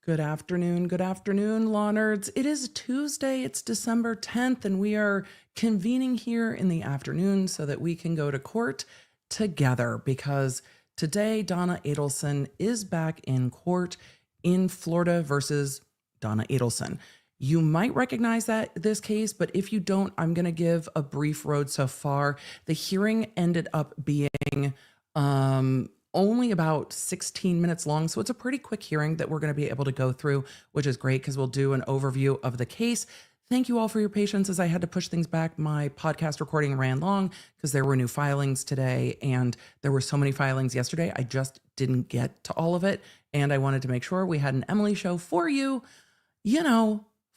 Good afternoon, law nerds. It is Tuesday, it's December 10th, and we are convening here in the afternoon so that we can go to court together because today Donna Adelson is back in court in Florida versus Donna Adelson. You might recognize this case, but if you don't, I'm going to give a brief road so far. The hearing ended up being only about 16 minutes long. So it's a pretty quick hearing that we're going to be able to go through, which is great because we'll do an overview of the case. Thank you all for your patience as I had to push things back. My podcast recording ran long because there were new filings today and there were so many filings yesterday. I just didn't get to all of it. And I wanted to make sure we had an Emily show for you,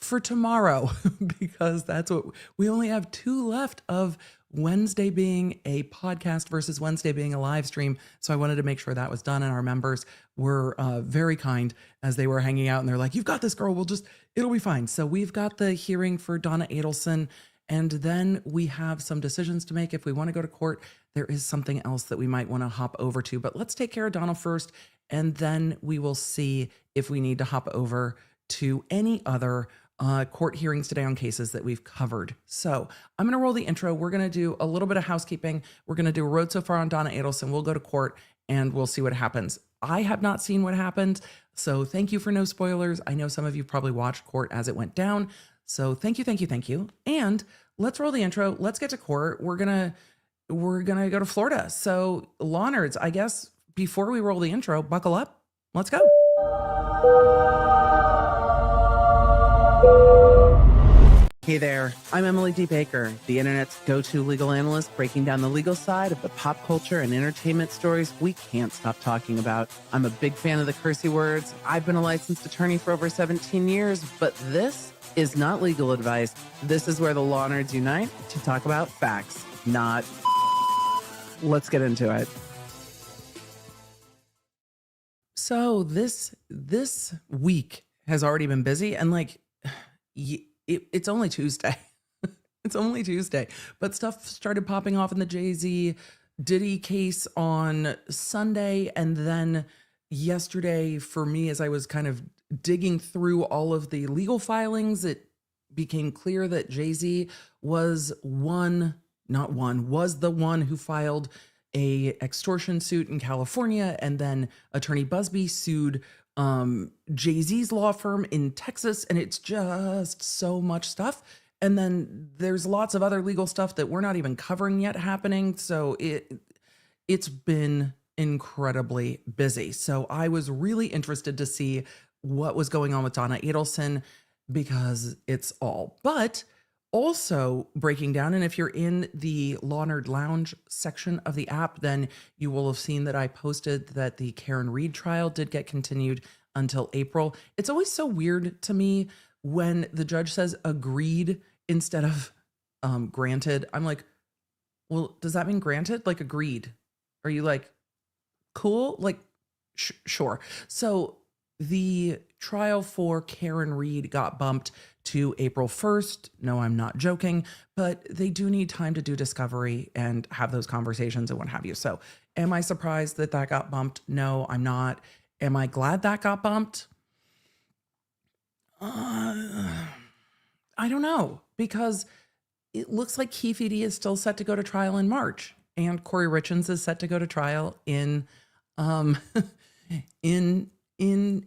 for tomorrow, because that's what we only have two left of Wednesday being a podcast versus Wednesday being a live stream. So I wanted to make sure that was done. And our members were very kind as they were hanging out and they're like, you've got this, girl. It'll be fine. So we've got the hearing for Donna Adelson. And then we have some decisions to make. If we want to go to court, there is something else that we might want to hop over to, but let's take care of Donna first. And then we will see if we need to hop over to any other court hearings today on cases that we've covered. So I'm going to roll the intro. We're going to do a little bit of housekeeping. We're going to do a road so far on Donna Adelson. We'll go to court and we'll see what happens. I have not seen what happened. So thank you for no spoilers. I know some of you probably watched court as it went down. So thank you. And let's roll the intro. Let's get to court. We're going to go to Florida. So law nerds, I guess before we roll the intro, buckle up. Let's go. Hey there, I'm Emily D. Baker, the internet's go-to legal analyst, breaking down the legal side of the pop culture and entertainment stories we can't stop talking about. I'm a big fan of the cursey words. I've been a licensed attorney for over 17 years, but this is not legal advice. This is where the law nerds unite to talk about facts, not Let's get into it. So this week has already been busy, and it's only Tuesday. It's only Tuesday, but stuff started popping off in the Jay-Z Diddy case on Sunday. And then yesterday for me, as I was kind of digging through all of the legal filings, it became clear that Jay-Z was the one who filed a extortion suit in California. And then Attorney Busby sued Jay-Z's law firm in Texas, and it's just so much stuff. And then there's lots of other legal stuff that we're not even covering yet happening. So it's been incredibly busy. So I was really interested to see what was going on with Donna Adelson because it's all. But also breaking down, and if you're in the Law Nerd Lounge section of the app, then you will have seen that I posted that the Karen Reed trial did get continued until April. It's always so weird to me when the judge says agreed instead of granted. I'm like, well, does that mean granted? Like agreed? Are you like, cool? Like, sure. So the trial for Karen Reed got bumped to April 1st. No, I'm not joking, but they do need time to do discovery and have those conversations and what have you. So am I surprised that got bumped? No, I'm not. Am I glad that got bumped? I don't know, because it looks like Keefe Edie is still set to go to trial in March, and Corey Richins is set to go to trial in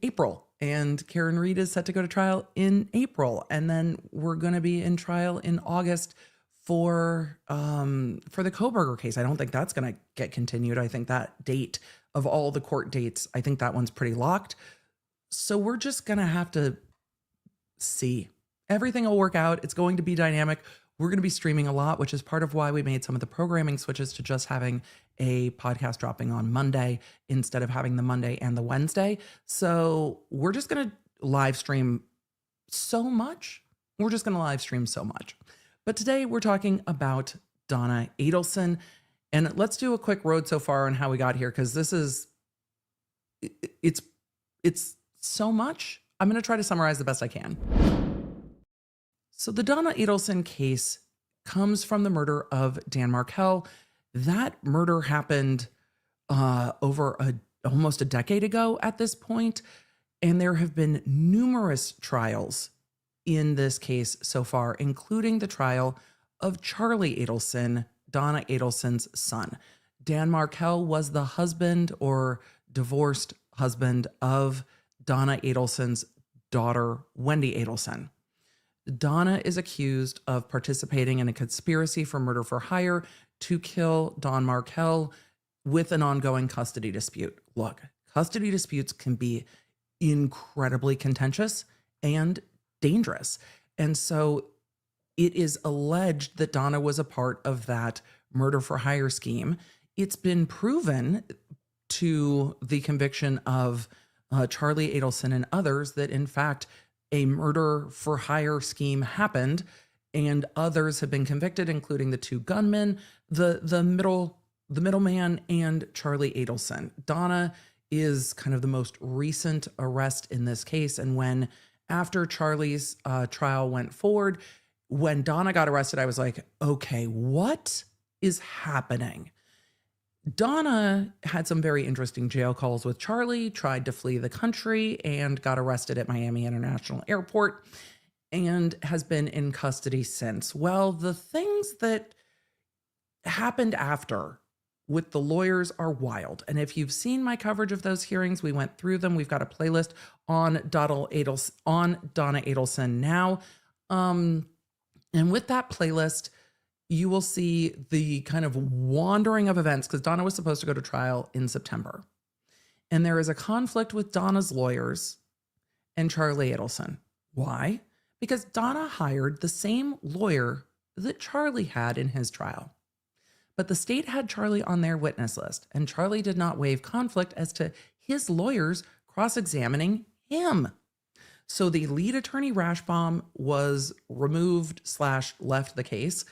April, and Karen Reed is set to go to trial in April, and then we're going to be in trial in August for the Kohberger case. I don't think that's going to get continued. I think that date of all the court dates, I think that one's pretty locked. So we're just going to have to see. Everything will work out. It's going to be dynamic. We're going to be streaming a lot, which is part of why we made some of the programming switches to just having a podcast dropping on Monday instead of having the Monday and the Wednesday. So we're just going to live stream so much. But today we're talking about Donna Adelson. And let's do a quick road so far on how we got here, because it's so much. I'm going to try to summarize the best I can. So the Donna Adelson case comes from the murder of Dan Markel. That murder happened over almost a decade ago at this point. And there have been numerous trials in this case so far, including the trial of Charlie Adelson, Donna Adelson's son. Dan Markel was the husband or divorced husband of Donna Adelson's daughter, Wendy Adelson. Donna is accused of participating in a conspiracy for murder for hire to kill Don Markel with an ongoing custody dispute. Look, custody disputes can be incredibly contentious and dangerous. And so it is alleged that Donna was a part of that murder for hire scheme. It's been proven to the conviction of Charlie Adelson and others that, in fact, a murder for hire scheme happened, and others have been convicted, including the two gunmen, the middleman, and Charlie Adelson. Donna is kind of the most recent arrest in this case, and after Charlie's trial went forward, when Donna got arrested, I was like, okay, what is happening? Donna had some very interesting jail calls with Charlie, tried to flee the country, and got arrested at Miami International Airport, and has been in custody since. Well, the things that happened after with the lawyers are wild. And if you've seen my coverage of those hearings, we went through them. We've got a playlist on Donna Adelson now. And with that playlist, you will see the kind of wandering of events, because Donna was supposed to go to trial in September. And there is a conflict with Donna's lawyers and Charlie Adelson. Why? Because Donna hired the same lawyer that Charlie had in his trial. But the state had Charlie on their witness list, and Charlie did not waive conflict as to his lawyers cross-examining him. So the lead attorney, Rashbaum, was removed / left the case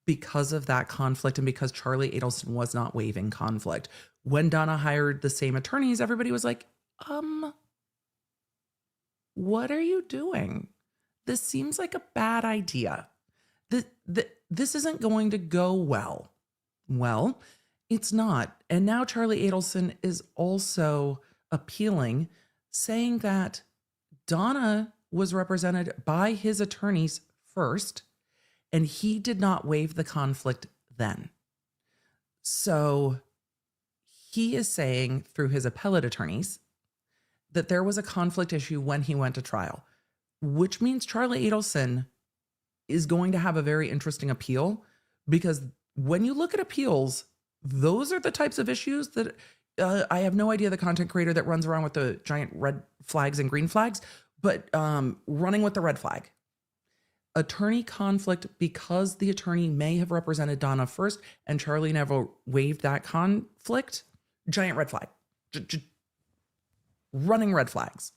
because of that conflict and because Charlie Adelson was not waiving conflict. When Donna hired the same attorneys, everybody was like, what are you doing? This seems like a bad idea. This isn't going to go well. Well, it's not. And now Charlie Adelson is also appealing, saying that Donna was represented by his attorneys first, and he did not waive the conflict then. So he is saying through his appellate attorneys that there was a conflict issue when he went to trial, which means Charlie Adelson is going to have a very interesting appeal, because when you look at appeals, those are the types of issues that I have no idea the content creator that runs around with the giant red flags and green flags, but running with the red flag. Attorney conflict, because the attorney may have represented Donna first and Charlie never waived that conflict, giant red flag. Running red flags.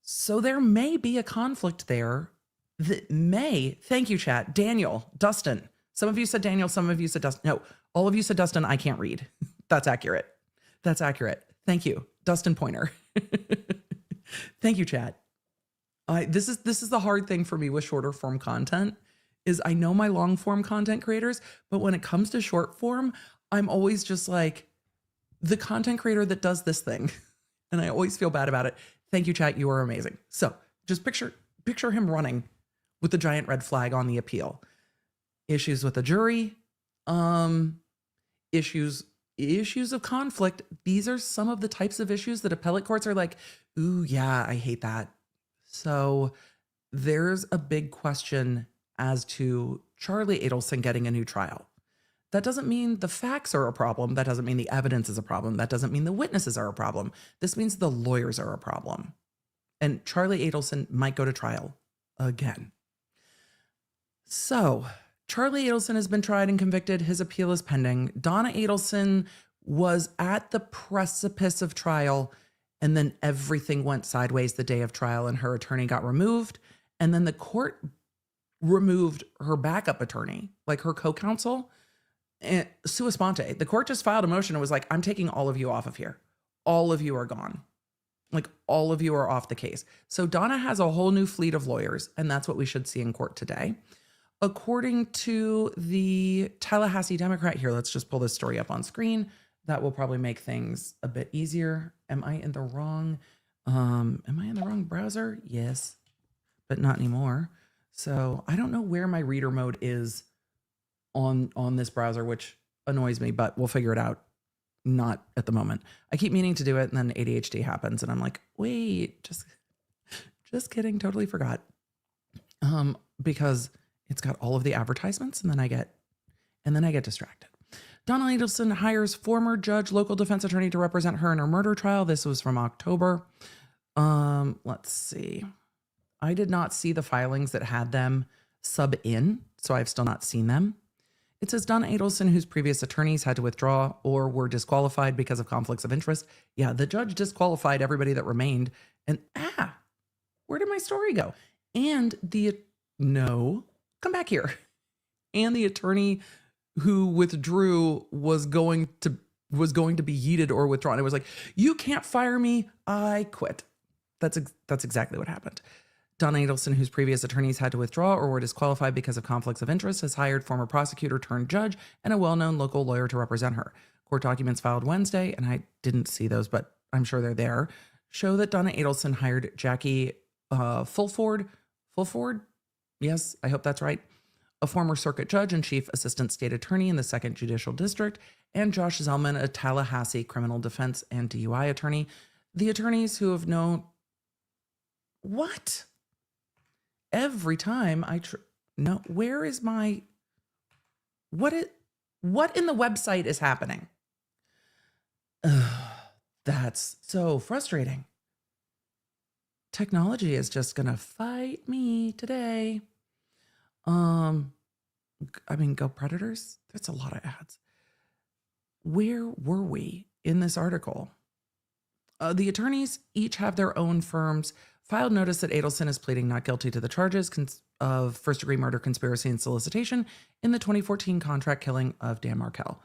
So there may be a conflict there that may, thank you, chat, Daniel, Dustin. Some of you said Daniel, some of you said Dustin. No, all of you said Dustin. I can't read. That's accurate. That's accurate. Thank you, Dustin Pointer. Thank you, chat. This is the hard thing for me with shorter form content, is I know my long form content creators, but when it comes to short form, I'm always just like the content creator that does this thing. And I always feel bad about it. Thank you, chat. You are amazing. So just picture him running with the giant red flag on the appeal. Issues with the jury, issues of conflict. These are some of the types of issues that appellate courts are like, ooh, yeah, I hate that. So there's a big question as to Charlie Adelson getting a new trial. That doesn't mean the facts are a problem. That doesn't mean the evidence is a problem. That doesn't mean the witnesses are a problem. This means the lawyers are a problem. And Charlie Adelson might go to trial again. So Charlie Adelson has been tried and convicted. His appeal is pending. Donna Adelson was at the precipice of trial, and then everything went sideways the day of trial, and her attorney got removed. And then the court removed her backup attorney, like her co-counsel, and sua sponte. The court just filed a motion and was like, I'm taking all of you off of here. All of you are gone. Like, all of you are off the case. So Donna has a whole new fleet of lawyers, and that's what we should see in court today. According to the Tallahassee Democrat here, let's just pull this story up on screen. That will probably make things a bit easier. Am I in the wrong? Am I in the wrong browser? Yes, but not anymore. So I don't know where my reader mode is on this browser, which annoys me, but we'll figure it out. Not at the moment. I keep meaning to do it, and then ADHD happens, and I'm like, wait, just kidding, totally forgot. Because it's got all of the advertisements, and then I get distracted. Donna Adelson hires former judge, local defense attorney to represent her in her murder trial. This was from October. Let's see. I did not see the filings that had them sub in, so I've still not seen them. It says Donna Adelson, whose previous attorneys had to withdraw or were disqualified because of conflicts of interest. Yeah, the judge disqualified everybody that remained. And where did my story go? And come back here. And the attorney who withdrew was going to be yeeted or withdrawn. It was like, you can't fire me. I quit. That's exactly what happened. Donna Adelson, whose previous attorneys had to withdraw or were disqualified because of conflicts of interest, has hired former prosecutor turned judge and a well-known local lawyer to represent her. Court documents filed Wednesday, and I didn't see those, but I'm sure they're there, show that Donna Adelson hired Jackie Fulford? Yes, I hope that's right. A former circuit judge and chief assistant state attorney in the 2nd Judicial District, and Josh Zellman, a Tallahassee criminal defense and DUI attorney. The attorneys who have known... What? Every time no, where is my... What in the website is happening? That's so frustrating. Technology is just gonna fight me today. Go Predators. That's a lot of ads. Where were we in this article? The attorneys each have their own firms. Filed notice that Adelson is pleading not guilty to the charges of first-degree murder, conspiracy, and solicitation in the 2014 contract killing of Dan Markel.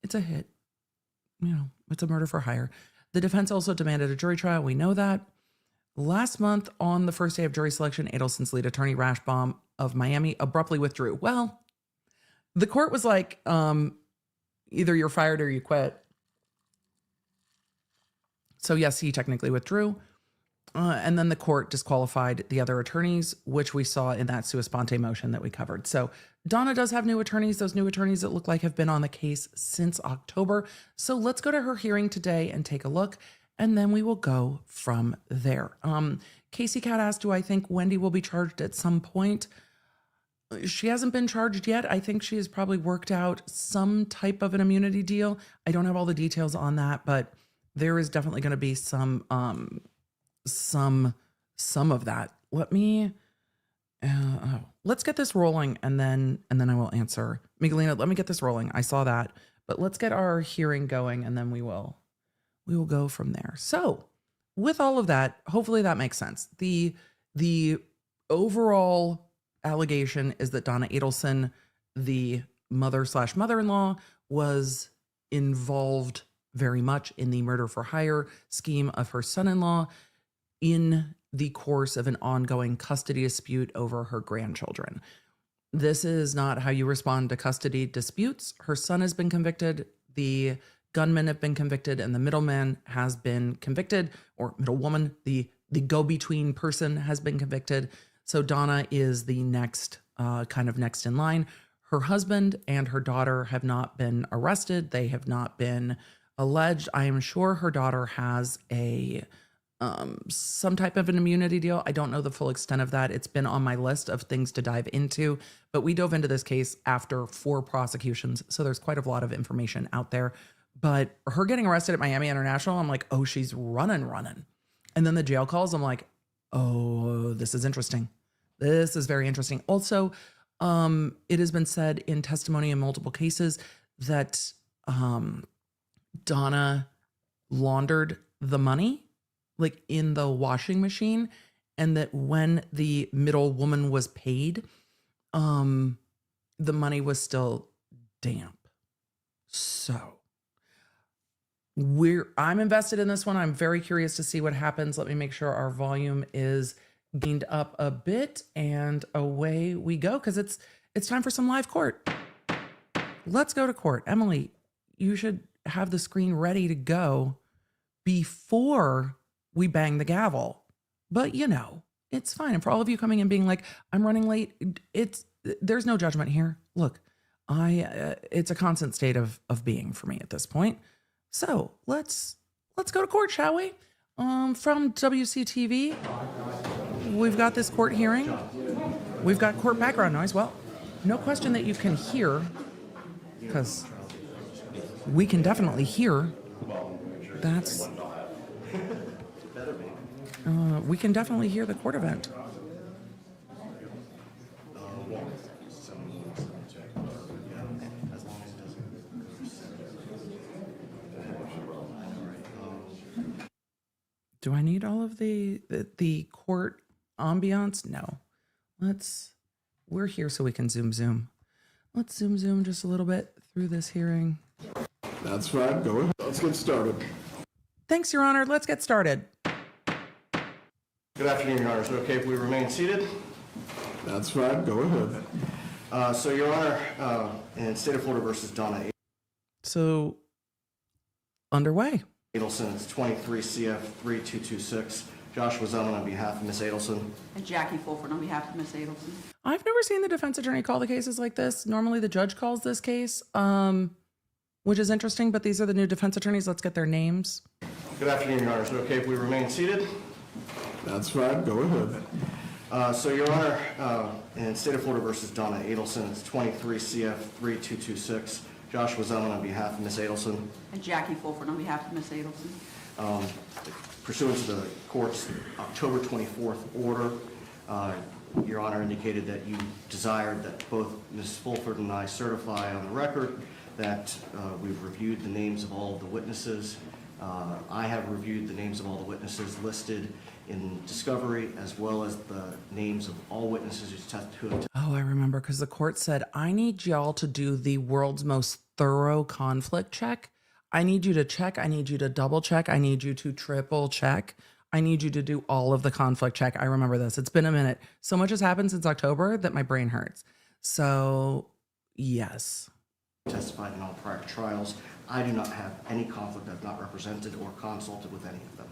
It's a hit. It's a murder for hire. The defense also demanded a jury trial. We know that. Last month, on the first day of jury selection, Adelson's lead attorney, Rashbaum of Miami, abruptly withdrew. Well, the court was like, either you're fired or you quit. So yes, he technically withdrew. And then the court disqualified the other attorneys, which we saw in that sua sponte motion that we covered. So Donna does have new attorneys. Those new attorneys that look like have been on the case since October. So let's go to her hearing today and take a look, and then we will go from there. Casey Cat asked, do I think Wendy will be charged at some point? She hasn't been charged yet. I think she has probably worked out some type of an immunity deal. I don't have all the details on that, but there is definitely going to be some of that. Let's get this rolling, and then I will answer. Miguelina, let me get this rolling. I saw that, but let's get our hearing going, and then we will go from there. So with all of that, hopefully that makes sense. The overall allegation is that Donna Adelson, the mother/mother-in-law, was involved very much in the murder for hire scheme of her son-in-law in the course of an ongoing custody dispute over her grandchildren. This is not how you respond to custody disputes. Her son has been convicted, the gunmen have been convicted, and the middleman has been convicted, or middlewoman, the go-between person has been convicted. So Donna is the next in line. Her husband and her daughter have not been arrested. They have not been alleged. I am sure her daughter has some type of an immunity deal. I don't know the full extent of that. It's been on my list of things to dive into, but we dove into this case after 4 prosecutions. So there's quite a lot of information out there, but her getting arrested at Miami International, I'm like, oh, she's running. And then the jail calls, I'm like, oh, this is interesting. This is very interesting. Also, it has been said in testimony in multiple cases that Donna laundered the money, like in the washing machine, and that when the middle woman was paid, the money was still damp. So I'm invested in this one. I'm very curious to see what happens. Let me make sure our volume is gained up a bit, and away we go, because it's time for some live court. Let's go to court. Emily, you should have the screen ready to go before we bang the gavel. But you know, it's fine. And for all of you coming in being like, I'm running late, there's no judgment here. Look, it's a constant state of being for me at this point. So let's go to court, shall we? From WCTV, we've got this court hearing. We've got court background noise. Well, no question that you can hear, because we can definitely hear. We can definitely hear the court event. Do I need all of the court ambiance? No. We're here so we can zoom. Let's zoom just a little bit through this hearing. That's fine. Go ahead. Let's get started. Thanks, Your Honor. Let's get started. Good afternoon, Your Honor. Is it okay if we remain seated? That's fine. Go ahead. So, Your Honor, in State of Florida versus Donna So, underway. Adelson, it's 23 CF 3226. Joshua Zellman on behalf of Ms. Adelson. And Jackie Fulford on behalf of Ms. Adelson. I've never seen the defense attorney call the cases like this. Normally the judge calls this case, which is interesting, but these are the new defense attorneys. Let's get their names. Good afternoon, Your Honor. Is it okay if we remain seated? That's fine. Go ahead. So, Your Honor, in State of Florida versus Donna Adelson, it's 23 CF 3226. Joshua Zellman on behalf of Ms. Adelson. And Jackie Fulford on behalf of Ms. Adelson. Pursuant to the court's October 24th order, Your Honor indicated that you desired that both Ms. Fulford and I certify on the record that we've reviewed the names of all of the witnesses. I have reviewed the names of all the witnesses listed in discovery, as well as the names of all witnesses who testified. Oh, I remember, because the court said, I need y'all to do the world's most thorough conflict check. I need you to check. I need you to double check. I need you to triple check. I need you to do all of the conflict check. I remember this. It's been a minute. So much has happened since October that my brain hurts. So, yes. Testified in all prior trials. I do not have any conflict. I've not represented or consulted with any of them.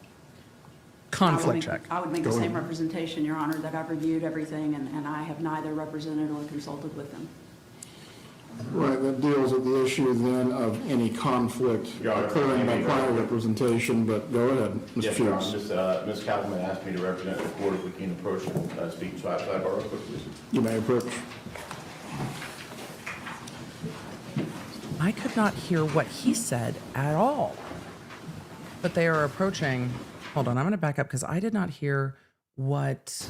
Conflict check. I would make the same representation, Your Honor, that I've reviewed everything and I have neither represented or consulted with them. Right, that deals with the issue then of any conflict occurring by prior representation, but go ahead, Mr. Yes, Your Honor. Shields. Ms. Kappelman asked me to represent the court. If we can approach and speak to sidebar real quick, please. You may approach. I could not hear what he said at all. But they are approaching. Hold on, I'm going to back up because I did not hear what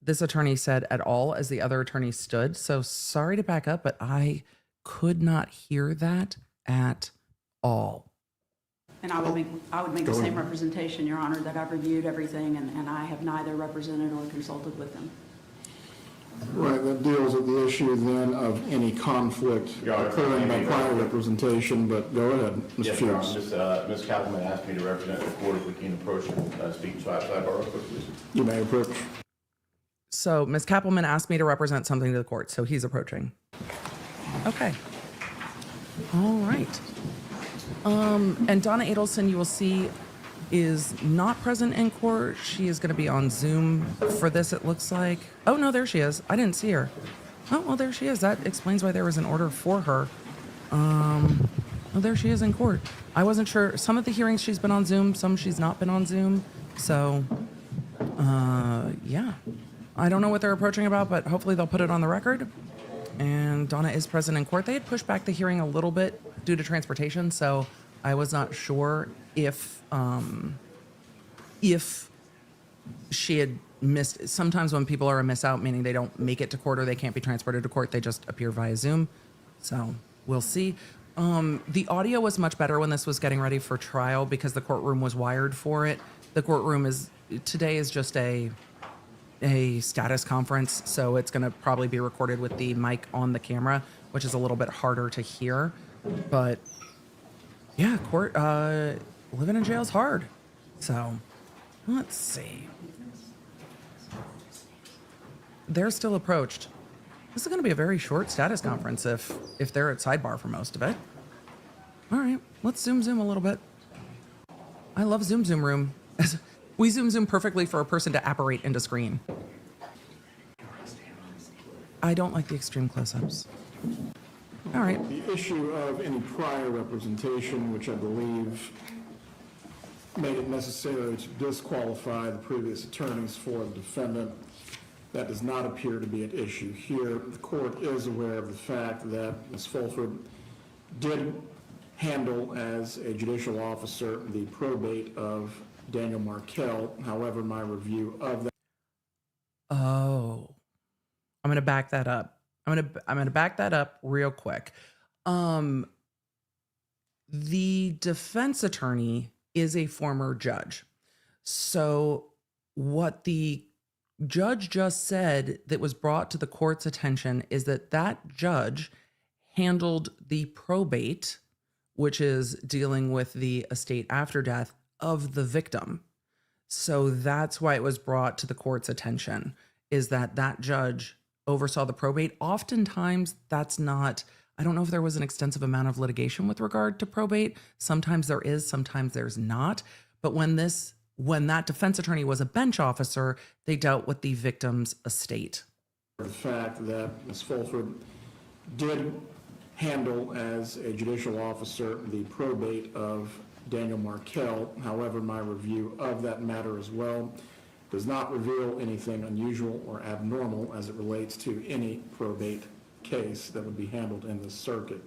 this attorney said at all as the other attorney stood. So sorry to back up, but I could not hear that at all. And I would make the same representation, Your Honor, that I've reviewed everything and I have neither represented or consulted with them. Right, that deals with the issue then of any conflict occurring by prior representation, but go ahead, Mr. Yes, Your Shields. Honor. Ms. Kappelman asked me to represent the court. If we can approach and speak to sidebar real quick, please. You may approach. So Ms. Kappelman asked me to represent something to the court, so he's approaching. Okay. All right. And Donna Adelson, you will see, is not present in court. She is going to be on Zoom for this, it looks like. Oh, no, there she is. I didn't see her. Oh, well, there she is. That explains why there was an order for her. Well, there she is in court. I wasn't sure. Some of the hearings she's been on Zoom, some she's not been on Zoom. So, yeah. I don't know what they're approaching about, but hopefully they'll put it on the record. And Donna is present in court. They had pushed back the hearing a little bit due to transportation, so I was not sure if she had missed. Sometimes when people are a miss out, meaning they don't make it to court or they can't be transported to court, they just appear via Zoom. So we'll see. The audio was much better when this was getting ready for trial because the courtroom was wired for it. The courtroom today is just a status conference, so it's going to probably be recorded with the mic on the camera, which is a little bit harder to hear. But yeah, court living in jail is hard. So let's see. They're still approached. This is going to be a very short status conference if they're at sidebar for most of it. All right, let's zoom a little bit. I love Zoom room. We zoom perfectly for a person to apparate into screen. I don't like the extreme close-ups. All right. The issue of any prior representation, which I believe made it necessary to disqualify the previous attorneys for the defendant, that does not appear to be at issue here. The court is aware of the fact that Ms. Fulford did handle as a judicial officer the probate of Daniel Markell. However, my review of that. Oh, I'm going to back that up. I'm going to back that up real quick. The defense attorney is a former judge. So what the judge just said that was brought to the court's attention is that that judge handled the probate, which is dealing with the estate after death of the victim. So that's why it was brought to the court's attention, is that that judge oversaw the probate. Oftentimes that's not, I don't know if there was an extensive amount of litigation with regard to probate. Sometimes there is, sometimes there's not. But when that defense attorney was a bench officer, they dealt with the victim's estate. The fact that Ms. Fulford did handle as a judicial officer the probate of Daniel Markell. However, my review of that matter as well does not reveal anything unusual or abnormal as it relates to any probate case that would be handled in this circuit.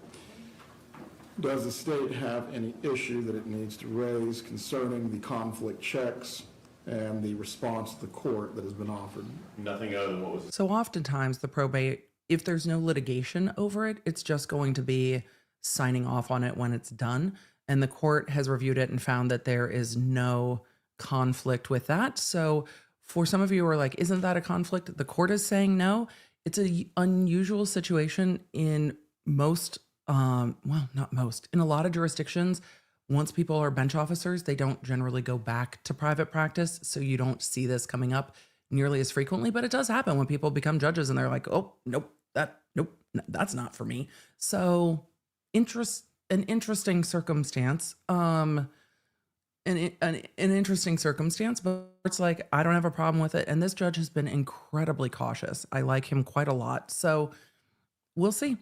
Does the state have any issue that it needs to raise concerning the conflict checks and the response to the court that has been offered? Nothing other than what was So oftentimes the probate, if there's no litigation over it, it's just going to be signing off on it when it's done. And the court has reviewed it and found that there is no conflict with that. So for some of you who are like, isn't that a conflict? The court is saying no. It's an unusual situation in most, well, not most, in a lot of jurisdictions. Once people are bench officers, they don't generally go back to private practice. So you don't see this coming up nearly as frequently, but it does happen when people become judges and they're like, oh, nope, that's not for me. So an interesting circumstance, an interesting circumstance, but it's like, I don't have a problem with it. And this judge has been incredibly cautious. I like him quite a lot. So we'll see.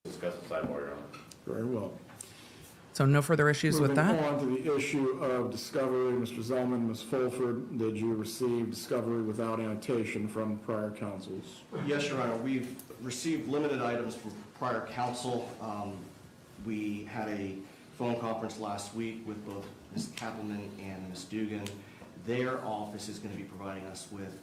discussed the sidebar, Your Honor. Very well. So no further issues with that. Moving on to the issue of discovery, Mr. Zellman, Ms. Fulford, did you receive discovery without annotation from prior counsels? Yes, Your Honor. We've received limited items from prior counsel. We had a phone conference last week with both Ms. Kappelman and Ms. Dugan. Their office is going to be providing us with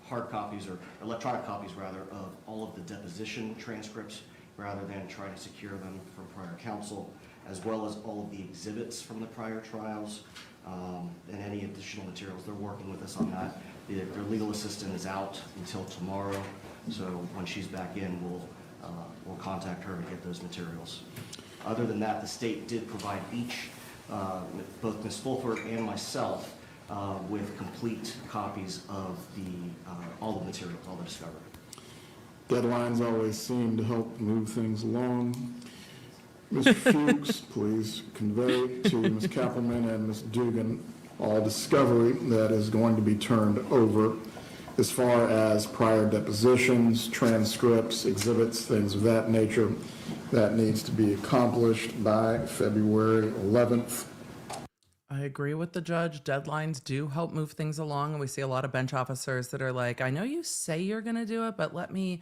hard copies, or electronic copies rather, of all of the deposition transcripts rather than trying to secure them from prior counsel, as well as all of the exhibits from the prior trials and any additional materials. They're working with us on that. Their legal assistant is out until tomorrow, so when she's back in, we'll contact her to get those materials. Other than that, the state did provide each, both Ms. Fulford and myself, with complete copies of all the materials, all the discovery. Deadlines always seem to help move things along. Mr. Fuchs, please convey to Ms. Kappelman and Ms. Dugan all discovery that is going to be turned over as far as prior depositions, transcripts, exhibits, things of that nature. That needs to be accomplished by February 11th. I agree with the judge. Deadlines do help move things along. And we see a lot of bench officers that are like, I know you say you're going to do it, but let me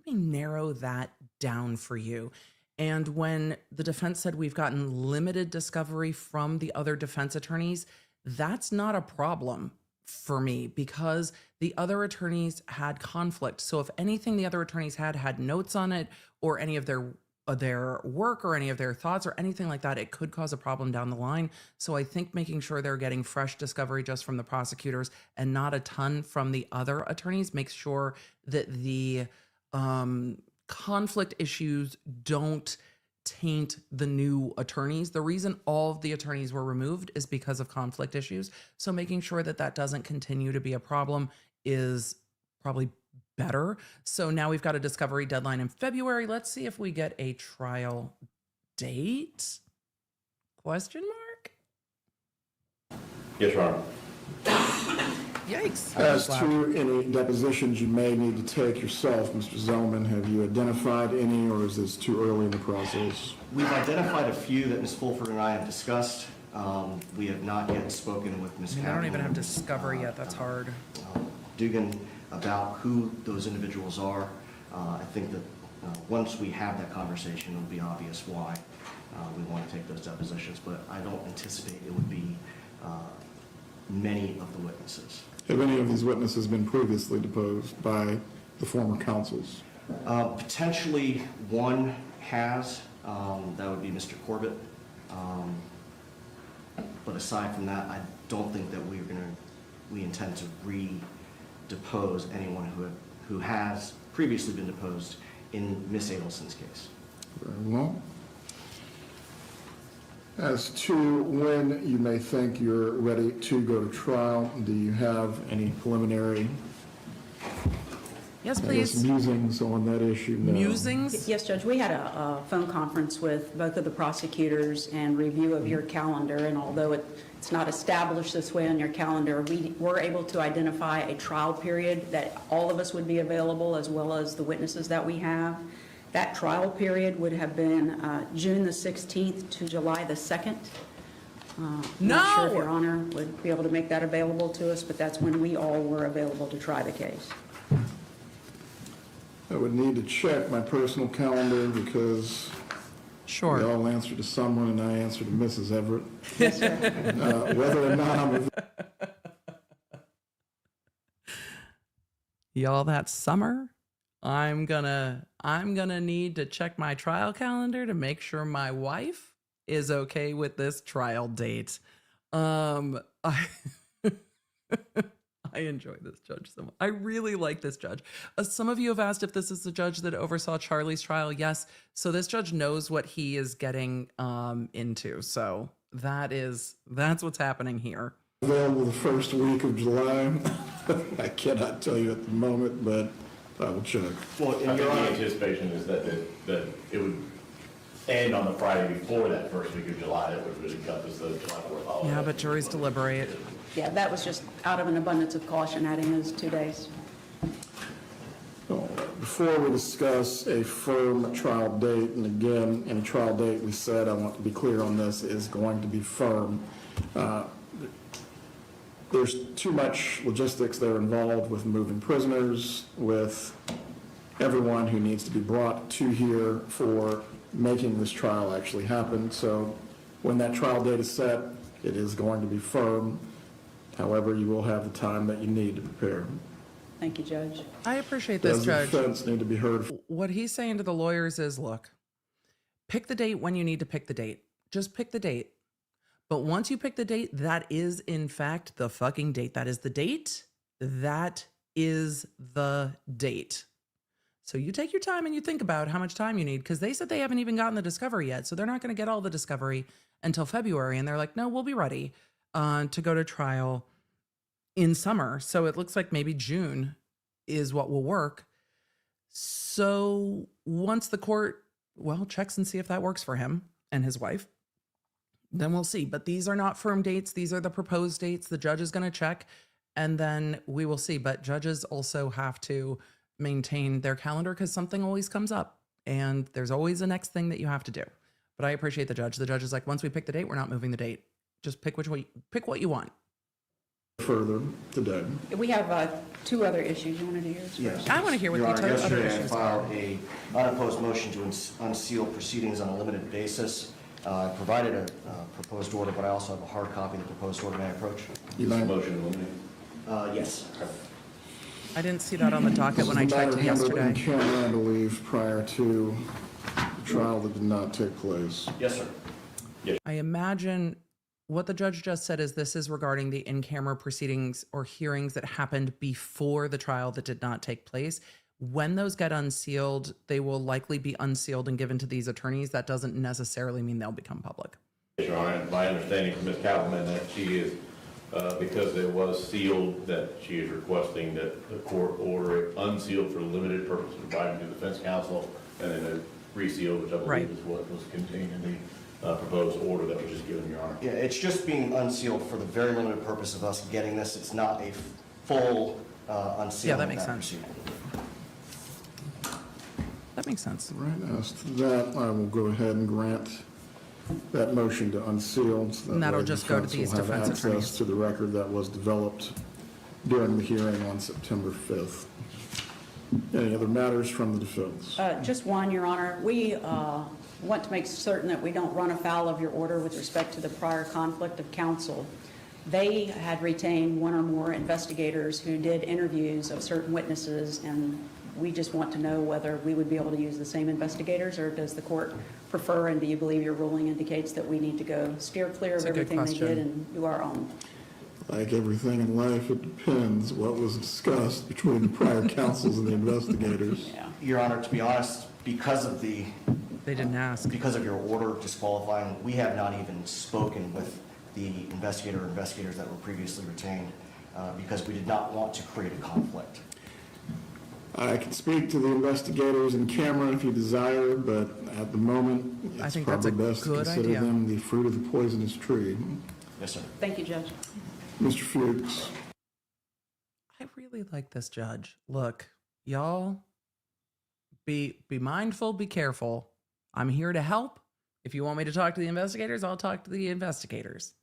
narrow that down for you. And when the defense said we've gotten limited discovery from the other defense attorneys, that's not a problem for me because the other attorneys had conflict. So if anything the other attorneys had notes on it or any of their work or any of their thoughts or anything like that, it could cause a problem down the line. So I think making sure they're getting fresh discovery just from the prosecutors and not a ton from the other attorneys makes sure that the conflict issues don't taint the new attorneys. The reason all of the attorneys were removed is because of conflict issues. So making sure that that doesn't continue to be a problem is probably better. So now we've got a discovery deadline in February. Let's see if we get a trial date? Question mark? Yes, Your Honor. Yikes. As to any depositions you may need to take yourself, Mr. Zellman, have you identified any, or is this too early in the process? We've identified a few that Ms. Fulford and I have discussed. We have not yet spoken with Ms. I Kaplan. don't even have discovery yet. That's hard. Dugan about who those individuals are. I think that once we have that conversation, it'll be obvious why we want to take those depositions, but I don't anticipate it would be many of the witnesses. Have any of these witnesses been previously deposed by the former counsels? Potentially one has, that would be Mr. Corbett. But aside from that, I don't think that we intend to re-depose anyone who has previously been deposed in Ms. Adelson's case. Very well. As to when you may think you're ready to go to trial, do you have any preliminary Yes, please. musings on that issue? No. Musings? Yes, Judge, we had a phone conference with both of the prosecutors and review of your calendar, and although it's not established this way on your calendar, we were able to identify a trial period that all of us would be available, as well as the witnesses that we have. That trial period would have been June the 16th to July the 2nd. Not sure if Your Honor would be able to make that available to us, but that's when we all were available to try the case. I would need to check my personal calendar because Sure. we all answer to someone and I answer to Mrs. Everett. Yes, sir. Whether or not I'm Y'all, that summer, I'm gonna need to check my trial calendar to make sure my wife is okay with this trial date. I I enjoy this judge so much. I really like this judge. Some of you have asked if this is the judge that oversaw Charlie's trial. Yes. So this judge knows what he is getting into. So that's what's happening here. available the first week of July. I cannot tell you at the moment, but I will check. Well, I think the anticipation is that it would end on the Friday before that first week of July. That would really cut this the July 4th holiday. Yeah, but juries deliberate. Yeah, that was just out of an abundance of caution, adding those 2 days. Before we discuss a firm trial date, and again, any trial date we said, I want to be clear on this, is going to be firm. There's too much logistics that are involved with moving prisoners, with everyone who needs to be brought to here for making this trial actually happen. So when that trial date is set, it is going to be firm. However, you will have the time that you need to prepare. Thank you, Judge. I appreciate this, Does the Judge. defense need to be heard? What he's saying to the lawyers is, look, pick the date when you need to pick the date. Just pick the date. But once you pick the date, that is, in fact, the fucking date. That is the date. That is the date. So you take your time and you think about how much time you need, because they said they haven't even gotten the discovery yet. So they're not going to get all the discovery until February. And they're like, no, we'll be ready to go to trial in summer. So it looks like maybe June is what will work. So once the court, checks and see if that works for him and his wife, then we'll see. But these are not firm dates. These are the proposed dates. The judge is going to check and then we will see. But judges also have to maintain their calendar because something always comes up and there's always a next thing that you have to do. But I appreciate the judge. The judge is like, once we pick the date, we're not moving the date. Just pick what you want. Further today. We have 2 other issues. You want to do yours? Yes. I want to hear what Your the Honor, other yesterday I issues are. filed a unopposed motion to unseal proceedings on a limited basis. I provided a proposed order, but I also have a hard copy of the proposed order. May I approach? You This might- motion to eliminate. Yes. I didn't see that on the docket when I This is a checked matter handled in yesterday. camera, I believe, prior to the trial that did not take place. Yes, sir. I imagine what the judge just said is this is regarding the in-camera proceedings or hearings that happened before the trial that did not take place. When those get unsealed, they will likely be unsealed and given to these attorneys. That doesn't necessarily mean they'll become public. Yes, Your Honor, my understanding from Ms. Kaufman that she is, because it was sealed, that she is requesting that the court order it unsealed for limited purpose of providing to the defense counsel, and then a resealed, which I Right. believe is what was contained in the proposed order that was just given, Your Honor. Yeah, it's just being unsealed for the very limited purpose of us getting this. It's not a full unsealing. Yeah, that makes of sense. proceeding. That makes sense. Right, as to that, I will go ahead and grant that motion to unseal. So And that'll way just go to defense these will have defense access attorneys. to the record that was developed during the hearing on September 5th. Any other matters from the defense? Just one, Your Honor. We want to make certain that we don't run afoul of your order with respect to the prior conflict of counsel. They had retained one or more investigators who did interviews of certain witnesses, and we just want to know whether we would be able to use the same investigators, or does the court prefer, and do you believe your ruling indicates that we need to go steer clear of That's a good everything they did question. and do our own? Like everything in life, it depends what was discussed between the prior counsels and the investigators. Yeah. Your Honor, to be honest, because of They didn't ask. your order disqualifying, we have not even spoken with the investigator or investigators that were previously retained because we did not want to create a conflict. I can speak to the investigators in camera if you desire, but at the moment, I it's think that's probably a best to good consider idea. them the fruit of the poisonous tree. Yes, sir. Thank you, Judge. Mr. Fuchs. I really like this judge. Look, y'all, be mindful, be careful. I'm here to help. If you want me to talk to the investigators, I'll talk to the investigators.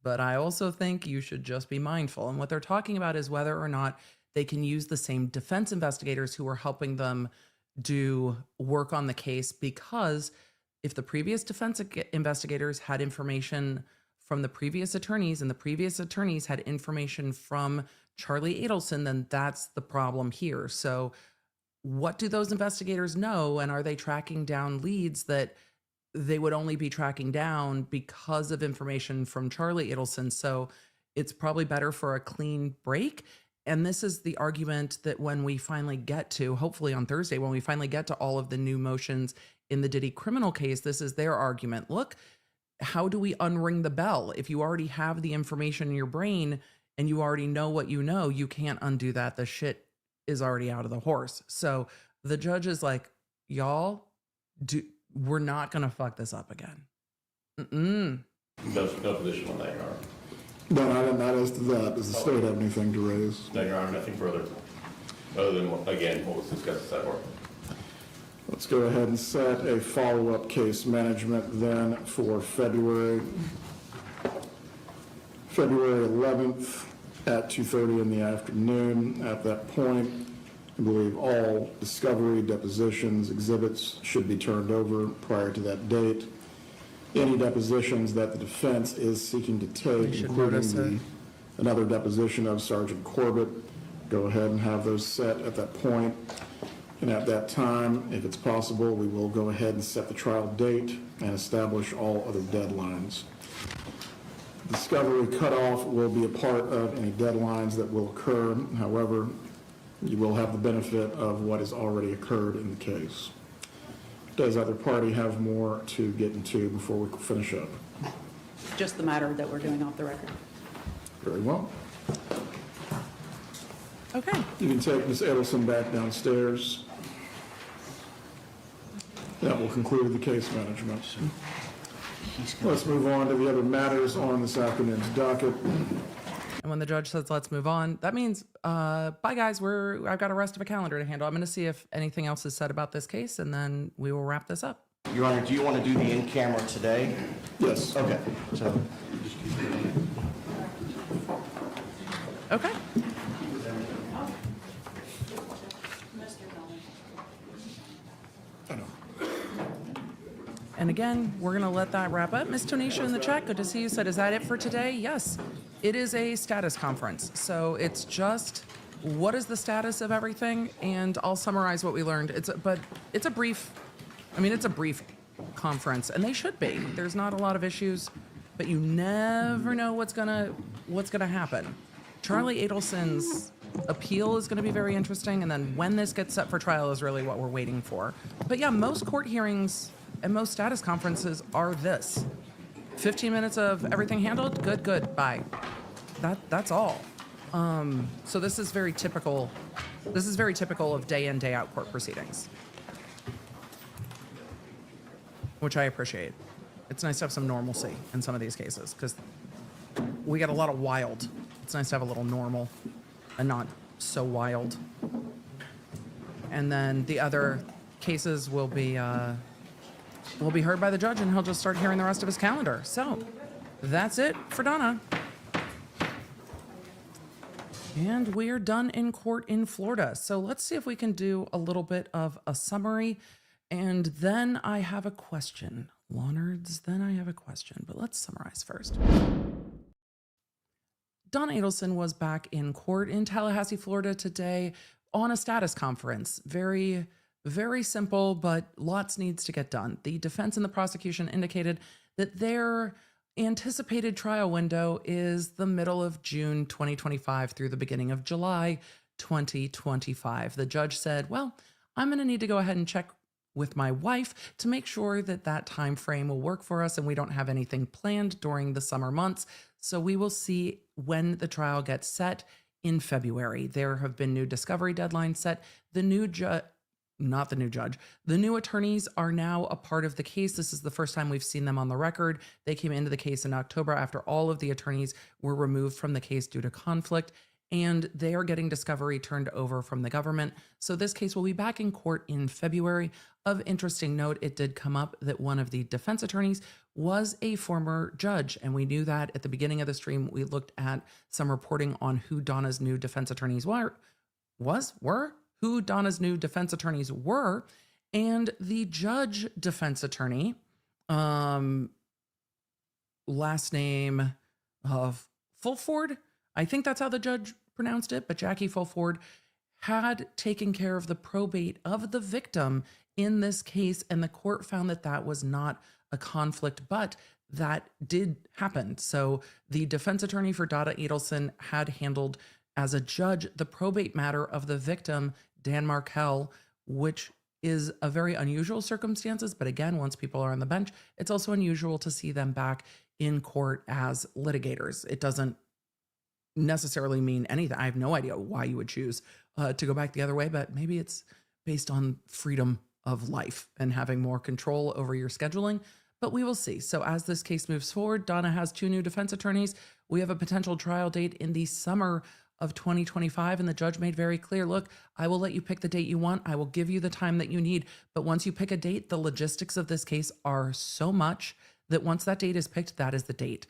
But I also think you should just be mindful. And what they're talking about is whether or not they can use the same defense investigators who are helping them do work on the case, because if the previous defense investigators had information from the previous attorneys and the previous attorneys had information from Charlie Adelson, then that's the problem here. So what do those investigators know? And are they tracking down leads that they would only be tracking down because of information from Charlie Adelson? So it's probably better for a clean break. And this is the argument that when we finally get to, hopefully on Thursday, when we finally get to all of the new motions in the Diddy criminal case, this is their argument. Look, how do we unring the bell? If you already have the information in your brain and you already know what you know, you can't undo that. The shit is already out of the horse. So the judge is like, y'all, we're not going to fuck this up again. No position on that, Your Honor. No, not as to that. Does the state have anything to raise? No, Your Honor, nothing further, other than, again, what was discussed at that work. Let's go ahead and set a follow-up case management then for February 11th at 2:30 in the afternoon. At that point, I believe all discovery, depositions, exhibits should be turned over prior to that date. Any depositions that the defense is seeking to take, should notice including another deposition of Sergeant Corbett, go ahead and have those set at that point. And at that time, if it's possible, we will go ahead and set the trial date and establish all other deadlines. Discovery cutoff will be a part of any deadlines that will occur. However, you will have the benefit of what has already occurred in the case. Does either party have more to get into before we finish up? Just the matter that we're doing off the record. Very well. Okay. You can take Ms. Adelson back downstairs. That will conclude the case management. Let's move on to the other matters on this afternoon's docket. And when the judge says, let's move on, that means, bye guys, I've got a rest of a calendar to handle. I'm going to see if anything else is said about this case, and then we will wrap this up. Your Honor, do you want to do the in-camera today? Yes. Okay. So Okay. And again, we're going to let that wrap up. Miss Tonisha in the chat, good to see you. Said, is that it for today? Yes, it is a status conference. So it's just, what is the status of everything? And I'll summarize what we learned. It's a brief conference, and they should be. There's not a lot of issues, but you never know what's gonna happen. Charlie Adelson's appeal is going to be very interesting, and then when this gets set for trial is really what we're waiting for. But yeah, most court hearings and most status conferences are this. 15 minutes of everything handled, good, bye. That's all. So this is very typical. This is very typical of day in, day out court proceedings, which I appreciate. It's nice to have some normalcy in some of these cases because we get a lot of wild. It's nice to have a little normal. and not so wild. And then the other cases will be heard by the judge, and he'll just start hearing the rest of his calendar. So that's it for Donna. And we are done in court in Florida. So let's see if we can do a little bit of a summary. And then I have a question. Law nerds, then I have a question. But let's summarize first. Donna Adelson was back in court in Tallahassee, Florida today on a status conference. Very, very simple, but lots needs to get done. The defense and the prosecution indicated that their anticipated trial window is the middle of June 2025 through the beginning of July 2025. The judge said, well, I'm going to need to go ahead and check with my wife to make sure that that time frame will work for us and we don't have anything planned during the summer months. So we will see when the trial gets set in February. There have been new discovery deadlines set. The new the new attorneys are now a part of the case. This is the first time we've seen them on the record. They came into the case in October after all of the attorneys were removed from the case due to conflict, and they are getting discovery turned over from the government. So this case will be back in court in February. Of interesting note, it did come up that one of the defense attorneys was a former judge, and we knew that at the beginning of the stream. We looked at some reporting on who Donna's new defense attorneys were, and the judge defense attorney, last name of Fulford, I think that's how the judge pronounced it, but Jackie Fulford had taken care of the probate of the victim in this case, and the court found that that was not a conflict, but that did happen. So the defense attorney for Donna Adelson had handled as a judge the probate matter of the victim, Dan Markell, which is a very unusual circumstances. But again, once people are on the bench, it's also unusual to see them back in court as litigators. It doesn't necessarily mean anything. I have no idea why you would choose to go back the other way, but maybe it's based on freedom of life and having more control over your scheduling, but we will see. So as this case moves forward, Donna has 2 new defense attorneys. We have a potential trial date in the summer of 2025, and the judge made very clear, look, I will let you pick the date you want. I will give you the time that you need. But once you pick a date, the logistics of this case are so much that once that date is picked, that is the date.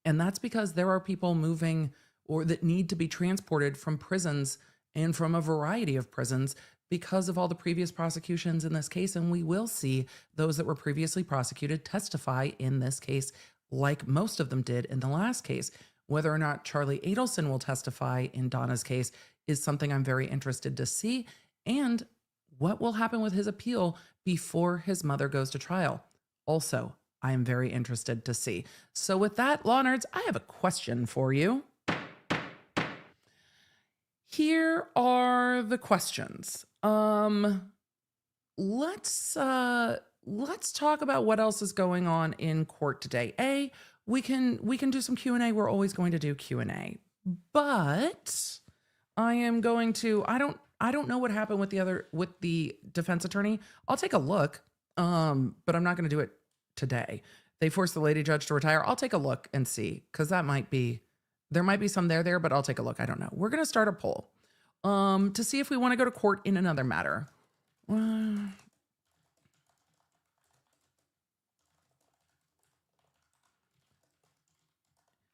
And that's because there are people moving or that need to be transported from prisons and from a variety of prisons because of all the previous prosecutions in this case. And we will see those that were previously prosecuted testify in this case, like most of them did in the last case. Whether or not Charlie Adelson will testify in Donna's case is something I'm very interested to see. And what will happen with his appeal before his mother goes to trial? Also, I am very interested to see. So with that, law nerds, I have a question for you. Here are the questions. Let's talk about what else is going on in court today. We can do some Q&A. We're always going to do Q&A. But I am going to I don't know what happened with the defense attorney. I'll take a look. But I'm not going to do it today. They forced the lady judge to retire. I'll take a look and see, cuz there might be some there, but I'll take a look. I don't know. We're going to start a poll to see if we want to go to court in another matter.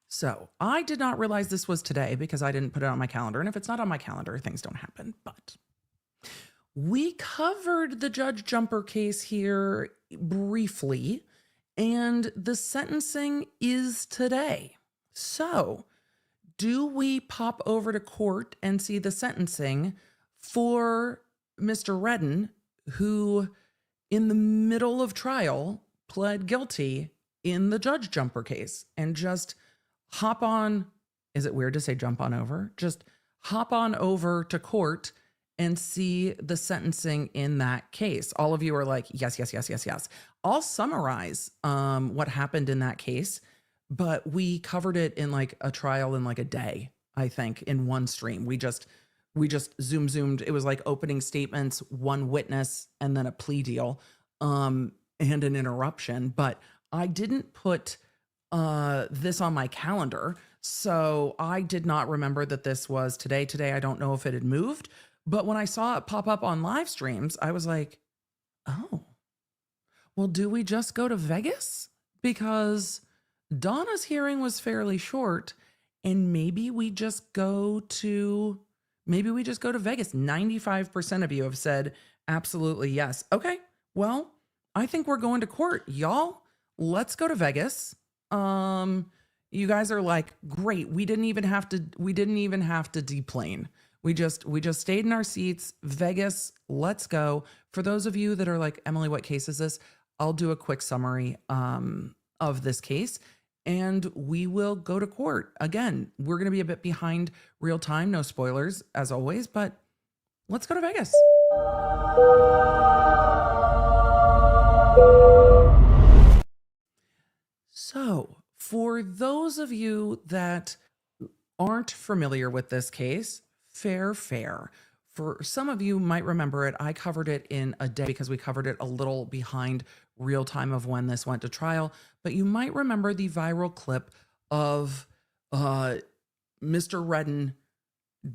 So I did not realize this was today because I didn't put it on my calendar. And if it's not on my calendar, things don't happen. But we covered the Judge Jumper case here briefly, and the sentencing is today. So do we pop over to court and see the sentencing for Mr. Redden, who in the middle of trial pled guilty in the Judge Jumper case, and just hop on, is it weird to say jump on over? Just hop on over to court and see the sentencing in that case. All of you are like, yes, yes, yes, yes, yes. I'll summarize what happened in that case, but we covered it in like a trial in like a day, I think, in one stream. We just zoomed. It was like opening statements, one witness, and then a plea deal, and an interruption. But I didn't put this on my calendar. So I did not remember that this was today. Today, I don't know if it had moved, but when I saw it pop up on live streams, I was like, oh, well, do we just go to Vegas? Because Donna's hearing was fairly short, and maybe we just go to Vegas. 95% of you have said absolutely yes. Okay, well, I think we're going to court. Y'all, let's go to Vegas. You guys are like, great. We didn't even have to deplane. We just stayed in our seats. Vegas, let's go. For those of you that are like, Emily, what case is this? I'll do a quick summary of this case, and we will go to court. Again, we're going to be a bit behind real time. No spoilers, as always, but let's go to Vegas. So, for those of you that aren't familiar with this case, fair. For some of you might remember it, I covered it in a day because we covered it a little behind real time of when this went to trial. But you might remember the viral clip of Mr. Redden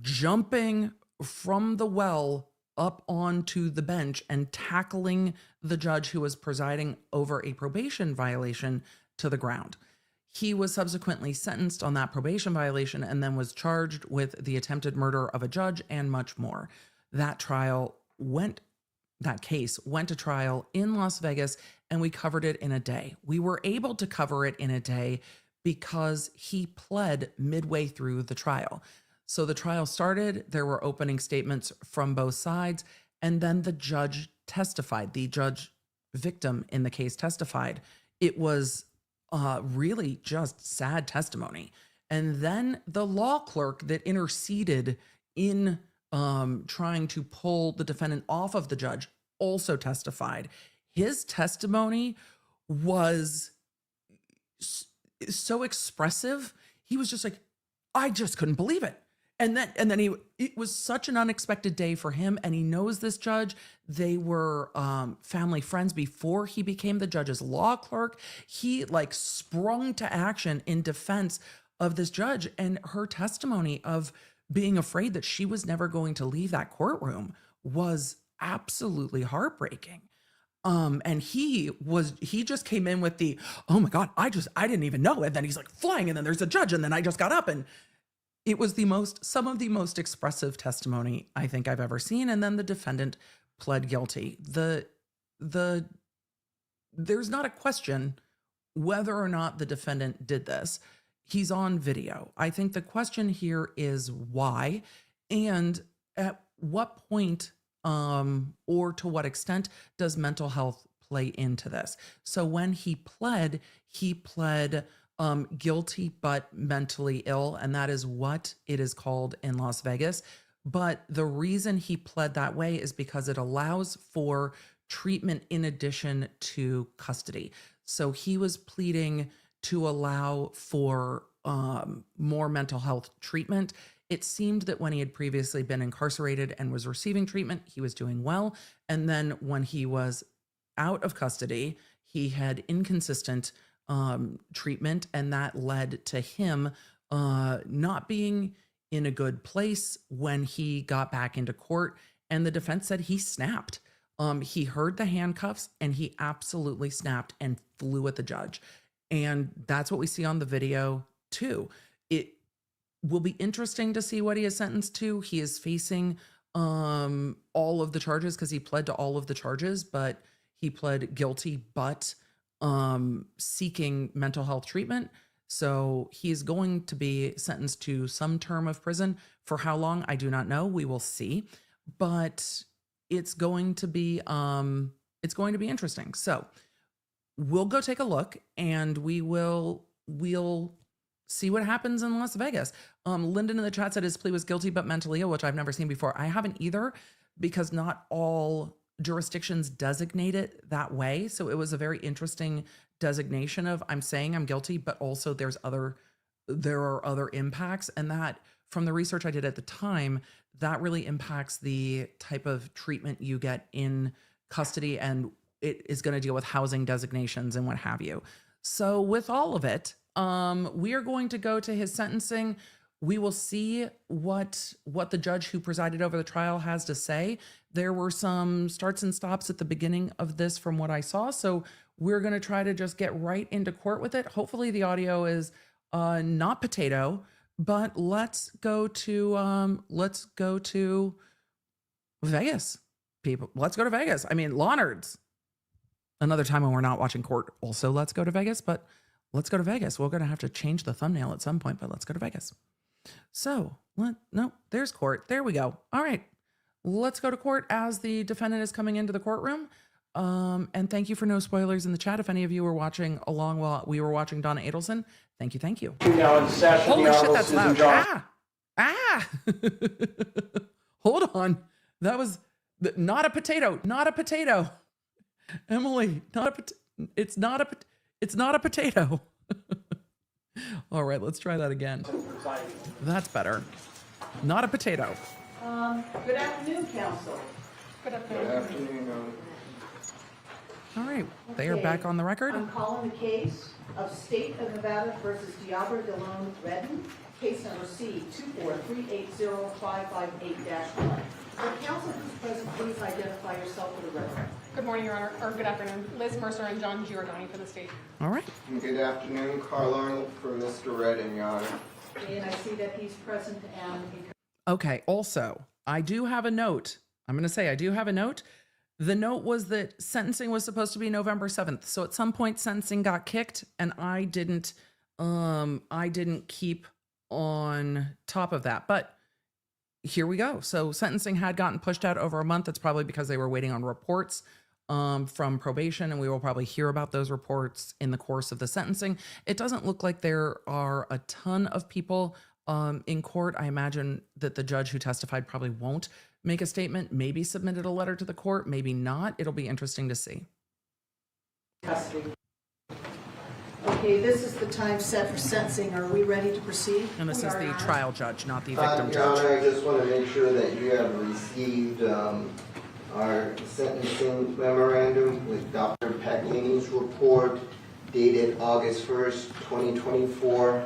jumping from the well up onto the bench and tackling the judge who was presiding over a probation violation to the ground. He was subsequently sentenced on that probation violation and then was charged with the attempted murder of a judge and much more. That case went to trial in Las Vegas, and we covered it in a day. We were able to cover it in a day because he pled midway through the trial. So the trial started, there were opening statements from both sides, and then the judge testified. The judge victim in the case testified. It was really just sad testimony. And then the law clerk that interceded in trying to pull the defendant off of the judge also testified. His testimony was so expressive. He was just like, I just couldn't believe it. And then it was such an unexpected day for him. And he knows this judge. They were family friends before he became the judge's law clerk. He like sprung to action in defense of this judge, and her testimony of being afraid that she was never going to leave that courtroom was absolutely heartbreaking. And he just came in with the, oh my God, I didn't even know. And then he's like flying, and then there's a judge, and then I just got up, and it was some of the most expressive testimony I think I've ever seen. And then the defendant pled guilty. There's not a question whether or not the defendant did this. He's on video. I think the question here is why, and at what point or to what extent does mental health play into this? So when he pled guilty but mentally ill, and that is what it is called in Las Vegas. But the reason he pled that way is because it allows for treatment in addition to custody. So he was pleading to allow for more mental health treatment. It seemed that when he had previously been incarcerated and was receiving treatment, he was doing well. And then when he was out of custody, he had inconsistent treatment, and that led to him not being in a good place when he got back into court. And the defense said he snapped. He heard the handcuffs and he absolutely snapped and flew at the judge. And that's what we see on the video too. It will be interesting to see what he is sentenced to. He is facing all of the charges because he pled to all of the charges, but he pled guilty but seeking mental health treatment. So he's going to be sentenced to some term of prison. For how long, I do not know. We will see. But it's going to be interesting. So we'll go take a look, and we'll see what happens in Las Vegas. Lyndon in the chat said his plea was guilty but mentally ill, which I've never seen before. I haven't either, because not all jurisdictions designate it that way. So it was a very interesting designation of, I'm saying I'm guilty, but also there are other impacts. And that, from the research I did at the time, that really impacts the type of treatment you get in custody, and it is going to deal with housing designations and what have you. So with all of it, We are going to go to his sentencing. We will see what the judge who presided over the trial has to say. There were some starts and stops at the beginning of this from what I saw. So we're going to try to just get right into court with it. Hopefully the audio is not potato, but let's go to Vegas, people. Let's go to Vegas. I mean, Lawnards. Another time when we're not watching court, also let's go to Vegas, but let's go to Vegas. We're going to have to change the thumbnail at some point, but let's go to Vegas. So, no, there's court. There we go. All right. Let's go to court as the defendant is coming into the courtroom. And thank you for no spoilers in the chat. If any of you were watching along while we were watching Donna Adelson, thank you. Thank you. Now in session, Holy the shit, Honorable that's Susan loud. Johnson. Hold on. That was not a potato. Not a potato. Emily, it's not a potato. All right, let's try that again. That's better. Not a potato. Good afternoon, counsel. Good afternoon. All right, they are back on the record. I'm calling the case of State of Nevada versus Deobra Redden, case number C243805558-1. Will counsel who's present please identify yourself for the record? Good morning, Your Honor, or good afternoon. Liz Mercer and John Giordani for the state. All right. Good afternoon, Carl Arnold for Mr. Redden, Your Honor. And I see that he's present and Okay, also, I do have a note. I'm going to say I do have a note. The note was that sentencing was supposed to be November 7th. So at some point sentencing got kicked and I didn't keep on top of that. But here we go. So sentencing had gotten pushed out over a month. That's probably because they were waiting on reports from probation, and we will probably hear about those reports in the course of the sentencing. It doesn't look like there are a ton of people in court. I imagine that the judge who testified probably won't make a statement, maybe submitted a letter to the court, maybe not. It'll be interesting to see. custody. Okay, this is the time set for sentencing. Are we ready to proceed? And this We is are, the Your Honor. trial judge, not the victim Your Honor, judge. I just want to make sure that you have received our sentencing memorandum with Dr. Paglini's report dated August 1st, 2024,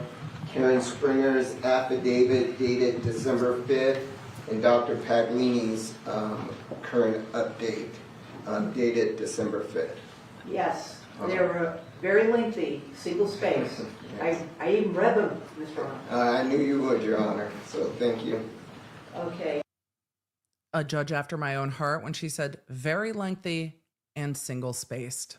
Karen Springer's affidavit dated December 5th, and Dr. Paglini's current update dated December 5th. Yes, they were very lengthy, single space. Yes. I even read them, Mr. Honor. I knew you would, Your Honor, so thank you. Okay. A judge after my own heart when she said very lengthy and single spaced.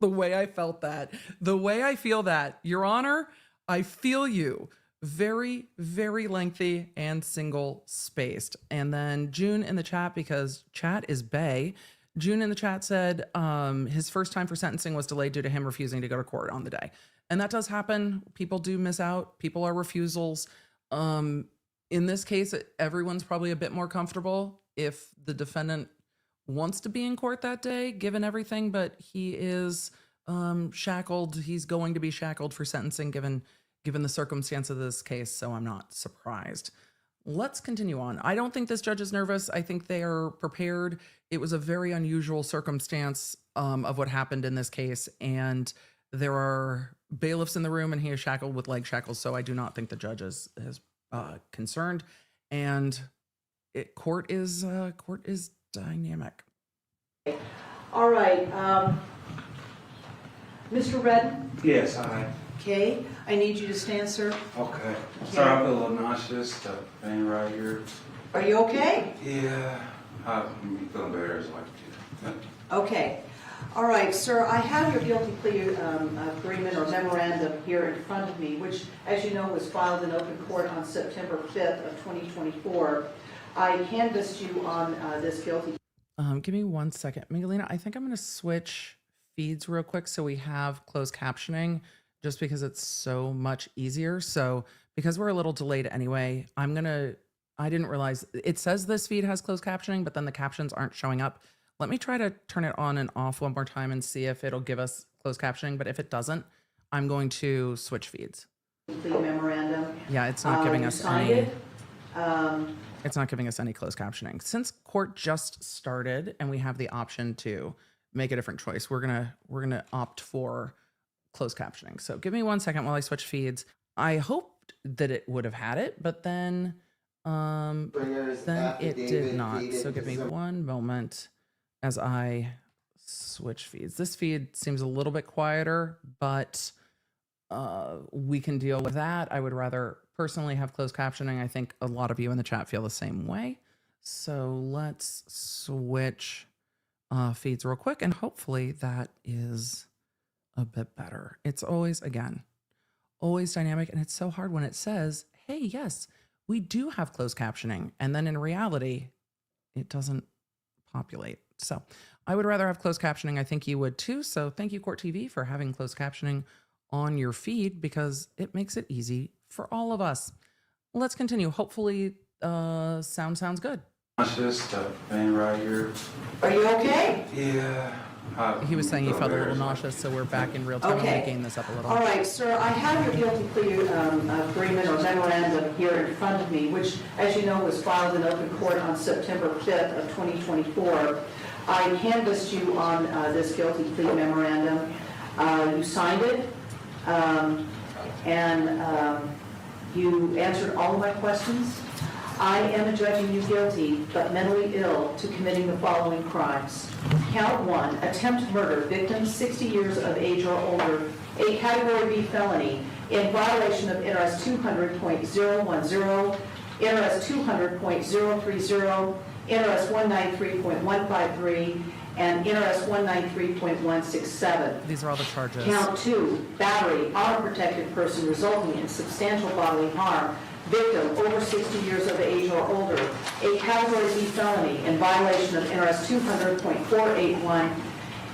The way I felt that, the way I feel that, Your Honor, I feel you. Very, very lengthy and single spaced. And then June in the chat, because chat is bae, June in the chat said his first time for sentencing was delayed due to him refusing to go to court on the day. And that does happen. People do miss out. People are refusals. In this case, everyone's probably a bit more comfortable if the defendant wants to be in court that day, given everything, but he is shackled. He's going to be shackled for sentencing given the circumstance of this case, so I'm not surprised. Let's continue on. I don't think this judge is nervous. I think they are prepared. It was a very unusual circumstance of what happened in this case, and there are bailiffs in the room, and he is shackled with leg shackles, so I do not think the judge is concerned. And court is dynamic. All right. Mr. Redden? Yes, hi. Okay. I need you to stand, sir. Okay. Sorry, I feel a little nauseous. The thing right here. Are you okay? Yeah. I'm feeling better as I like to. Okay. All right, sir, I have your guilty plea agreement or memorandum here in front of me, which, as you know, was filed in open court on September 5th of 2024. I canvassed you on this guilty. Give me 1 second. Miguelina, I think I'm going to switch feeds real quick so we have closed captioning, just because it's so much easier. So because we're a little delayed anyway, I didn't realize it says this feed has closed captioning, but then the captions aren't showing up. Let me try to turn it on and off one more time and see if it'll give us closed captioning. But if it doesn't, I'm going to switch feeds. Plea memorandum. Yeah, it's not giving You us signed any. it. It's not giving us any closed captioning. Since court just started and we have the option to make a different choice, we're gonna opt for closed captioning. So give me 1 second while I switch feeds. I hoped that it would have had it, but then Bringer's it did affidavit not. dated So give me December- 1 moment as I switch feeds. This feed seems a little bit quieter, but we can deal with that. I would rather personally have closed captioning. I think a lot of you in the chat feel the same way. So let's switch feeds real quick, and hopefully that is a bit better. It's always, again, always dynamic, and it's so hard when it says, hey, yes, we do have closed captioning, and then in reality, it doesn't populate. So I would rather have closed captioning. I think you would too. So thank you, Court TV, for having closed captioning on your feed because it makes it easy for all of us. Let's continue. Hopefully, sounds good. Nauseous, the pain right here. Are you okay? Yeah. He was saying he felt a little nauseous, so we're back in real time. I'm Okay. going to gain this up a little. All right, sir, I have your guilty plea agreement or memorandum here in front of me, which, as you know, was filed in open court on September 5th of 2024. I canvassed you on this guilty plea memorandum. You signed it, and you answered all of my questions. I am adjudging you guilty, but mentally ill, to committing the following crimes. Count 1, attempt murder, victim 60 years of age or older, a Category B felony in violation of NRS 200.010, NRS 200.030, NRS 193.153, and NRS 193.167. These are all the charges. Count 2, battery on a protected person resulting in substantial bodily harm, victim over 60 years of age or older, a Category B felony in violation of NRS 200.481,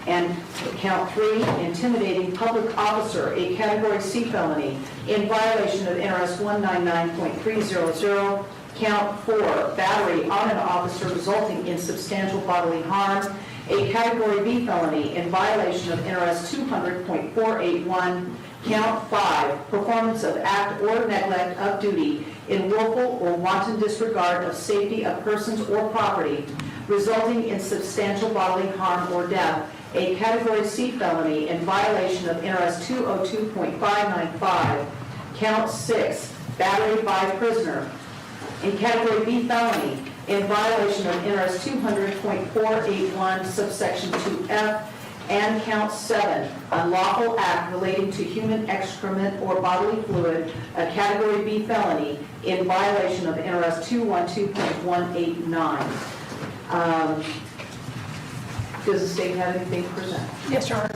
and count 3, intimidating public officer, a Category C felony in violation of NRS 199.300, count 4, battery on an officer resulting in substantial bodily harm, a Category B felony in violation of NRS 200.481, count 5, performance of act or neglect of duty in willful or wanton disregard of safety of persons or property, resulting in substantial bodily harm or death, a Category C felony in violation of NRS 202.595, count 6, battery by prisoner, a Category B felony in violation of NRS 200.481 subsection 2F, and count 7, unlawful act relating to human excrement or bodily fluid, a Category B felony in violation of NRS 212.189. Does the state have anything to present? Yes, Your Honor.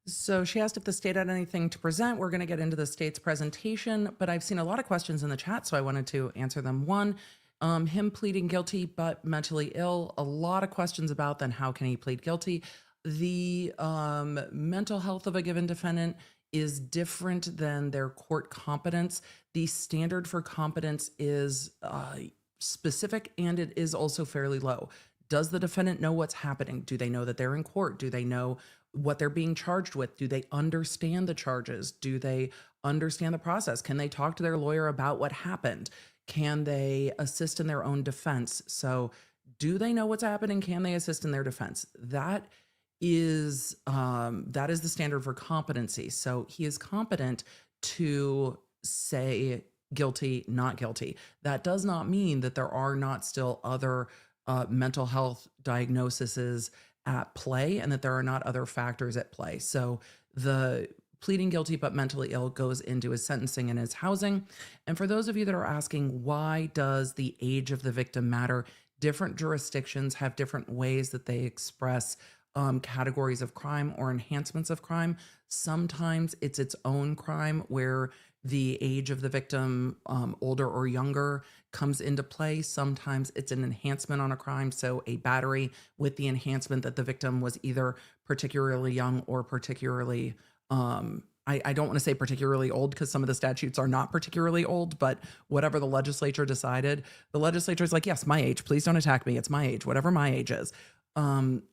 So she asked if the state had anything to present. We're going to get into the state's presentation, but I've seen a lot of questions in the chat, so I wanted to answer them. One, him pleading guilty but mentally ill. A lot of questions about then how can he plead guilty? The mental health of a given defendant is different than their court competence. The standard for competence is specific, and it is also fairly low. Does the defendant know what's happening? Do they know that they're in court? Do they know what they're being charged with? Do they understand the charges? Do they understand the process? Can they talk to their lawyer about what happened? Can they assist in their own defense? So do they know what's happening? Can they assist in their defense? That is the standard for competency. So he is competent to say guilty, not guilty. That does not mean that there are not still other mental health diagnoses at play and that there are not other factors at play. So the pleading guilty but mentally ill goes into his sentencing and his housing. And for those of you that are asking, why does the age of the victim matter? Different jurisdictions have different ways that they express categories of crime or enhancements of crime. Sometimes it's its own crime where the age of the victim, older or younger, comes into play. Sometimes it's an enhancement on a crime. So a battery with the enhancement that the victim was either particularly young or particularly, I don't want to say particularly old because some of the statutes are not particularly old, but whatever the legislature decided, the legislature is like, yes, my age, please don't attack me. It's my age, whatever my age is.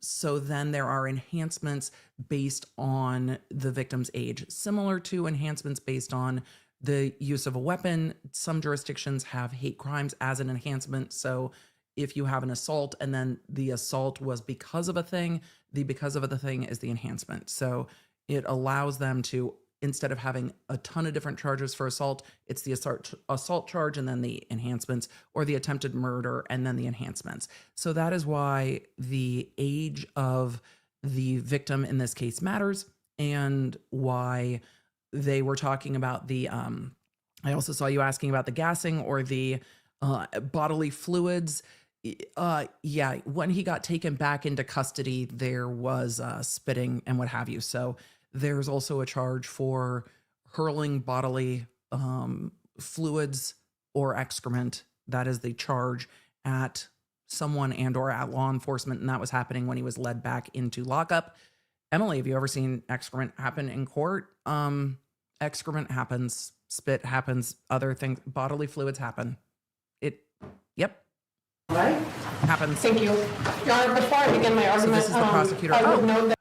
So then there are enhancements based on the victim's age, similar to enhancements based on the use of a weapon. Some jurisdictions have hate crimes as an enhancement. So if you have an assault and then the assault was because of a thing, the because of the thing is the enhancement. So it allows them to, instead of having a ton of different charges for assault, it's the assault charge and then the enhancements, or the attempted murder and then the enhancements. So that is why the age of the victim in this case matters, and why they were talking about the, I also saw you asking about the gassing or the bodily fluids. Yeah, when he got taken back into custody, there was spitting and what have you. So there's also a charge for hurling bodily fluids or excrement. That is the charge at someone and or at law enforcement, and that was happening when he was led back into lockup. Emily, have you ever seen excrement happen in court? Excrement happens, spit happens, other things, bodily fluids happen. Yep. Right? Happens. Thank you. Your Honor, before I begin my argument, this is the prosecutor. I would note that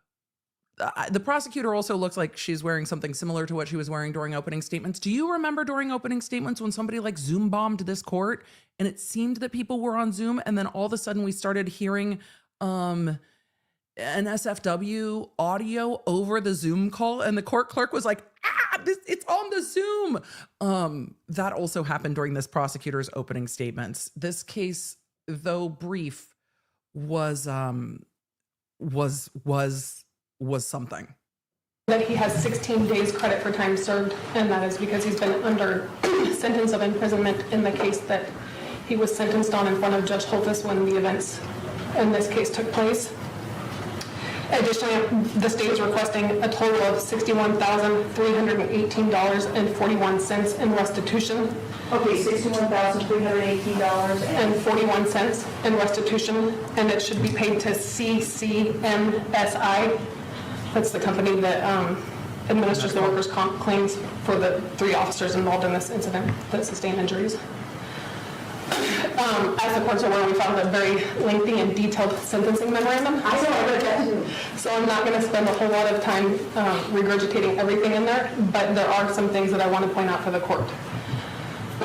The prosecutor also looks like she's wearing something similar to what she was wearing during opening statements. Do you remember during opening statements when somebody like Zoom bombed this court and it seemed that people were on Zoom, and then all of a sudden we started hearing an SFW audio over the Zoom call, and the court clerk was like, it's on the Zoom. That also happened during this prosecutor's opening statements. This case, though brief, was something. that he has 16 days credit for time served, and that is because he's been under sentence of imprisonment in the case that he was sentenced on in front of Judge Holthus when the events in this case took place. Additionally, the state is requesting a total of $61,318.41 in restitution. Okay, $61,318 and 41 cents in restitution, and it should be paid to CCMSI. That's the company that administers the workers' comp claims for the 3 officers involved in this incident that sustained injuries. As the court's aware, we filed a very lengthy and detailed sentencing memorandum. I know, I read that too. So I'm not going to spend a whole lot of time regurgitating everything in there, but there are some things that I want to point out for the court.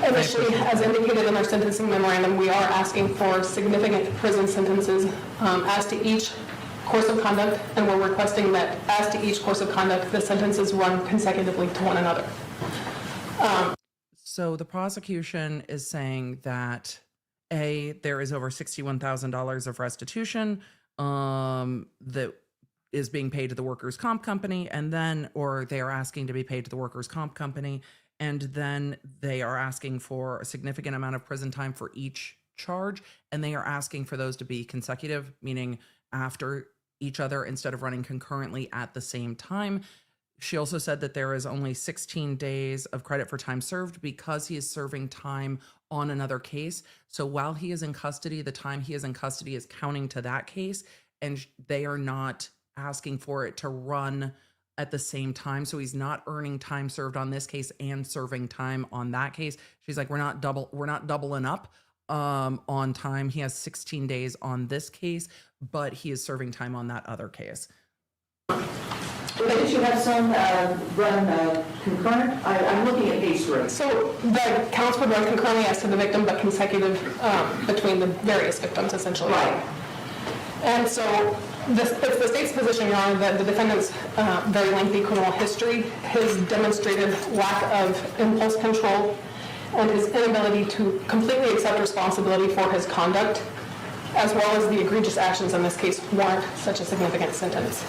Initially, as indicated in our sentencing memorandum, we are asking for significant prison sentences as to each course of conduct, and we're requesting that as to each course of conduct, the sentences run consecutively to one another. So the prosecution is saying that there is over $61,000 of restitution that is being paid to the workers' comp company, and then, or they are asking to be paid to the workers' comp company, and then they are asking for a significant amount of prison time for each charge, and they are asking for those to be consecutive, meaning after each other instead of running concurrently at the same time. She also said that there is only 16 days of credit for time served because he is serving time on another case. So while he is in custody, the time he is in custody is counting to that case, and they are not asking for it to run at the same time. So he's not earning time served on this case and serving time on that case. She's like, we're not doubling up on time. He has 16 days on this case, but he is serving time on that other case. Did you have some run concurrent? I'm looking at page 3. So the counts would run concurrently as to the victim, but consecutive between the various victims, essentially. Right. And so it's the state's position, Your Honor, that the defendant's very lengthy criminal history, his demonstrated lack of impulse control, and his inability to completely accept responsibility for his conduct, as well as the egregious actions in this case, warrant such a significant sentence.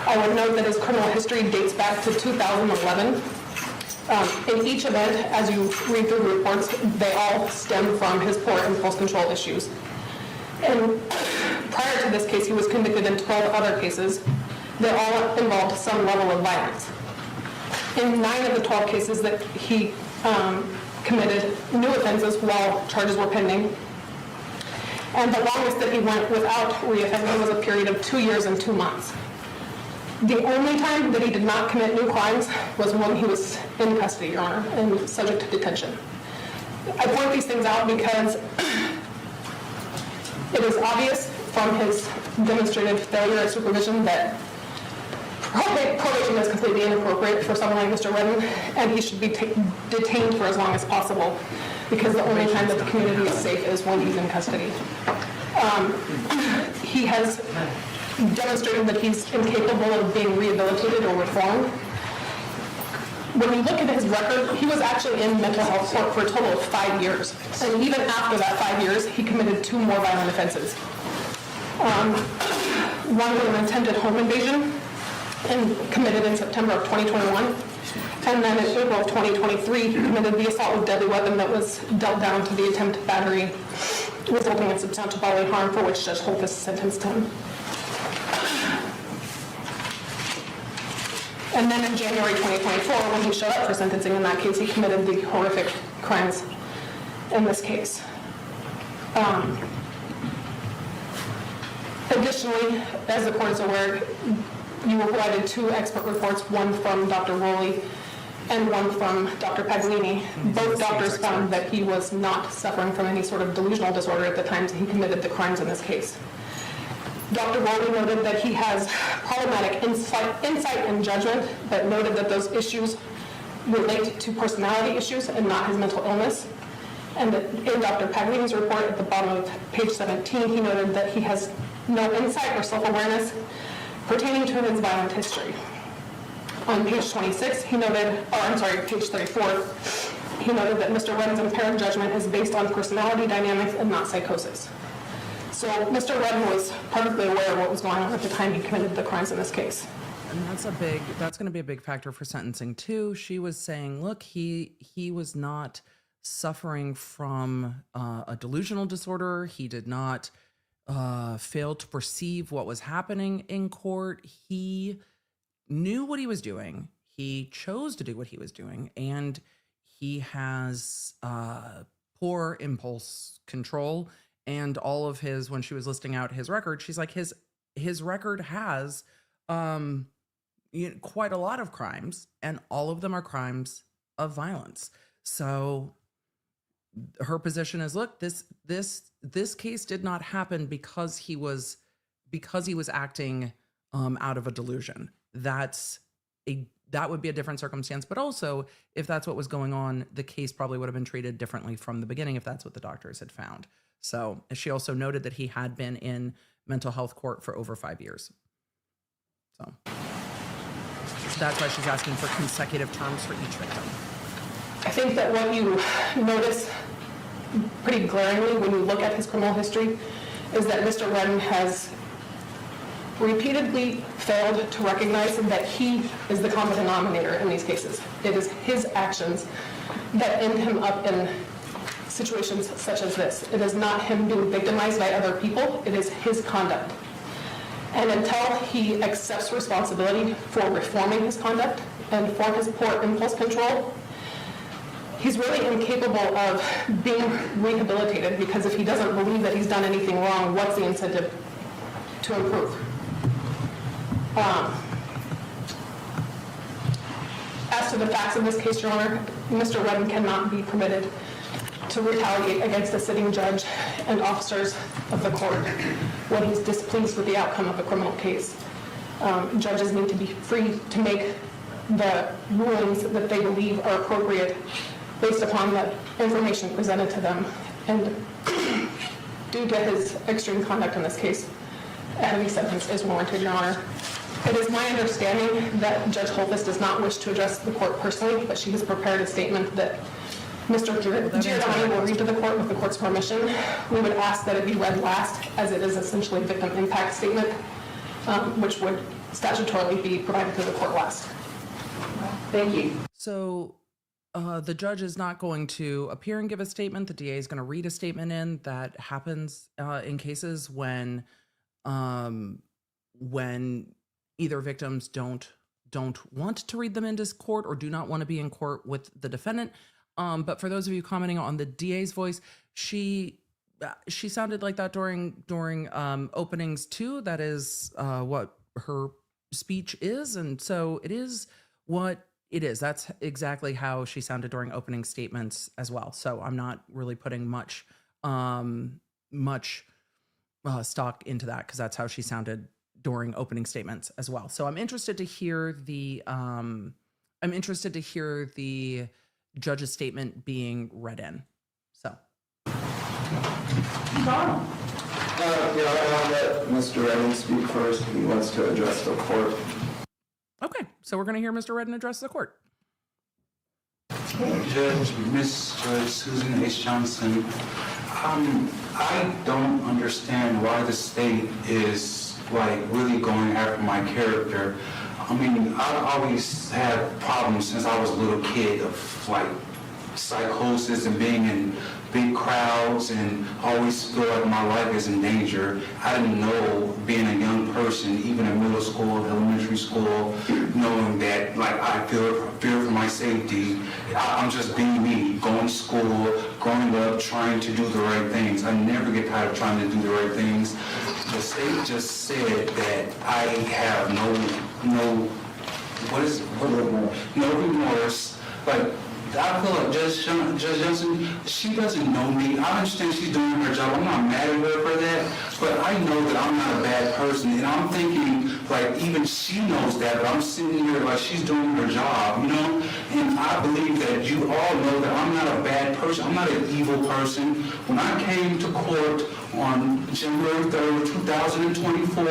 I would note that his criminal history dates back to 2011. In each event, as you read through the reports, they all stem from his poor impulse control issues. And prior to this case, he was convicted in 12 other cases that all involved some level of violence. In 9 of the 12 cases that he committed new offenses while charges were pending, and the longest that he went without reoffending was a period of 2 years and 2 months. The only time that he did not commit new crimes was when he was in custody, Your Honor, and subject to detention. I point these things out because it is obvious from his demonstrated failure at supervision that probation is completely inappropriate for someone like Mr. Redden, and he should be detained for as long as possible, because the only time that the community is safe is when he's in custody. He has demonstrated that he's incapable of being rehabilitated or reformed. When you look at his record, he was actually in mental health court for a total of 5 years. And even after that 5 years, he committed 2 more violent offenses. One was an attempted home invasion and committed in September of 2021. And then in April of 2023, he committed the assault with deadly weapon that was dealt down to the attempted battery, resulting in substantial bodily harm, for which Judge Holthus sentenced him. And then in January 2024, when he showed up for sentencing in that case, he committed the horrific crimes in this case. Additionally, as the court is aware, you were provided 2 expert reports, one from Dr. Rowley and one from Dr. Paglini. Both doctors found that he was not suffering from any sort of delusional disorder at the time he committed the crimes in this case. Dr. Rowley noted that he has problematic insight and judgment, but noted that those issues relate to personality issues and not his mental illness. And that in Dr. Paglini's report at the bottom of page 17, he noted that he has no insight or self-awareness pertaining to his violent history. On page 26, he noted, page 34, he noted that Mr. Redden's impaired judgment is based on personality dynamics and not psychosis. So Mr. Redden was perfectly aware of what was going on at the time he committed the crimes in this case. And that's going to be a big factor for sentencing too. She was saying, look, he was not suffering from a delusional disorder. He did not fail to perceive what was happening in court. He knew what he was doing. He chose to do what he was doing, and he has poor impulse control. And all of his, when she was listing out his record, she's like, his record has quite a lot of crimes, and all of them are crimes of violence. So her position is, look, this case did not happen because he was acting out of a delusion. That would be a different circumstance. But also, if that's what was going on, the case probably would have been treated differently from the beginning if that's what the doctors had found. So she also noted that he had been in mental health court for over 5 years. So that's why she's asking for consecutive terms for each victim. I think that what you notice pretty glaringly when you look at his criminal history is that Mr. Redden has repeatedly failed to recognize that he is the common denominator in these cases. It is his actions that end him up in situations such as this. It is not him being victimized by other people. It is his conduct. And until he accepts responsibility for reforming his conduct and for his poor impulse control, he's really incapable of being rehabilitated, because if he doesn't believe that he's done anything wrong, what's the incentive to improve? As to the facts of this case, Your Honor, Mr. Redden cannot be permitted to retaliate against a sitting judge and officers of the court when he's displeased with the outcome of a criminal case. Judges need to be free to make the rulings that they believe are appropriate based upon the information presented to them. And due to his extreme conduct in this case, a heavy sentence is warranted, Your Honor. It is my understanding that Judge Holthus does not wish to address the court personally, but she has prepared a statement that Mr. Giordani will read to the court with the court's permission. We would ask that it be read last, as it is essentially a victim impact statement, which would statutorily be provided to the court last. Thank you. So the judge is not going to appear and give a statement. The DA is going to read a statement in. That happens in cases when either victims don't want to read them into court or do not want to be in court with the defendant. But for those of you commenting on the DA's voice, she sounded like that during openings too. That is what her speech is, and so it is what it is. That's exactly how she sounded during opening statements as well. So I'm not really putting much stock into that, because that's how she sounded during opening statements as well. So I'm interested to hear the judge's statement being read in. So. I'll let Mr. Redden speak first if he wants to address the court. Okay, so we're going to hear Mr. Redden address the court. Judge, Miss Judge Susan H. Johnson, I don't understand why the state is like really going after my character. I mean, I've always had problems since I was a little kid of like psychosis and being in big crowds and always feel like my life is in danger. I didn't know, being a young person, even in middle school, elementary school, knowing that like I fear for my safety. I'm just being me, going to school, growing up, trying to do the right things. I never get tired of trying to do the right things. The state just said that I have no remorse. Like, I feel like Judge Johnson, she doesn't know me. I understand she's doing her job. I'm not mad at her for that, but I know that I'm not a bad person. And I'm thinking, like, even she knows that, but I'm sitting here like she's doing her job, you know? And I believe that you all know that I'm not a bad person. I'm not an evil person. When I came to court on January 3rd, 2024,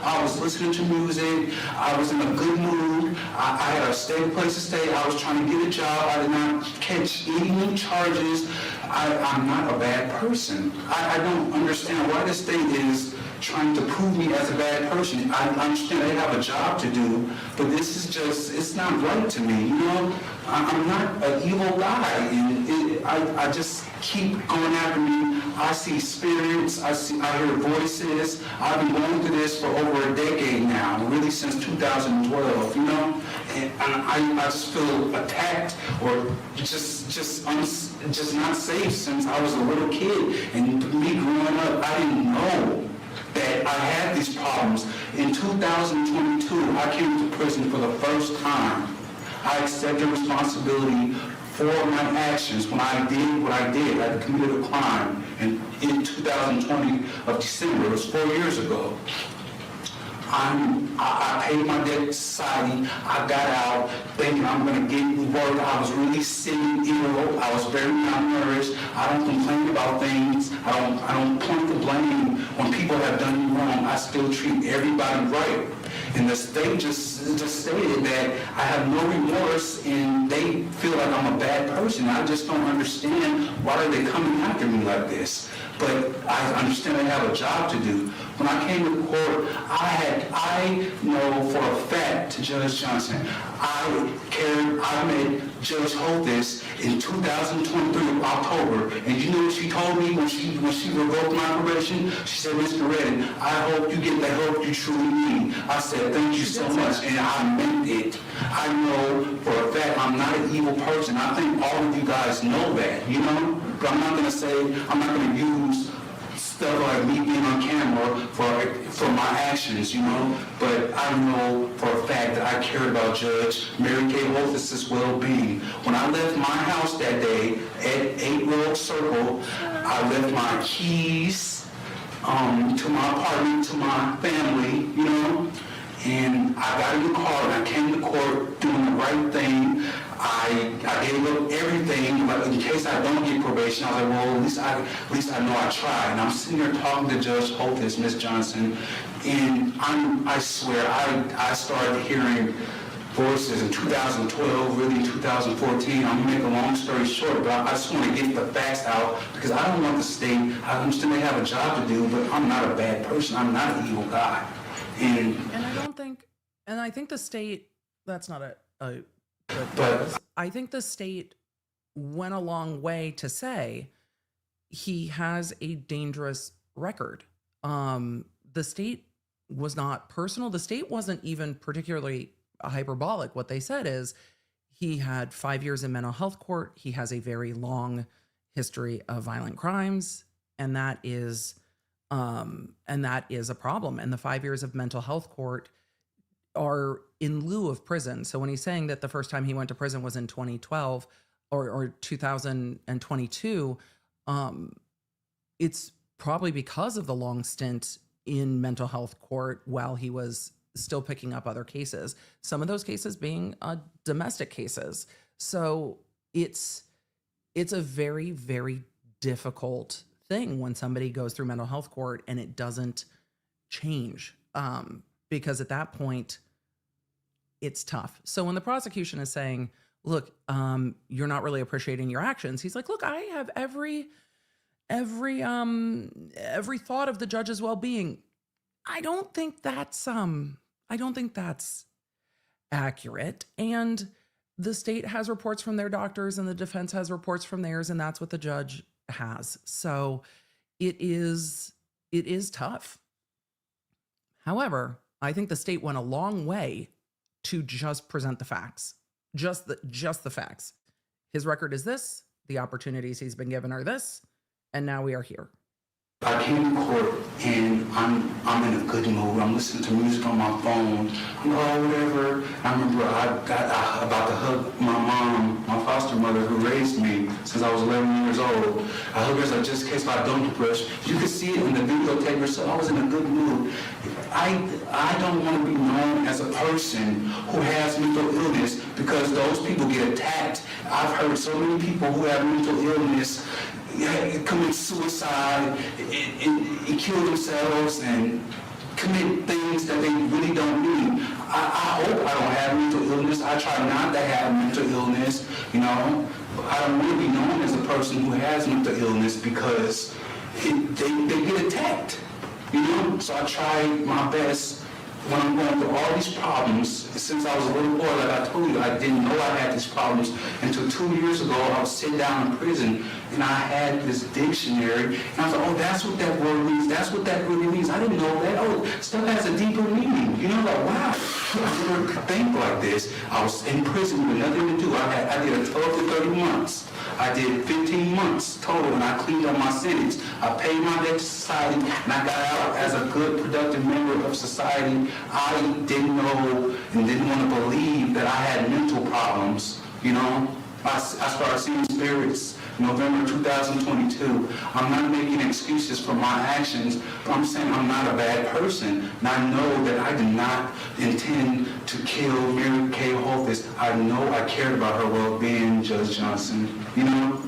I was listening to music. I was in a good mood. I had a stable place to stay. I was trying to get a job. I did not catch any new charges. I'm not a bad person. I don't understand why the state is trying to prove me as a bad person. I understand they have a job to do, but this is just, it's not right to me, you know? I'm not an evil guy, and I just keep going after me. I see spirits, I hear voices. I've been going through this for over a decade now, really since 2012, you know? And I just feel attacked or just not safe since I was a little kid. And me growing up, I didn't know that I had these problems. In 2022, I came to prison for the first time. I accepted responsibility for my actions when I did what I did. I committed a crime in 2020 of December. It was 4 years ago. I paid my debt to society. I got out thinking I'm going to get work. I was really sick and ill. I was very malnourished. I don't complain about things. I don't point the blame when people have done me wrong. I still treat everybody right. And the state just stated that I have no remorse and they feel like I'm a bad person. I just don't understand why are they coming after me like this. But I understand they have a job to do. When I came to court, I know for a fact, Judge Johnson, I met Judge Holthus in 2023 October, and you know what she told me when she revoked my probation? She said, Mr. Redden, I hope you get the help you truly need. I said, thank you so much, and I meant it. I know for a fact I'm not an evil person. I think all of you guys know that, you know? But I'm not going to use stuff like me being on camera for my actions, you know. But I know for a fact that I cared about Judge Mary Kay Holthus' well-being. When I left my house that day at 8 Road Circle, I left my keys to my apartment, to my family, you know. And I got in the car and I came to court doing the right thing. I gave up everything, but in case I don't get probation, I was like, well, at least I know I tried. And I'm sitting there talking to Judge Holthus, Miss Johnson, and I swear, I started hearing voices in 2012, really in 2014. I'm gonna make a long story short, but I just want to get the facts out because I don't want the state, I understand they have a job to do, but I'm not a bad person. I'm not an evil guy. And I think the state, that's not a But I think the state went a long way to say he has a dangerous record. The state was not personal. The state wasn't even particularly hyperbolic. What they said is he had 5 years in mental health court. He has a very long history of violent crimes, and that is a problem. And the 5 years of mental health court are in lieu of prison. So when he's saying that the first time he went to prison was in 2012 or 2022, it's probably because of the long stint in mental health court while he was still picking up other cases. Some of those cases being domestic cases. So it's a very, very difficult thing when somebody goes through mental health court and it doesn't change, because at that point it's tough. So when the prosecution is saying, look, you're not really appreciating your actions, he's like, look, I have every thought of the judge's well-being. I don't think that's accurate. And the state has reports from their doctors and the defense has reports from theirs, and that's what the judge has. So it is tough. However, I think the state went a long way to just present the facts, just the facts. His record is this, the opportunities he's been given are this, and now we are here. I came to court and I'm in a good mood. I'm listening to music on my phone. Whatever. I remember I got about to hug my mom, my foster mother who raised me since I was 11 years old. I hugged her as I just kissed my donkey brush. You could see it in the videotape, so I was in a good mood. I don't want to be known as a person who has mental illness because those people get attacked. I've heard so many people who have mental illness commit suicide and kill themselves and commit things that they really don't mean. I hope I don't have mental illness. I try not to have mental illness, you know. I don't want to be known as a person who has mental illness because they get attacked, you know. So I try my best when I'm going through all these problems. Since I was a little boy, like I told you, I didn't know I had these problems until 2 years ago. I was sitting down in prison and I had this dictionary and I was like, oh, that's what that word means. That's what that really means. I didn't know that. Oh, stuff has a deeper meaning. You know, like, wow, I never could think like this. I was in prison with nothing to do. I did a 12 to 30 months. I did 15 months total, and I cleaned up my sentence. I paid my debt to society, and I got out as a good, productive member of society. I didn't know and didn't want to believe that I had mental problems, you know. I started seeing spirits November 2022. I'm not making excuses for my actions, but I'm saying I'm not a bad person. And I know that I did not intend to kill Mary Kay Holthus. I know I cared about her well-being, Judge Johnson, you know?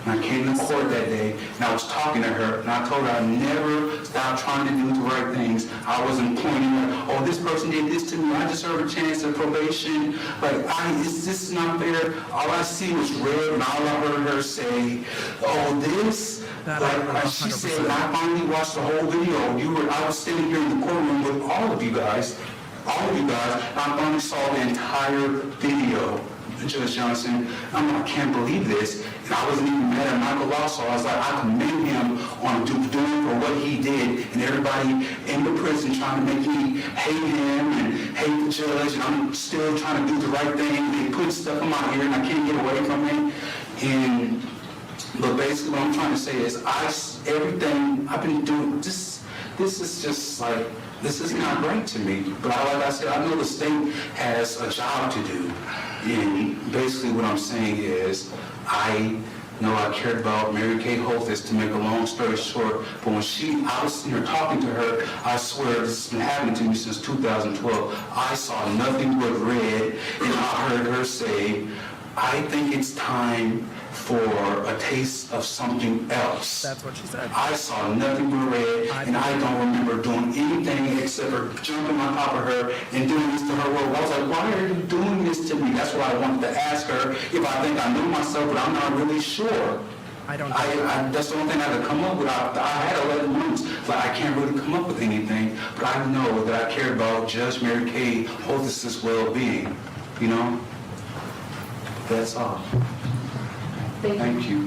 And I came to court that day, and I was talking to her, and I told her I'd never stop trying to do the right things. I wasn't pointing like, oh, this person did this to me, I deserve a chance at probation. Like, this is not fair. All I see was red, and all I heard her say, oh, this? Like she said, I finally watched the whole video. I was sitting here in the courtroom with all of you guys, and I finally saw the entire video. Judge Johnson, I can't believe this. And I wasn't even mad at Michael Law, so I was like, I commend him on doing for what he did, and everybody in the prison trying to make me hate him and hate the judge, and I'm still trying to do the right thing. They put stuff in my ear and I can't get away from it. But basically what I'm trying to say is everything I've been doing, this is just like, this is not great to me. But like I said, I know the state has a job to do. And basically what I'm saying is, I know I cared about Mary Kay Holthus, to make a long story short, but when I was here talking to her, I swear this has been happening to me since 2012. I saw nothing but red, and I heard her say, I think it's time for a taste of something else. That's what she said. I saw nothing but red, and I don't remember doing anything except for jumping on top of her and doing this to her. I was like, why are you doing this to me? That's why I wanted to ask her if I think I knew myself, but I'm not really sure. That's the only thing I could come up with. I had 11 months, but I can't really come up with anything. But I know that I care about Judge Mary Kay Holthus' well-being, you know? That's all. Thank you.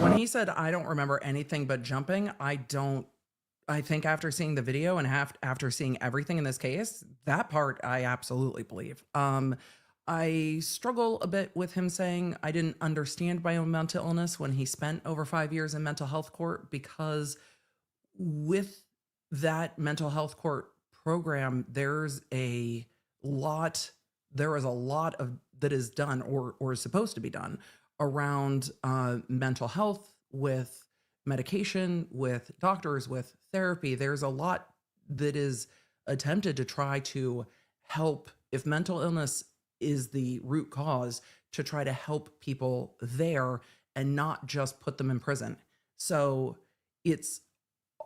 When he said, I don't remember anything but jumping, I think after seeing the video and after seeing everything in this case, that part I absolutely believe. I struggle a bit with him saying I didn't understand my own mental illness when he spent over 5 years in mental health court, because with that mental health court program, there is a lot of that is done or is supposed to be done around mental health, with medication, with doctors, with therapy. There's a lot that is attempted to try to help, if mental illness is the root cause, to try to help people there and not just put them in prison. So it's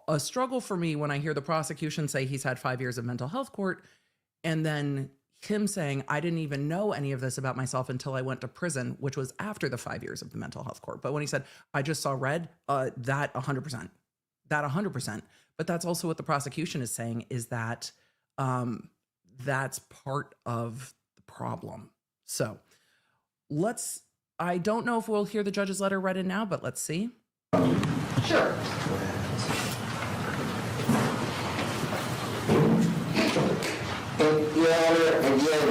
a struggle for me when I hear the prosecution say he's had 5 years of mental health court, and then him saying, I didn't even know any of this about myself until I went to prison, which was after the 5 years of the mental health court. But when he said, I just saw red, that 100%, that 100%. But that's also what the prosecution is saying, is that that's part of the problem. So I don't know if we'll hear the judge's letter read in now, but let's see. Sure. Your Honor, again,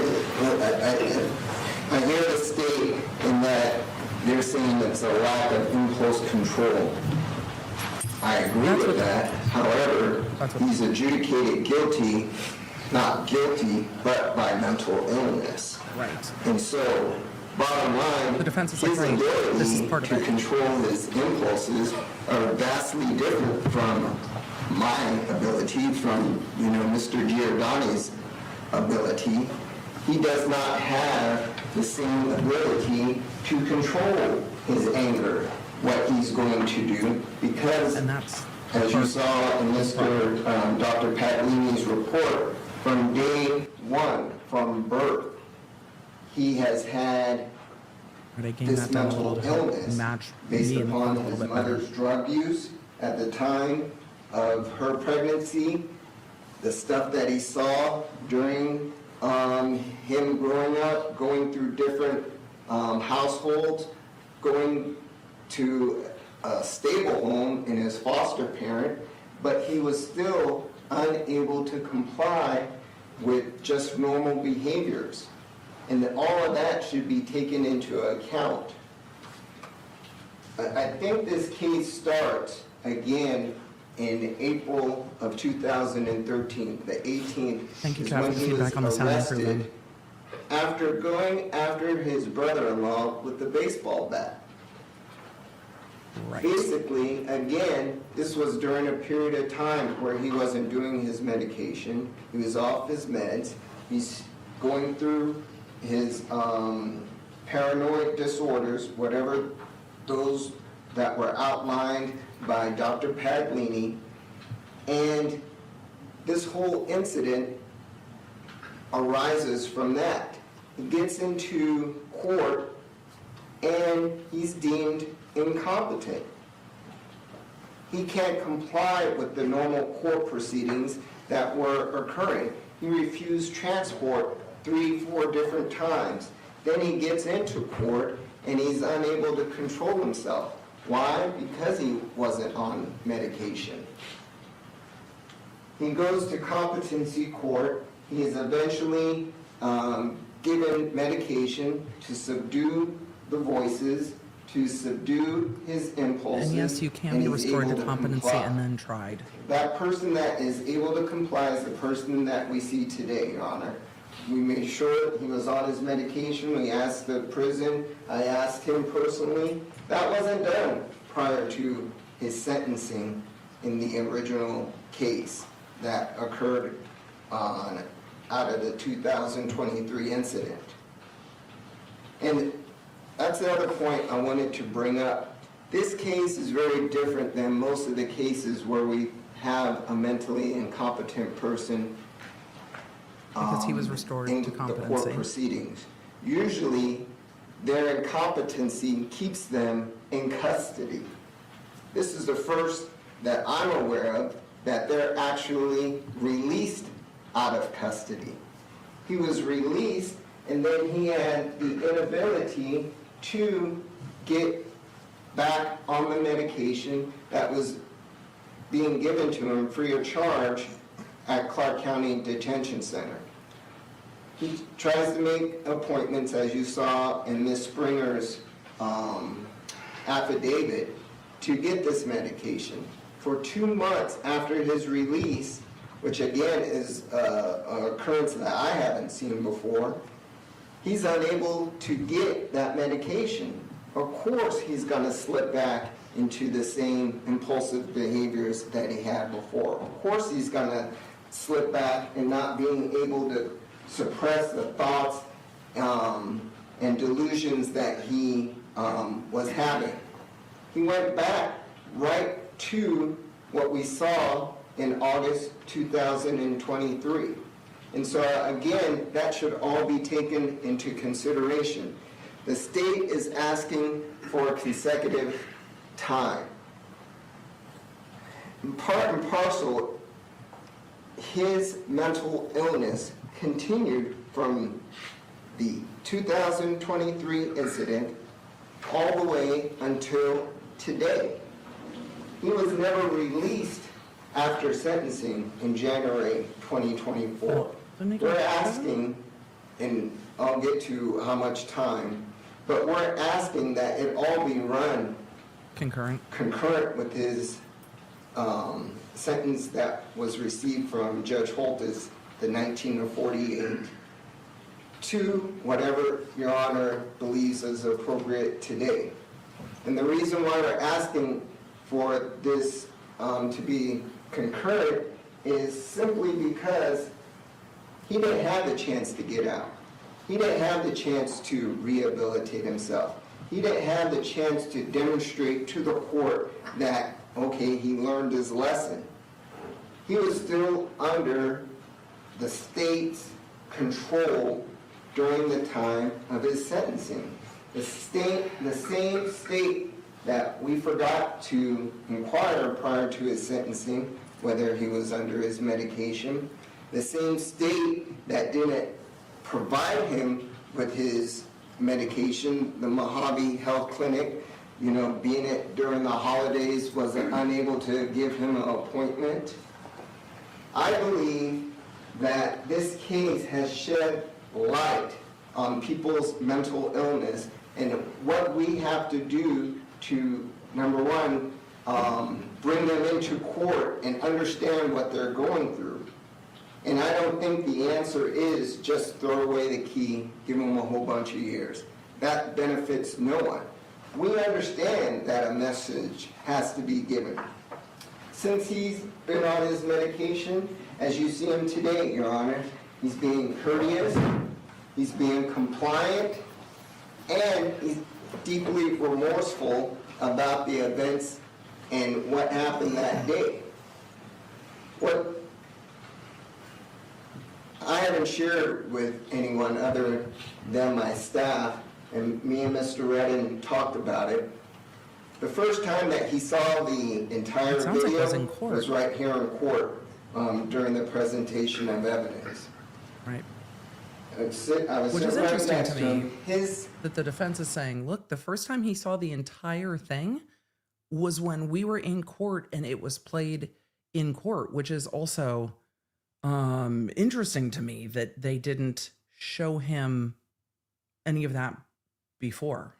I hear the state in that they're saying it's a lack of impulse control. I agree with that. However, he's adjudicated guilty, not guilty, but by mental illness. Right. And so, bottom line, The defense is his like, right, this is ability part of to it. control his impulses are vastly different from my ability, from, Mr. Giordani's ability. He does not have the same ability to control his anger, what he's going to do, because, And that's as you saw in Dr. Paglini's report, from day one, from birth, he has had I gained this that down a mental little to help illness match based me and upon a little his bit better. mother's drug use at the time of her pregnancy, the stuff that he saw during him growing up, going through different households, going to a stable home in his foster parent, but he was still unable to comply with just normal behaviors. And that all of that should be taken into account. I think this case starts again in April of 2013, the 18th. Thank you, is Kat, when for the he was feedback on the sound arrested improvement. after going after his brother-in-law with the baseball bat. Right. Basically, again, this was during a period of time where he wasn't doing his medication. He was off his meds. He's going through his paranoid disorders, whatever those that were outlined by Dr. Paglini. And this whole incident arises from that. He gets into court and he's deemed incompetent. He can't comply with the normal court proceedings that were occurring. He refused transport 3-4 different times. Then he gets into court and he's unable to control himself. Why? Because he wasn't on medication. He goes to competency court. He is eventually given medication to subdue the voices, to subdue his impulses. And yes, you can and be he's restored able to to competency comply. and then tried. That person that is able to comply is the person that we see today, Your Honor. We made sure that he was on his medication. We asked the prison. I asked him personally. That wasn't done prior to his sentencing in the original case that occurred out of the 2023 incident. And that's the other point I wanted to bring up. This case is very different than most of the cases where we have a mentally incompetent person Because he was restored in to the court competency. proceedings. Usually, their incompetency keeps them in custody. This is the first that I'm aware of that they're actually released out of custody. He was released, and then he had the inability to get back on the medication that was being given to him free of charge at Clark County Detention Center. He tries to make appointments, as you saw in Ms. Springer's affidavit, to get this medication. For 2 months after his release, which again is an occurrence that I haven't seen before, he's unable to get that medication. Of course, he's going to slip back into the same impulsive behaviors that he had before. Of course, he's going to slip back and not being able to suppress the thoughts and delusions that he was having. He went back right to what we saw in August 2023. And so again, that should all be taken into consideration. The state is asking for consecutive time. Part and parcel, his mental illness continued from the 2023 incident all the way until today. He was never released after sentencing in January 2024. We're asking, and I'll get to how much time, but we're asking that it all be run concurrent with his sentence that was received from Judge Holthus, the 1948, to whatever Your Honor believes is appropriate today. And the reason why we're asking for this to be concurrent is simply because he didn't have the chance to get out. He didn't have the chance to rehabilitate himself. He didn't have the chance to demonstrate to the court that, okay, he learned his lesson. He was still under the state's control during the time of his sentencing. The same state that we forgot to inquire prior to his sentencing, whether he was under his medication, the same state that didn't provide him with his medication, the Mojave Health Clinic, being it during the holidays, was unable to give him an appointment. I believe that this case has shed light on people's mental illness and what we have to do to, number one, bring them into court and understand what they're going through. And I don't think the answer is just throw away the key, give them a whole bunch of years. That benefits no one. We understand that a message has to be given. Since he's been on his medication, as you see him today, Your Honor, he's being courteous, he's being compliant, and he's deeply remorseful about the events and what happened that day. What I haven't shared with anyone other than my staff, and me and Mr. Redden talked about it. The first time that he saw the entire It sounds like it video was in court. was right here in court during the presentation of evidence. Right. I was Which is sitting right interesting next to him. me, that the defense is saying, look, the first time he saw the entire thing was when we were in court and it was played in court, which is also interesting to me that they didn't show him any of that before.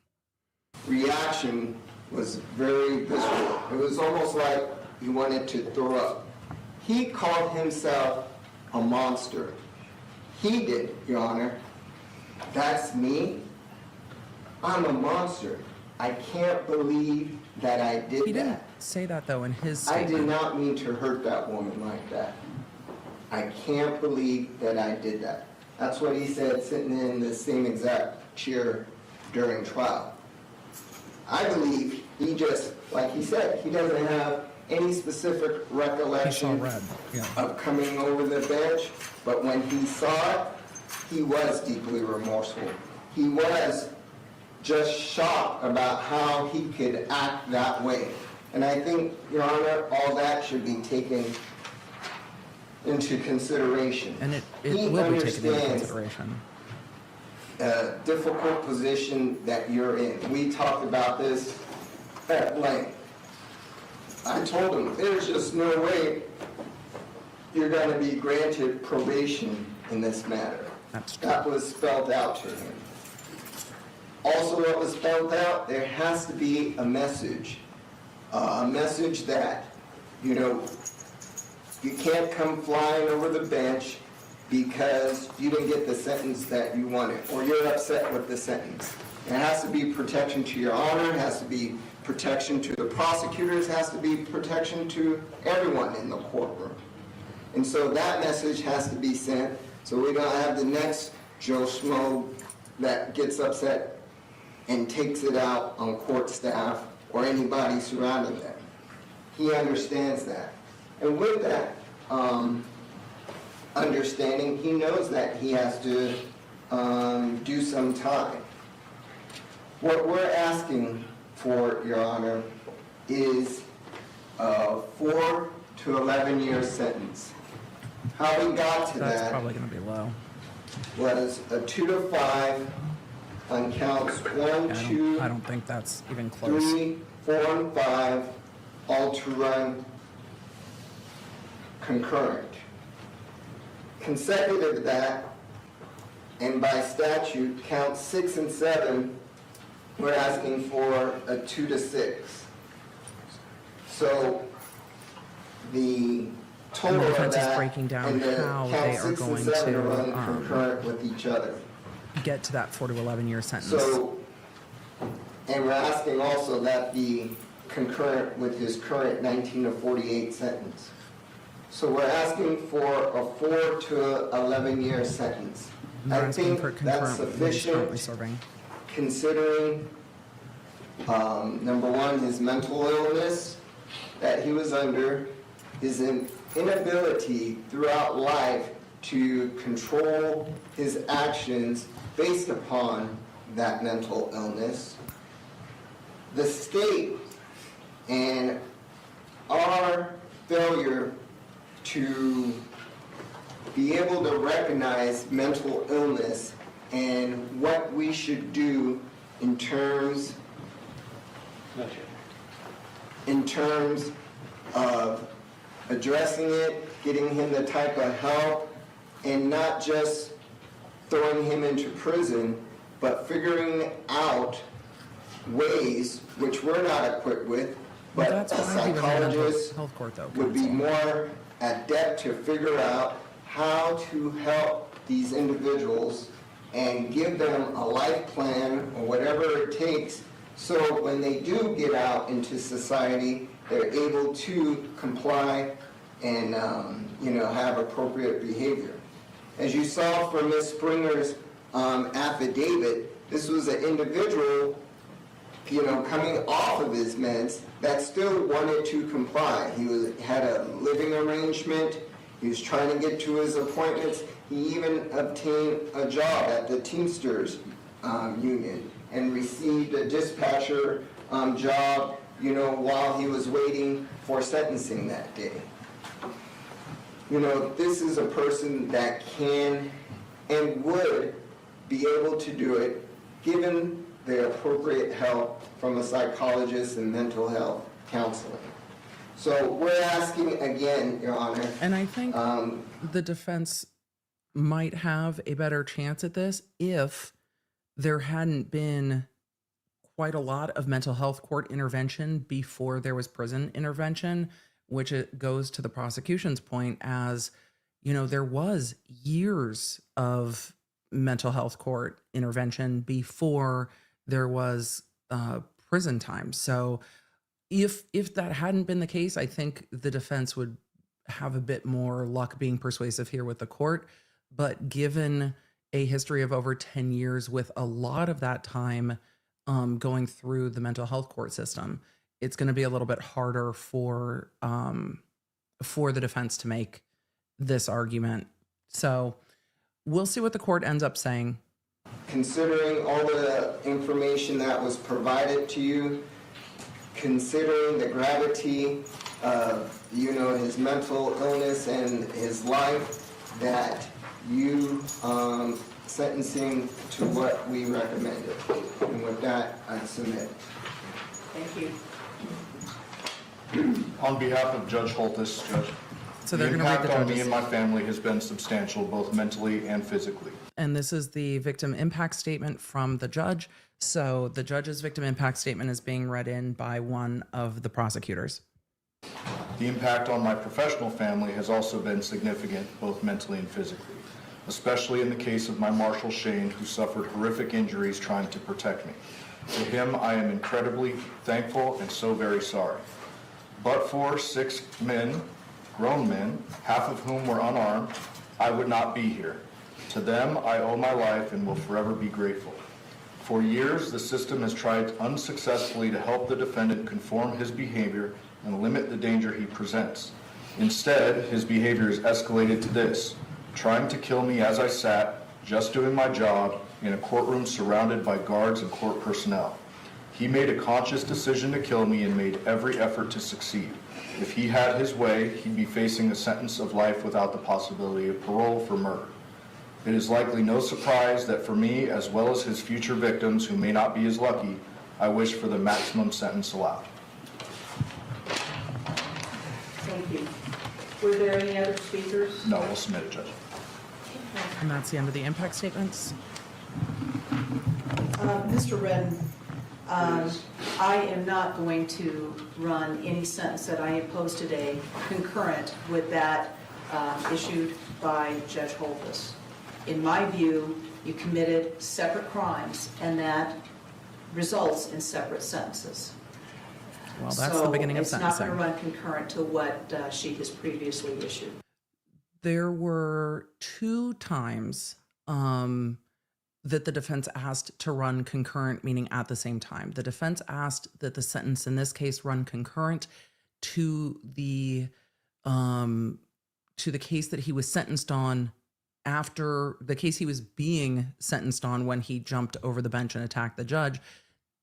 Reaction was very visceral. It was almost like he wanted to throw up. He called himself a monster. He did, Your Honor. That's me. I'm a monster. I can't believe that I did He didn't that. say that though in his I statement. did not mean to hurt that woman like that. I can't believe that I did that. That's what he said sitting in the same exact chair during trial. I believe he just, like he said, he doesn't have any specific He saw recollection red. Yeah. of coming over the bench, but when he saw it, he was deeply remorseful. He was just shocked about how he could act that way. And I think, Your Honor, all that should be taken into consideration. And it He will be taken into understands consideration. a difficult position that you're in. We talked about this at length. I told him, there's just no way you're going to be granted probation in this matter. That's true. That was spelled out to him. Also, what was spelled out, there has to be a message that, you can't come flying over the bench because you didn't get the sentence that you wanted, or you're upset with the sentence. It has to be protection to your honor, it has to be protection to the prosecutors, it has to be protection to everyone in the courtroom. And so that message has to be sent, so we don't have the next Joe Schmo that gets upset and takes it out on court staff or anybody surrounding them. He understands that. And with that understanding, he knows that he has to do some time. What we're asking for, Your Honor, is a 4 to 11 year sentence. How we got to That's that probably going to be low. was a 2 to 5 on counts 1, 2, I don't think that's even close. 3, 4, and 5, all to run concurrent. Consecutive to that, and by statute, counts 6 and 7, we're asking for a 2 to 6. So the total And the of defense is that breaking down and the how count they are 6 and going 7 to, are running concurrent with each other. Get to that 4 to 11 year sentence. So, and we're asking also that be concurrent with his current 19 to 48 sentence. So we're asking for a 4 to 11 year sentence. We're I asking think for that's concurrent with what he's currently sufficient, serving. considering, number one, his mental illness that he was under, his inability throughout life to control his actions based upon that mental illness, the state and our failure to be able to recognize mental illness and what we should do in terms of addressing it, getting him the type of help, and not just throwing him into prison, but figuring out ways, which we're not equipped with, but Well, that's a why he was in mental psychologist health court, though, would be counsel. more adept to figure out how to help these individuals and give them a life plan or whatever it takes, so when they do get out into society, they're able to comply and have appropriate behavior. As you saw from Ms. Springer's affidavit, this was an individual coming off of his meds that still wanted to comply. He had a living arrangement. He was trying to get to his appointments. He even obtained a job at the Teamsters union and received a dispatcher job, while he was waiting for sentencing that day. This is a person that can and would be able to do it given the appropriate help from a psychologist and mental health counseling. So we're asking again, Your Honor. And I think the defense might have a better chance at this if there hadn't been quite a lot of mental health court intervention before there was prison intervention, which it goes to the prosecution's point as, there was years of mental health court intervention before there was prison time. So if that hadn't been the case, I think the defense would have a bit more luck being persuasive here with the court. But given a history of over 10 years with a lot of that time going through the mental health court system, it's going to be a little bit harder for the defense to make this argument. So we'll see what the court ends up saying. Considering all the information that was provided to you, considering the gravity of, his mental illness and his life, that you sentencing to what we recommended. And with that, I submit. Thank you. On behalf of Judge Holthus, Judge, So the they're going to read impact the on me judges. and my family has been substantial, both mentally and physically. And this is the victim impact statement from the judge. So the judge's victim impact statement is being read in by one of the prosecutors. The impact on my professional family has also been significant, both mentally and physically, especially in the case of my Marshal Shane, who suffered horrific injuries trying to protect me. To him, I am incredibly thankful and so very sorry. But for 6 men, grown men, half of whom were unarmed, I would not be here. To them, I owe my life and will forever be grateful. For years, the system has tried unsuccessfully to help the defendant conform his behavior and limit the danger he presents. Instead, his behavior has escalated to this: trying to kill me as I sat, just doing my job, in a courtroom surrounded by guards and court personnel. He made a conscious decision to kill me and made every effort to succeed. If he had his way, he'd be facing a sentence of life without the possibility of parole for murder. It is likely no surprise that for me, as well as his future victims who may not be as lucky, I wish for the maximum sentence allowed. Thank you. Were there any other speakers? No, we'll submit it, Judge. And that's the end of the impact statements. Mr. Redden, I am not going to run any sentence that I impose today concurrent with that issued by Judge Holthus. In my view, you committed separate crimes, and that results in separate sentences. Well, that's the beginning of So it's not sentencing. going to run concurrent to what she has previously issued. There were 2 times that the defense asked to run concurrent, meaning at the same time. The defense asked that the sentence in this case run concurrent to the case that he was sentenced on after the case he was being sentenced on when he jumped over the bench and attacked the judge.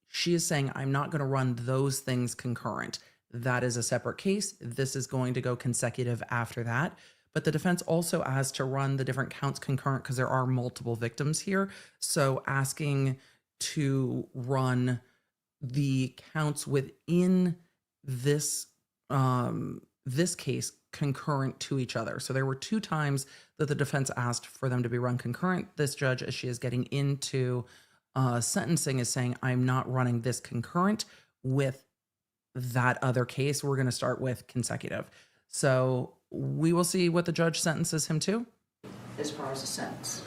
She is saying, I'm not going to run those things concurrent. That is a separate case. This is going to go consecutive after that. But the defense also asked to run the different counts concurrent because there are multiple victims here. So asking to run the counts within this this case concurrent to each other. So there were 2 times that the defense asked for them to be run concurrent. This judge, as she is getting into sentencing, is saying, I'm not running this concurrent with that other case. We're going to start with consecutive. So we will see what the judge sentences him to. As far as a sentence.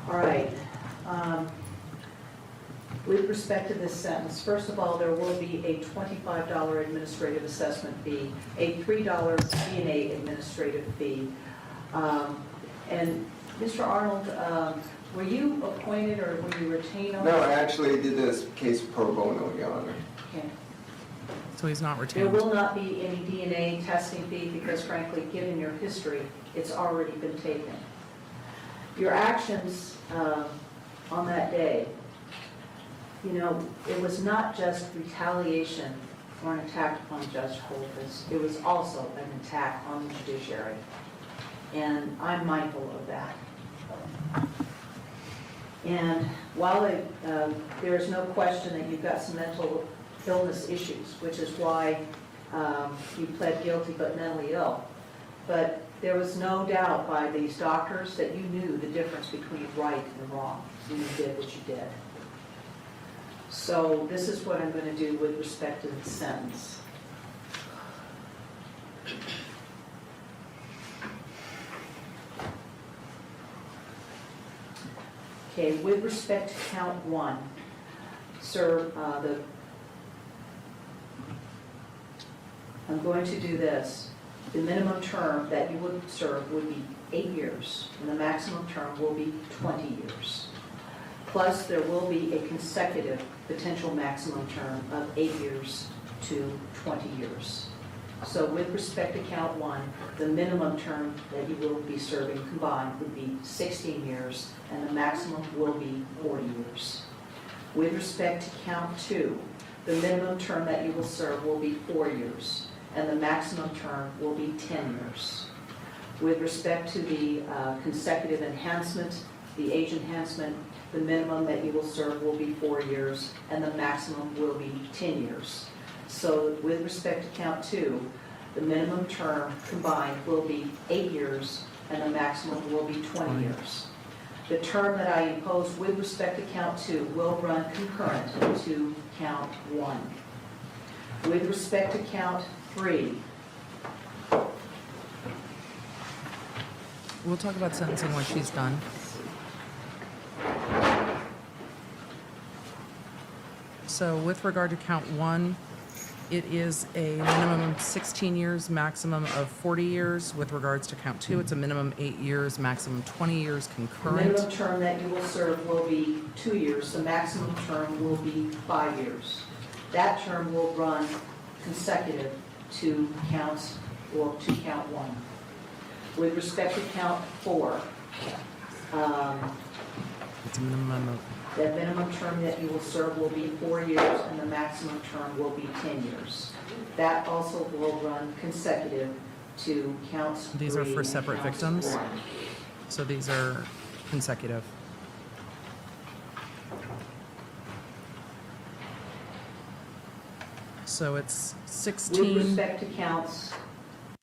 All right. With respect to this sentence, first of all, there will be a $25 administrative assessment fee, a $3 DNA administrative fee. And Mr. Arnold, were you appointed or were you retained on? No, I actually did this case pro bono, Your Honor. Okay. So he's not There retained. will not be any DNA testing fee because frankly, given your history, it's already been taken. Your actions on that day, you know, it was not just retaliation or an attack upon Judge Holthus. It was also an attack on the judiciary. And I'm mindful of that. And while there is no question that you've got some mental illness issues, which is why you pled guilty but mentally ill. But there was no doubt by these doctors that you knew the difference between right and wrong, and you did what you did. So this is what I'm going to do with respect to the sentence. Okay, with respect to count 1, sir, I'm going to do this. The minimum term that you would serve would be 8 years, and the maximum term will be 20 years. Plus, there will be a consecutive potential maximum term of 8 years to 20 years. So with respect to count 1, the minimum term that you will be serving combined would be 16 years, and the maximum will be 40 years. With respect to count 2, the minimum term that you will serve will be 4 years, and the maximum term will be 10 years. With respect to the consecutive enhancement, the age enhancement, the minimum that you will serve will be 4 years, and the maximum will be 10 years. So with respect to count 2, the minimum term combined will be 8 years, and the maximum will be 20 years. The term that I impose with respect to count 2 will run concurrent to count 1. With respect to count 3, We'll talk about sentencing when she's done. So with regard to count 1, It is a minimum of 16 years, maximum of 40 years. With regards to count 2, it's a minimum 8 years, maximum 20 years The concurrent. minimum term that you will serve will be 2 years. The maximum term will be 5 years. That term will run consecutive to counts or to count 1. With respect to count 4, It's a minimum of, the minimum term that you will serve will be 4 years, and the maximum term will be 10 years. That also will run consecutive to counts 3 These are for and separate counts victims? 1. so these are consecutive. So it's With 16, respect to counts,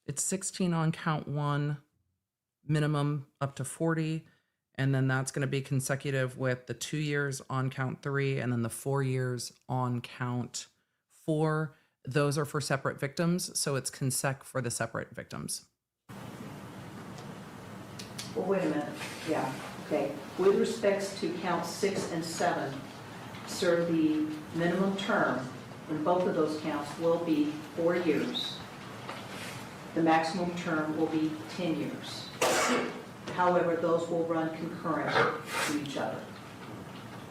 it's 16 on count 1, minimum up to 40, and then that's going to be consecutive with the 2 years on count 3, and then the 4 years on count 4. Those are for separate victims, so it's consec for the separate victims. well, wait a minute, yeah, okay. With respects to counts 6 and 7, sir, the minimum term in both of those counts will be 4 years. The maximum term will be 10 years. However, those will run concurrent to each other,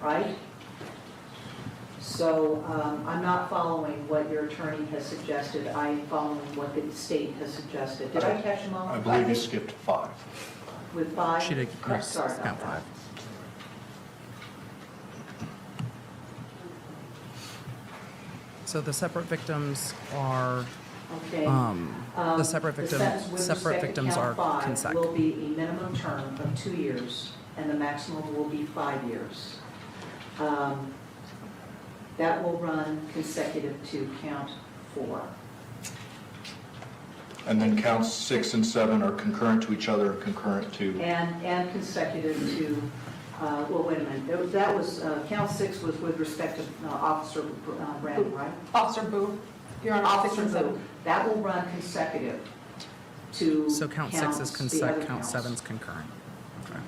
right? So I'm not following what your attorney has suggested. I am following what the state has suggested. Did I catch them all? I believe you skipped 5. With 5? She did, Oh, sorry about count that. 5. So the separate victims are, Okay. the separate sentence with respect to victims are count 5 consec. will be a minimum term of 2 years, and the maximum will be 5 years. That will run consecutive to count 4. And then counts 6 and 7 are concurrent to each other, concurrent to, And consecutive to, well, wait a minute, that was, count 6 was with respect to Officer Redden, right? Officer Boo, you're on Officer 6 and 7. Boo. That will run consecutive to So count 6 is counts, the consec, other count counts. 7 is concurrent. Okay.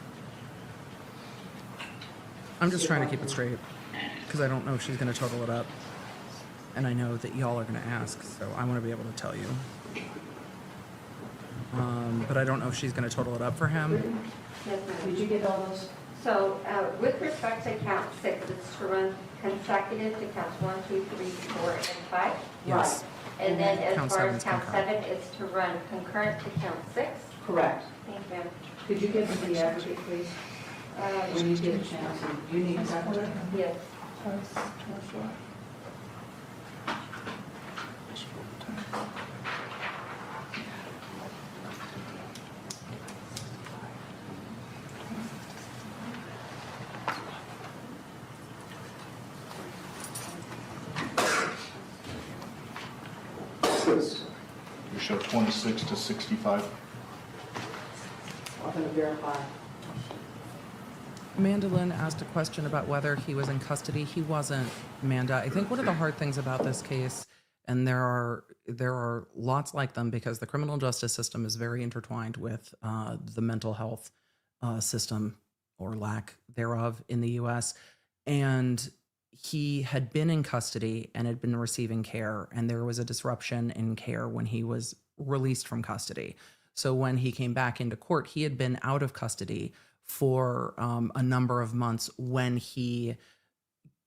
I'm just trying to keep it straight, because I don't know if she's going to total it up. And I know that y'all are going to ask, so I want to be able to tell you. But I don't know if she's going to total it up for him. Yes, ma'am. Did you get all those? So with respect to count 6, it's to run consecutive to counts 1, 2, 3, 4, and 5. Yes. And then as Count far as 7's count concurrent. 7, it's to run concurrent to count 6. Correct. Thank you. Could you give me the advocate, please? When you get a chance, and you need that. Yes. you show 26 to 65. I'm going to verify. Mandolin asked a question about whether he was in custody. He wasn't, Amanda. I think one of the hard things about this case, and there are lots like them, because the criminal justice system is very intertwined with the mental health system, or lack thereof, in the U.S. And he had been in custody and had been receiving care, and there was a disruption in care when he was released from custody. So when he came back into court, he had been out of custody for a number of months when he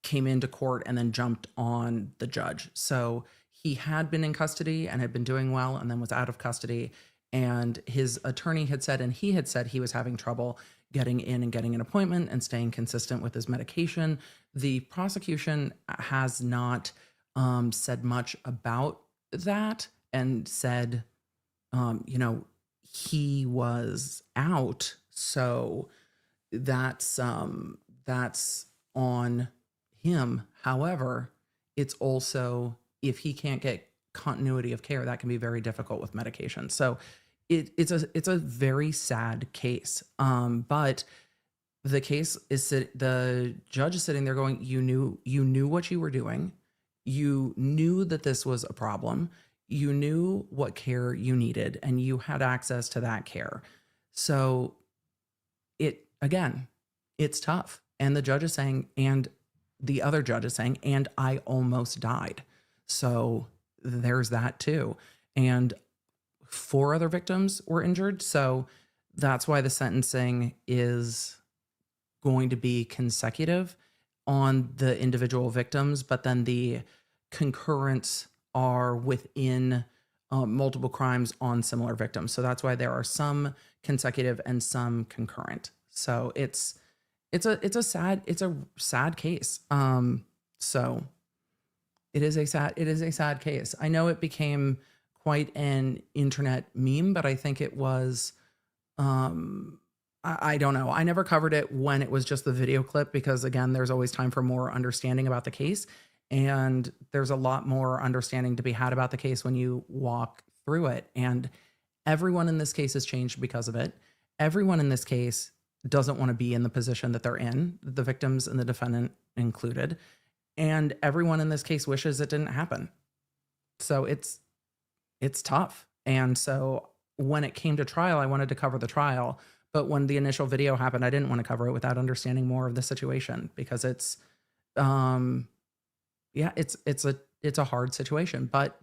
came into court and then jumped on the judge. So he had been in custody and had been doing well, and then was out of custody. And his attorney had said, and he had said, he was having trouble getting in and getting an appointment and staying consistent with his medication. The prosecution has not said much about that, and said, he was out, so that's on him. However, it's also, if he can't get continuity of care, that can be very difficult with medication. So it's a very sad case. But the case is, the judge is sitting there going, you knew what you were doing. You knew that this was a problem. You knew what care you needed, and you had access to that care. So it's tough. And the judge is saying, and the other judge is saying, and I almost died. So there's that too. And 4 other victims were injured. So that's why the sentencing is going to be consecutive on the individual victims, but then the concurrents are within multiple crimes on similar victims. So that's why there are some consecutive and some concurrent. So it's a sad case. So it is a sad case. I know it became quite an internet meme, but I think it was, I don't know. I never covered it when it was just the video clip because, again, there's always time for more understanding about the case. And there's a lot more understanding to be had about the case when you walk through it. And everyone in this case has changed because of it. Everyone in this case doesn't want to be in the position that they're in, the victims and the defendant included. And everyone in this case wishes it didn't happen. So it's tough. And so when it came to trial, I wanted to cover the trial. But when the initial video happened, I didn't want to cover it without understanding more of the situation because it's a hard situation. But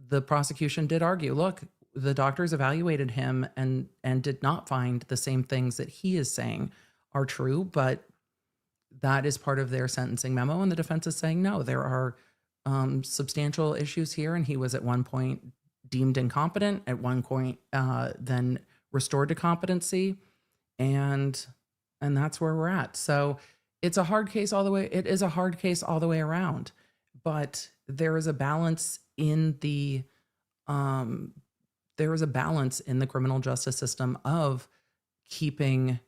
the prosecution did argue, look, the doctors evaluated him and did not find the same things that he is saying are true, but that is part of their sentencing memo. And the defense is saying, no, there are substantial issues here. And he was at one point deemed incompetent, at one point then restored to competency. And that's where we're at. So it's a hard case all the way. It is a hard case all the way around, but there is a balance in the criminal justice system of keeping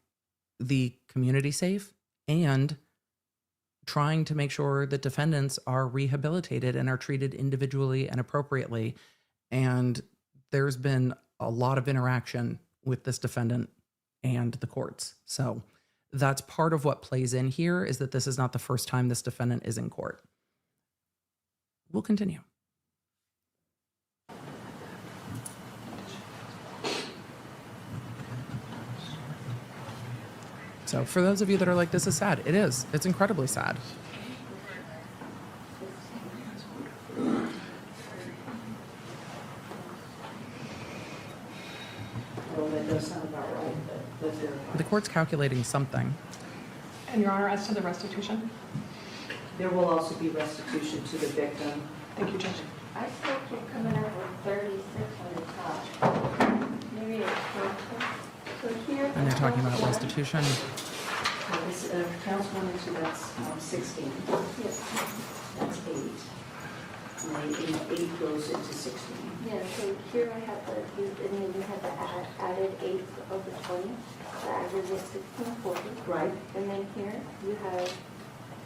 the community safe and trying to make sure that defendants are rehabilitated and are treated individually and appropriately. And there's been a lot of interaction with this defendant and the courts. So that's part of what plays in here, is that this is not the first time this defendant is in court. We'll continue. So for those of you that are like, this is sad, it is. It's incredibly sad. Well, that does sound about right, but they're... The court's calculating something. And Your Honor, as to the restitution? There will also be restitution to the victim. Thank you, Judge. I still keep coming up with 36 on the top. Maybe it's 24. So here. And they're talking about restitution. This, counts 1 and 2, that's 16. Yes. That's 8. And then 8 goes into 16. Yeah, so here I have the, and then you have the added 8 over 20. The average is 1640. Right. And then here you have,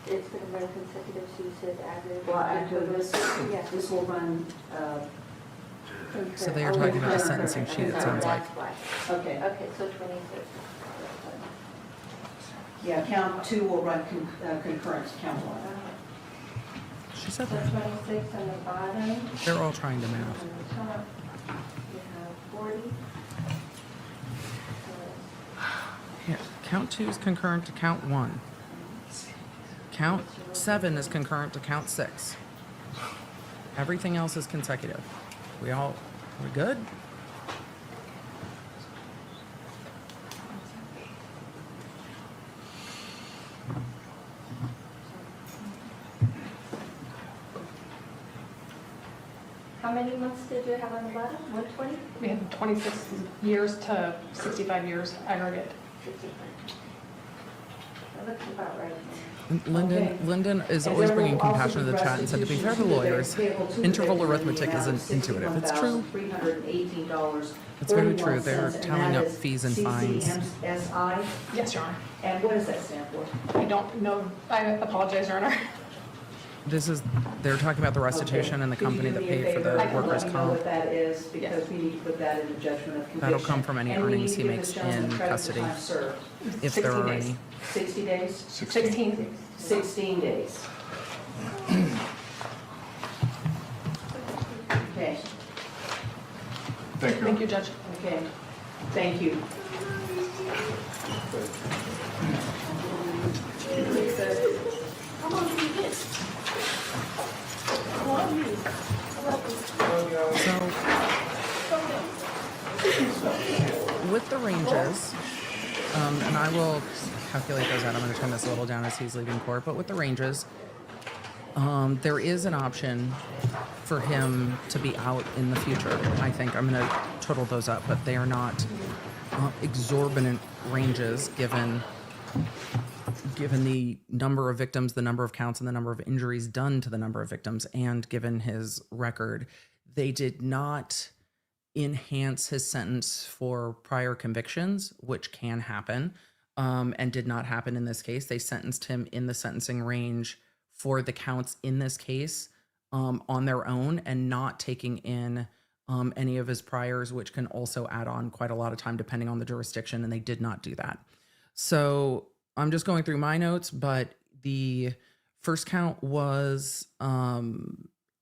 it's going to run consecutive, so you said average. Well, after this, Yeah. this will run, So they are talking about a sentencing sheet, it sounds like. okay. Okay, so 26. Yeah, count 2 will run concurrent to count 1. She said So that. 26 on the bottom. They're all trying to math. On the top, you have 40. Here, count 2 is concurrent to count 1. Count 7 is concurrent to count 6. Everything else is consecutive. We good? How many months did you have on the bottom? 120? We have 26 years to 65 years aggregate. 65. That looks about right. Lyndon is always bringing compassion to the chat and said, to be fair to lawyers, interval arithmetic isn't intuitive. It's true. It's very true. They're tallying up fees and fines. CCMSI? Yes, Your Honor. And what does that stand for? I don't know. I apologize, Your Honor. They're talking about the restitution and the company that paid for the workers' Let me know comp. what that is, because we need to put that in the judgment of conviction. That'll come from any And we earnings need to he give makes this gentleman in credit for custody, time served. if there 16 are days. any. 60 days? 16. 16 days. Okay, Thank you. Thank you, Judge. okay. Thank you. How long did you get? How long? with the ranges, and I will calculate those out. I'm going to turn this a little down as he's leaving court. But with the ranges, there is an option for him to be out in the future. I think I'm going to total those up, but they are not exorbitant ranges given the number of victims, the number of counts, and the number of injuries done to the number of victims, and given his record. They did not enhance his sentence for prior convictions, which can happen, and did not happen in this case. They sentenced him in the sentencing range for the counts in this case on their own, and not taking in any of his priors, which can also add on quite a lot of time depending on the jurisdiction, and they did not do that. So I'm just going through my notes, but the first count was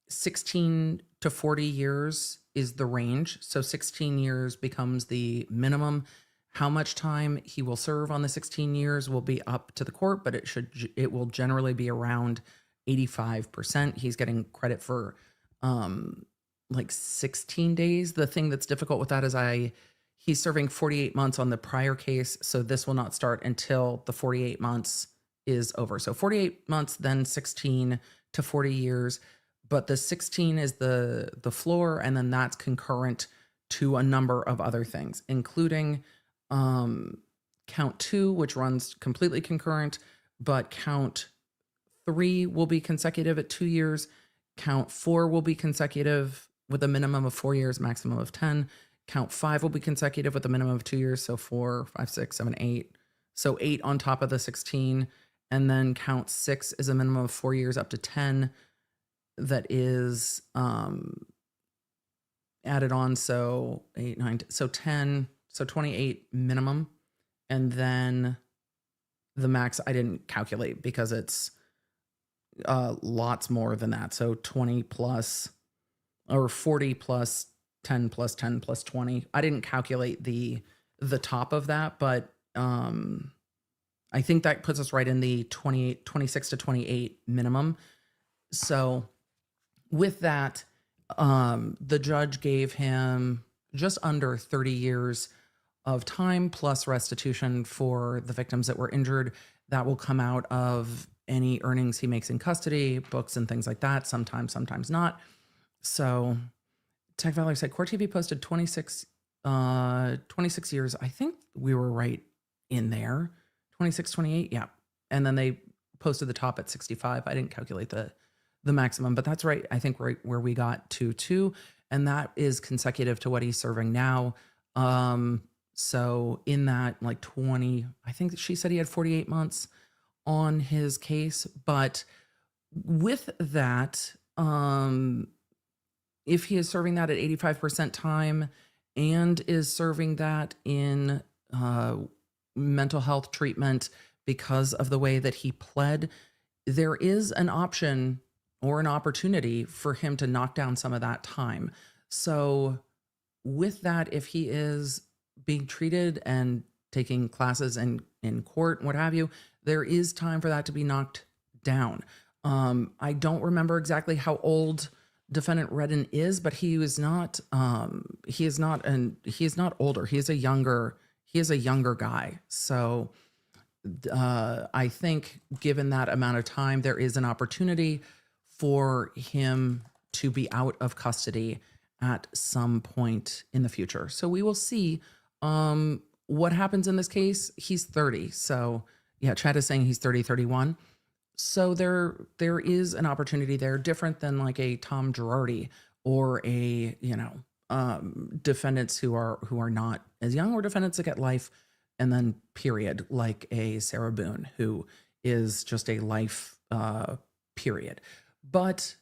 16 to 40 years is the range. So 16 years becomes the minimum. How much time he will serve on the 16 years will be up to the court, but it will generally be around 85%. He's getting credit for like 16 days. The thing that's difficult with that is he's serving 48 months on the prior case, so this will not start until the 48 months is over. So 48 months, then 16 to 40 years, but the 16 is the floor, and then that's concurrent to a number of other things, including count 2, which runs completely concurrent, but count 3 will be consecutive at 2 years. Count 4 will be consecutive with a minimum of 4 years, maximum of 10. Count 5 will be consecutive with a minimum of 2 years. So 4, 5, 6, 7, 8. So 8 on top of the 16. And then count 6 is a minimum of 4 years up to 10. That is added on. So 8, 9, so 10, so 28 minimum. And then the max I didn't calculate because it's lots more than that. So 20 plus or 40 plus 10 plus 10 plus 20. I didn't calculate the top of that, but I think that puts us right in the 26 to 28 minimum. So with that, the judge gave him just under 30 years of time plus restitution for the victims that were injured. That will come out of any earnings he makes in custody, books and things like that, sometimes not. So Tech Valley said Court TV posted 26 years. I think we were right in there. 26, 28, yeah. And then they posted the top at 65. I didn't calculate the maximum, but that's right. I think right where we got to 2, and that is consecutive to what he's serving now. So in that, like 20, I think she said he had 48 months on his case, but with that, if he is serving that at 85% time and is serving that in mental health treatment because of the way that he pled, there is an option or an opportunity for him to knock down some of that time. So with that, if he is being treated and taking classes in court, what have you, there is time for that to be knocked down. I don't remember exactly how old defendant Redden is, but he is not older. He is a younger guy. So I think given that amount of time, there is an opportunity for him to be out of custody at some point in the future. So we will see what happens in this case. He's 30. So yeah, Chad is saying he's 30, 31. So there is an opportunity there, different than like a Tom Girardi or a, defendants who are not as young, or defendants that get life and then period, like a Sarah Boone, who is just a life period. But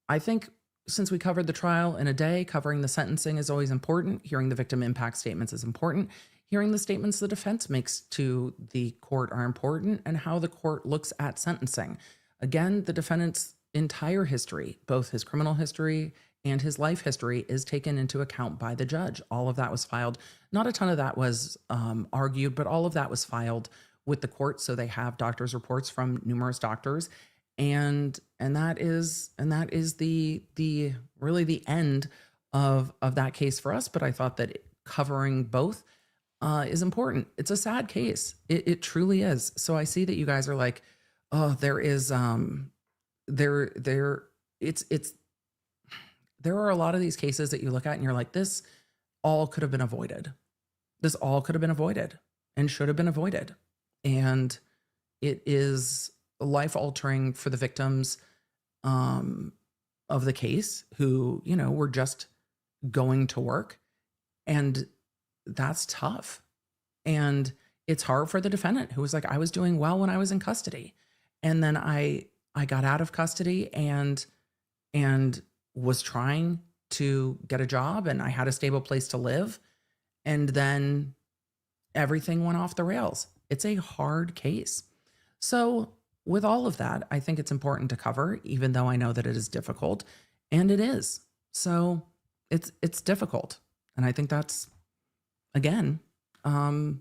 I think since we covered the trial in a day, covering the sentencing is always important. Hearing the victim impact statements is important. Hearing the statements the defense makes to the court are important, and how the court looks at sentencing. Again, the defendant's entire history, both his criminal history and his life history, is taken into account by the judge. All of that was filed. Not a ton of that was argued, but all of that was filed with the court. So they have doctors' reports from numerous doctors. And that is the really the end of that case for us. But I thought that covering both is important. It's a sad case. It truly is. So I see that you guys are like, oh, there is there are a lot of these cases that you look at and you're like, this all could have been avoided. This all could have been avoided and should have been avoided. And it is life altering for the victims of the case who, you know, were just going to work. And that's tough. And it's hard for the defendant who was like, I was doing well when I was in custody. And then I got out of custody and was trying to get a job and I had a stable place to live. And then everything went off the rails. It's a hard case. So with all of that, I think it's important to cover, even though I know that it is difficult, and it is. So it's difficult. And I think that's, again, a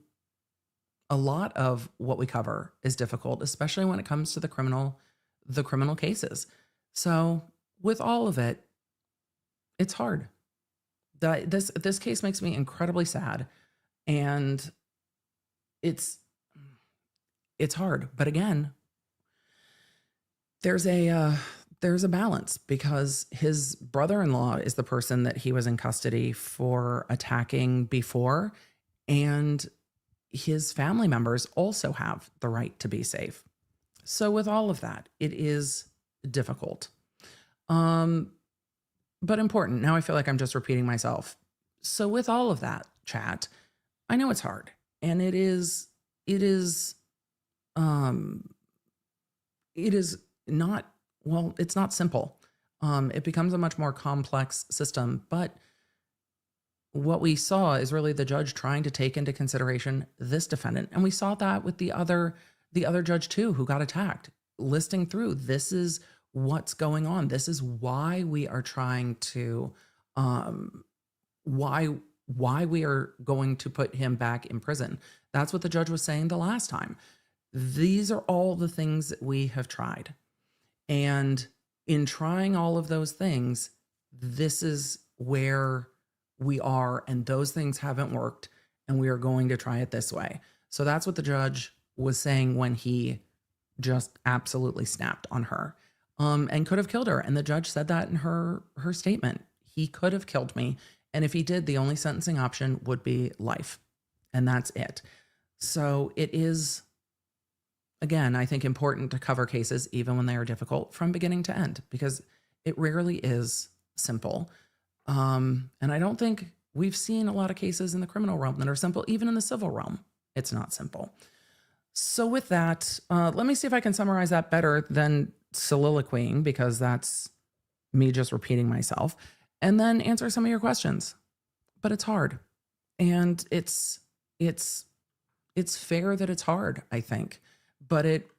lot of what we cover is difficult, especially when it comes to the criminal cases. So with all of it, it's hard. This case makes me incredibly sad, and it's hard. But again, there's a balance, because his brother-in-law is the person that he was in custody for attacking before, and his family members also have the right to be safe. So with all of that, it is difficult. But important. Now I feel like I'm just repeating myself. So with all of that, chat, I know it's hard, and it is not, well, it's not simple. It becomes a much more complex system, but what we saw is really the judge trying to take into consideration this defendant. And we saw that with the other judge too, who got attacked, listing through, this is what's going on. This is why we are trying to, why we are going to put him back in prison. That's what the judge was saying the last time. These are all the things that we have tried. And in trying all of those things, this is where we are, and those things haven't worked, and we are going to try it this way. So that's what the judge was saying when he just absolutely snapped on her, and could have killed her. And the judge said that in her statement. He could have killed me, and if he did, the only sentencing option would be life, and that's it. So it is, again, I think, important to cover cases, even when they are difficult, from beginning to end, because it rarely is simple. And I don't think we've seen a lot of cases in the criminal realm that are simple. Even in the civil realm, it's not simple. So with that, let me see if I can summarize that better than soliloquying, because that's me just repeating myself, and then answer some of your questions. But it's hard, and it's fair that it's hard, I think. But it,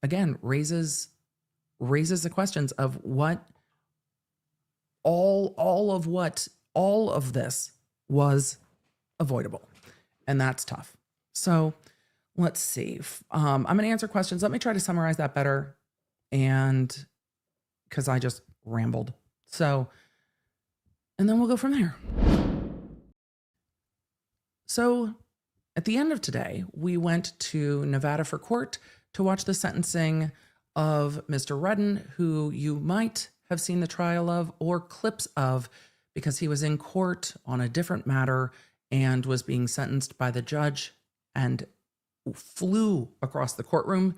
again, raises the questions of what all of this was avoidable. And that's tough. So let's see. I'm going to answer questions. Let me try to summarize that better, and because I just rambled. So, and then we'll go from there. So at the end of today, we went to Nevada for court to watch the sentencing of Mr. Redden, who you might have seen the trial of or clips of, because he was in court on a different matter and was being sentenced by the judge and flew across the courtroom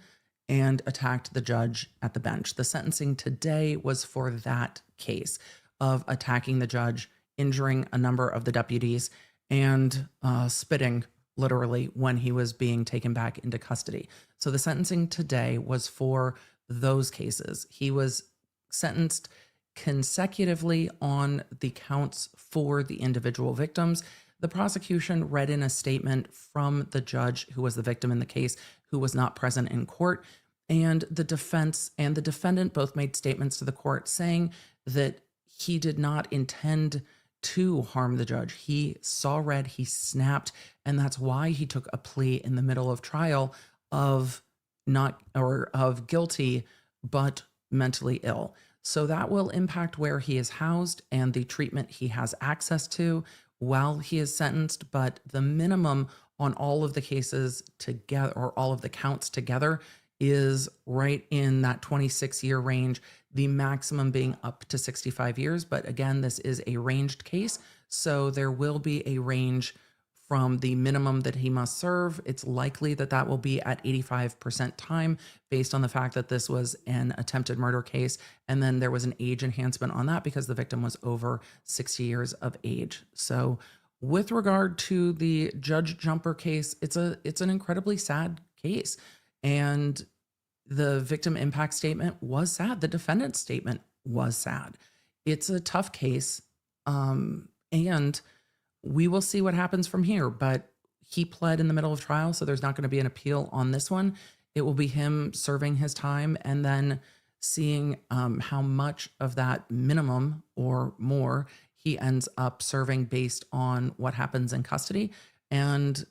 and attacked the judge at the bench. The sentencing today was for that case of attacking the judge, injuring a number of the deputies, and spitting literally when he was being taken back into custody. So the sentencing today was for those cases. He was sentenced consecutively on the counts for the individual victims. The prosecution read in a statement from the judge who was the victim in the case, who was not present in court, and the defense and the defendant both made statements to the court saying that he did not intend to harm the judge. He saw red, he snapped, and that's why he took a plea in the middle of trial of guilty but mentally ill. So that will impact where he is housed and the treatment he has access to, while he is sentenced, but the minimum on all of the cases together, or all of the counts together, is right in that 26-year range, the maximum being up to 65 years. But again, this is a ranged case, so there will be a range from the minimum that he must serve. It's likely that that will be at 85% time based on the fact that this was an attempted murder case. And then there was an age enhancement on that because the victim was over 60 years of age. So with regard to the Judge Jumper case, it's an incredibly sad case. And the victim impact statement was sad. The defendant's statement was sad. It's a tough case. And we will see what happens from here, but he pled in the middle of trial, so there's not going to be an appeal on this one. It will be him serving his time and then seeing how much of that minimum or more he ends up serving based on what happens in custody. And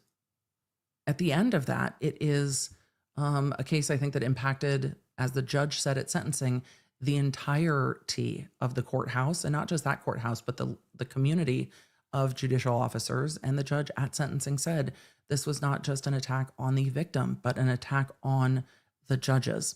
at the end of that, it is a case I think that impacted, as the judge said at sentencing, the entirety of the courthouse, and not just that courthouse, but the community of judicial officers. And the judge at sentencing said this was not just an attack on the victim, but an attack on the judges.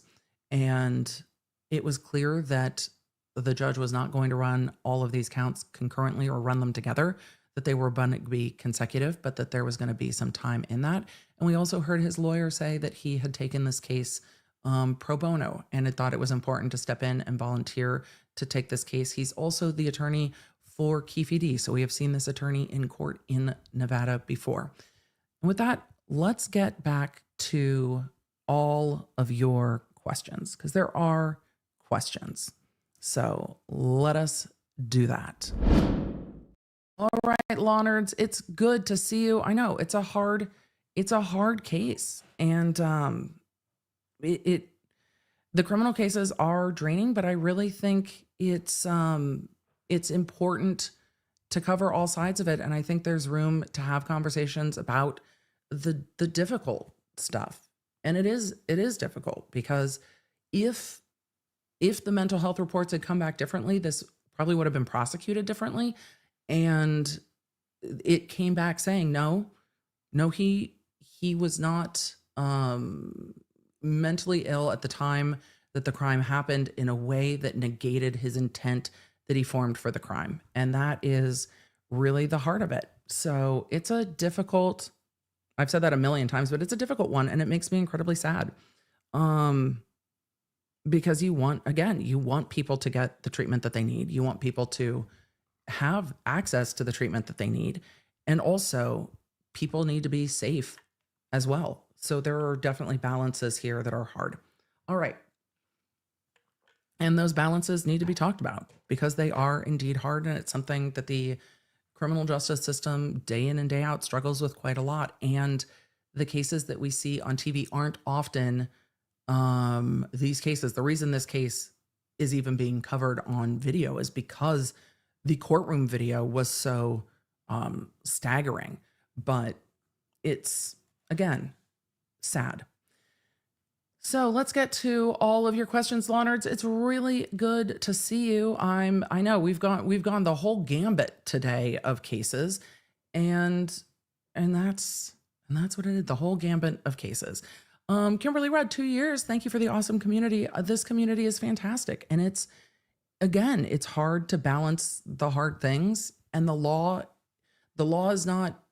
And it was clear that the judge was not going to run all of these counts concurrently or run them together, that they were going to be consecutive, but that there was going to be some time in that. And we also heard his lawyer say that he had taken this case pro bono and had thought it was important to step in and volunteer to take this case. He's also the attorney for Keefe D. So we have seen this attorney in court in Nevada before. And with that, let's get back to all of your questions, because there are questions. So let us do that. All right, Law Nerds, it's good to see you. I know it's a hard case. And the criminal cases are draining, but I really think it's important to cover all sides of it. And I think there's room to have conversations about the difficult stuff. And it is difficult, because if the mental health reports had come back differently, this probably would have been prosecuted differently. And it came back saying, no, he was not mentally ill at the time that the crime happened in a way that negated his intent that he formed for the crime. And that is really the heart of it. So it's a difficult, I've said that a million times, but it's a difficult one. And it makes me incredibly sad. Because you want people to get the treatment that they need. You want people to have access to the treatment that they need. And also people need to be safe as well. So there are definitely balances here that are hard. All right. And those balances need to be talked about, because they are indeed hard. And it's something that the criminal justice system day in and day out struggles with quite a lot. And the cases that we see on TV aren't often these cases. The reason this case is even being covered on video is because the courtroom video was so staggering. But it's, again, sad. So let's get to all of your questions, Law Nerds. It's really good to see you. I know we've gone the whole gambit today of cases, and that's what it is, the whole gambit of cases. Kimberly Rudd, 2 years. Thank you for the awesome community. This community is fantastic. And it's hard to balance the hard things, and the law is not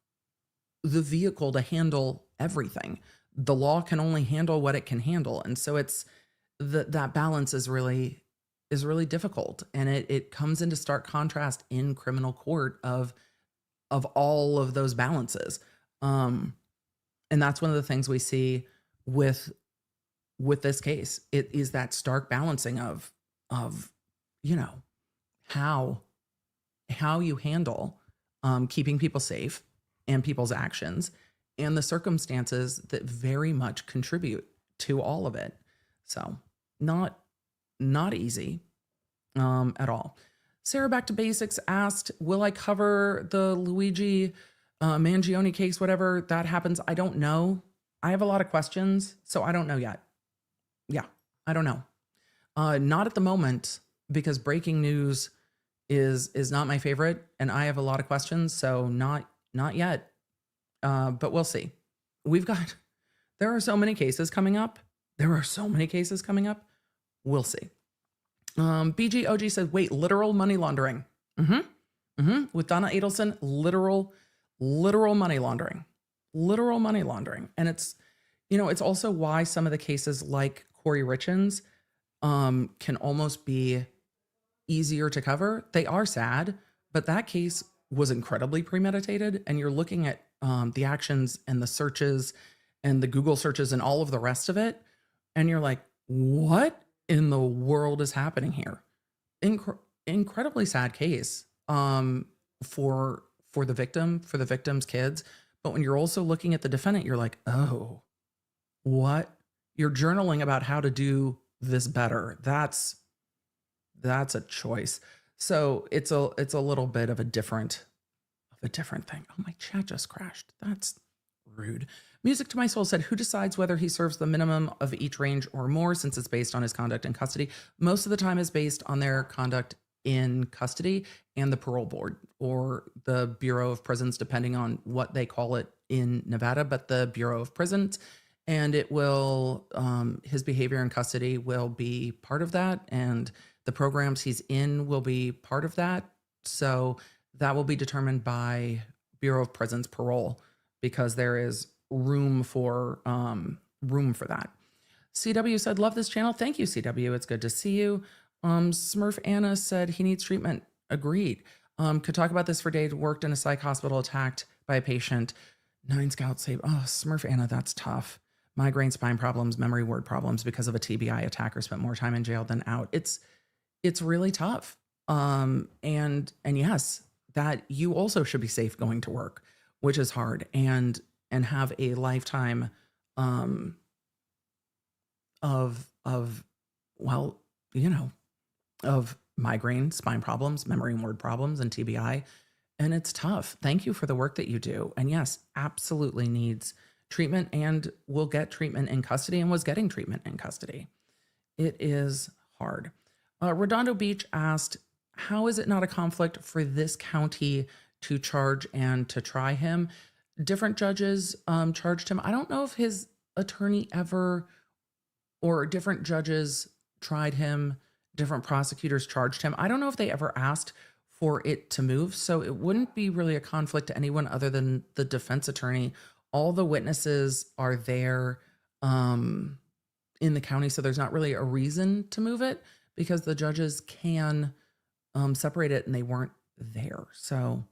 the vehicle to handle everything. The law can only handle what it can handle. And so it's that balance is really difficult. And it comes into stark contrast in criminal court of all of those balances. And that's one of the things we see with this case. It is that stark balancing of how you handle keeping people safe and people's actions, and the circumstances that very much contribute to all of it. So not easy at all. Sarah Back to Basics asked, will I cover the Luigi Mangione case, whatever that happens? I don't know. I have a lot of questions, so I don't know yet. Yeah, I don't know. Not at the moment, because breaking news is not my favorite, and I have a lot of questions, so not yet. But we'll see. There are so many cases coming up. We'll see. BGOG said, wait, literal money laundering. With Donna Adelson, literal money laundering. And it's, it's also why some of the cases like Corey Richens can almost be easier to cover. They are sad, but that case was incredibly premeditated, and you're looking at the actions and the searches and the Google searches and all of the rest of it, and you're like, what in the world is happening here? Incredibly sad case for the victim, for the victim's kids. But when you're also looking at the defendant, you're like, oh, what? You're journaling about how to do this better. That's a choice. So it's a little bit of a different thing. Oh, my chat just crashed. That's rude. Music to My Soul said, who decides whether he serves the minimum of each range or more, since it's based on his conduct in custody? Most of the time is based on their conduct in custody and the parole board or the Bureau of Prisons, depending on what they call it in Nevada, but the Bureau of Prisons. And it will, his behavior in custody will be part of that, and the programs he's in will be part of that. So that will be determined by Bureau of Prisons parole, because there is room for that. CW said, love this channel. Thank you, CW. It's good to see you. Smurf Anna said he needs treatment. Agreed. Could talk about this for days. Worked in a psych hospital, attacked by a patient. 9 scouts saved. Oh, Smurf Anna, that's tough. Migraine, spine problems, memory word problems because of a TBI attacker. Spent more time in jail than out. It's really tough. And yes, that you also should be safe going to work, which is hard, and have a lifetime of migraine, spine problems, memory and word problems, and TBI. And it's tough. Thank you for the work that you do. And yes, absolutely needs treatment, and will get treatment in custody, and was getting treatment in custody. It is hard. Redondo Beach asked, how is it not a conflict for this county to charge and to try him? Different judges charged him. I don't know if his attorney ever, or different judges tried him, different prosecutors charged him. I don't know if they ever asked for it to move. So it wouldn't be really a conflict to anyone other than the defense attorney. All the witnesses are there in the county, so there's not really a reason to move it, because the judges can separate it, and they weren't there. So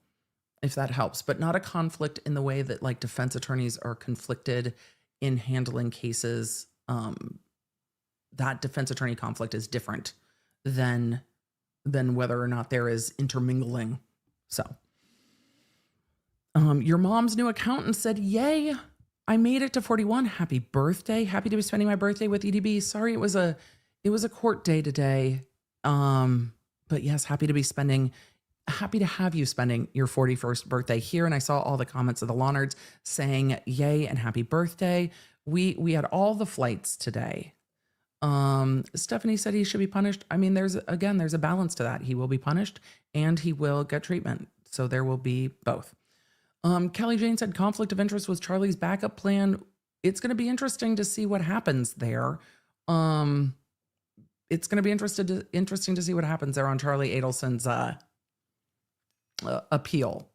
if that helps, but not a conflict in the way that like defense attorneys are conflicted in handling cases. That defense attorney conflict is different than whether or not there is intermingling. So your mom's new accountant said, yay, I made it to 41. Happy birthday. Happy to be spending my birthday with EDB. Sorry, it was a court day today. But yes, happy to have you spending your 41st birthday here. And I saw all the comments of the Lawnards saying yay and happy birthday. We had all the flights today. Stephanie said he should be punished. I mean, there's a balance to that. He will be punished and he will get treatment. So there will be both. Kelly Jane said conflict of interest was Charlie's backup plan. It's going to be interesting to see what happens there. It's going to be interesting to see what happens there on Charlie Adelson's appeal.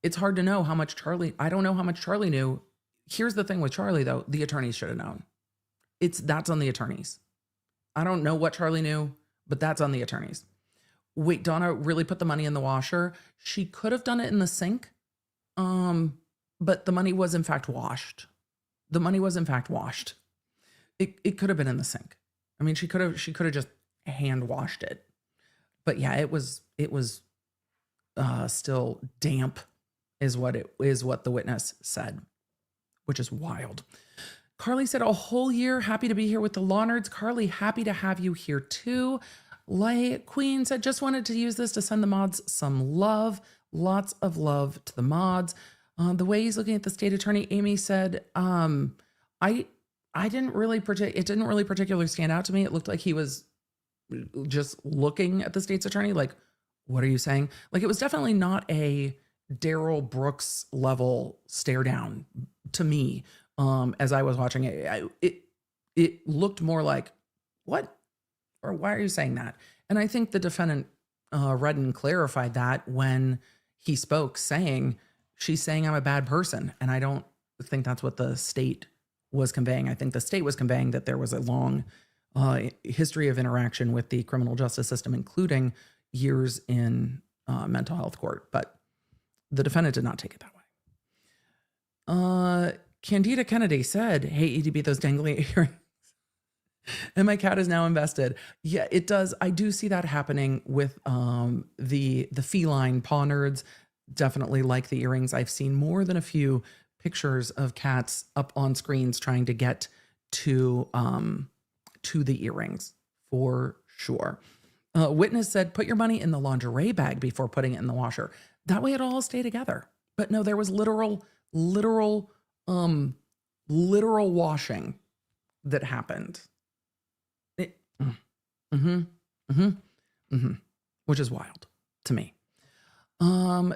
It's hard to know how much I don't know how much Charlie knew. Here's the thing with Charlie, though. The attorneys should have known. That's on the attorneys. I don't know what Charlie knew, but that's on the attorneys. Wait, Donna really put the money in the washer. She could have done it in the sink. But the money was in fact washed. It could have been in the sink. I mean, she could have just hand washed it. But yeah, it was still damp is what the witness said, which is wild. Carly said, a whole year, happy to be here with the Lawnards. Carly, happy to have you here too. Light Queen said, just wanted to use this to send the mods some love. Lots of love to the mods. The way he's looking at the state attorney, Amy said, it didn't really particularly stand out to me. It looked like he was just looking at the state's attorney, like, what are you saying? Like, it was definitely not a Daryl Brooks level stare down to me. As I was watching it, it looked more like, what? Or why are you saying that? And I think the defendant, Redden, clarified that when he spoke, saying, she's saying I'm a bad person. And I don't think that's what the state was conveying. I think the state was conveying that there was a long history of interaction with the criminal justice system, including years in mental health court. But the defendant did not take it that way. Candida Kennedy said, hey, EDB, those dangly earrings. And my cat is now invested. Yeah, it does. I do see that happening with the feline paw nerds. Definitely like the earrings. I've seen more than a few pictures of cats up on screens trying to get to the earrings for sure. Witness said, put your money in the lingerie bag before putting it in the washer. That way it'll all stay together. But no, there was literal washing that happened. Which is wild to me.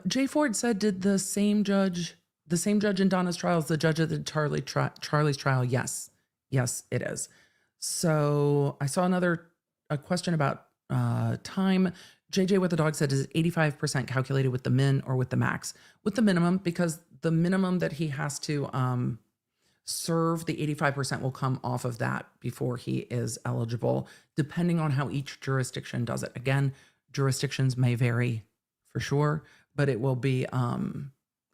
Jay Ford said, did the same judge in Donna's trial is the judge at the Charlie's trial? Yes, it is. So I saw a question about time. JJ with the dog said, is 85% calculated with the min or with the max? With the minimum, because the minimum that he has to serve, the 85% will come off of that before he is eligible, depending on how each jurisdiction does it. Again, jurisdictions may vary for sure, but it will be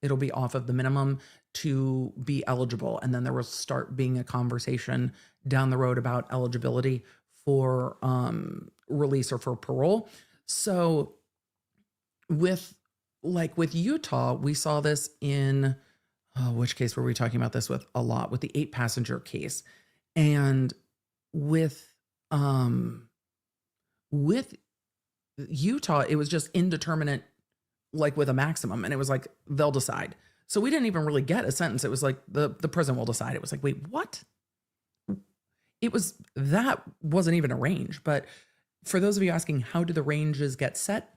it'll be off of the minimum to be eligible. And then there will start being a conversation down the road about eligibility for release or for parole. So with Utah, we saw this in which case were we talking about this with a lot? With the 8-passenger case. And with Utah, it was just indeterminate, like with a maximum. And it was like, they'll decide. So we didn't even really get a sentence. It was like the prison will decide. It was like, wait, what? That wasn't even a range. But for those of you asking, how do the ranges get set?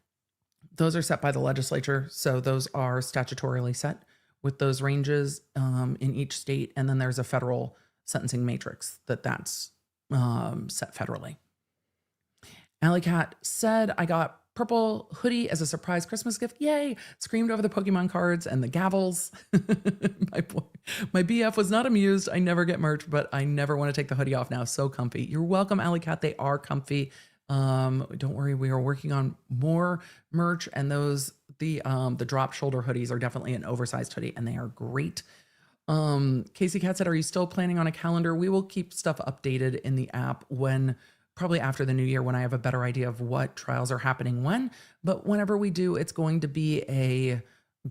Those are set by the legislature. So those are statutorily set with those ranges in each state. And then there's a federal sentencing matrix that's set federally. Alley Cat said, I got purple hoodie as a surprise Christmas gift. Yay. Screamed over the Pokemon cards and the gavels. My BF was not amused. I never get merch, but I never want to take the hoodie off now. So comfy. You're welcome, Alley Cat. They are comfy. Don't worry. We are working on more merch, and the drop shoulder hoodies are definitely an oversized hoodie, and they are great. Casey Cat said, are you still planning on a calendar? We will keep stuff updated in the app probably after the new year, when I have a better idea of what trials are happening when. But whenever we do, it's going to be a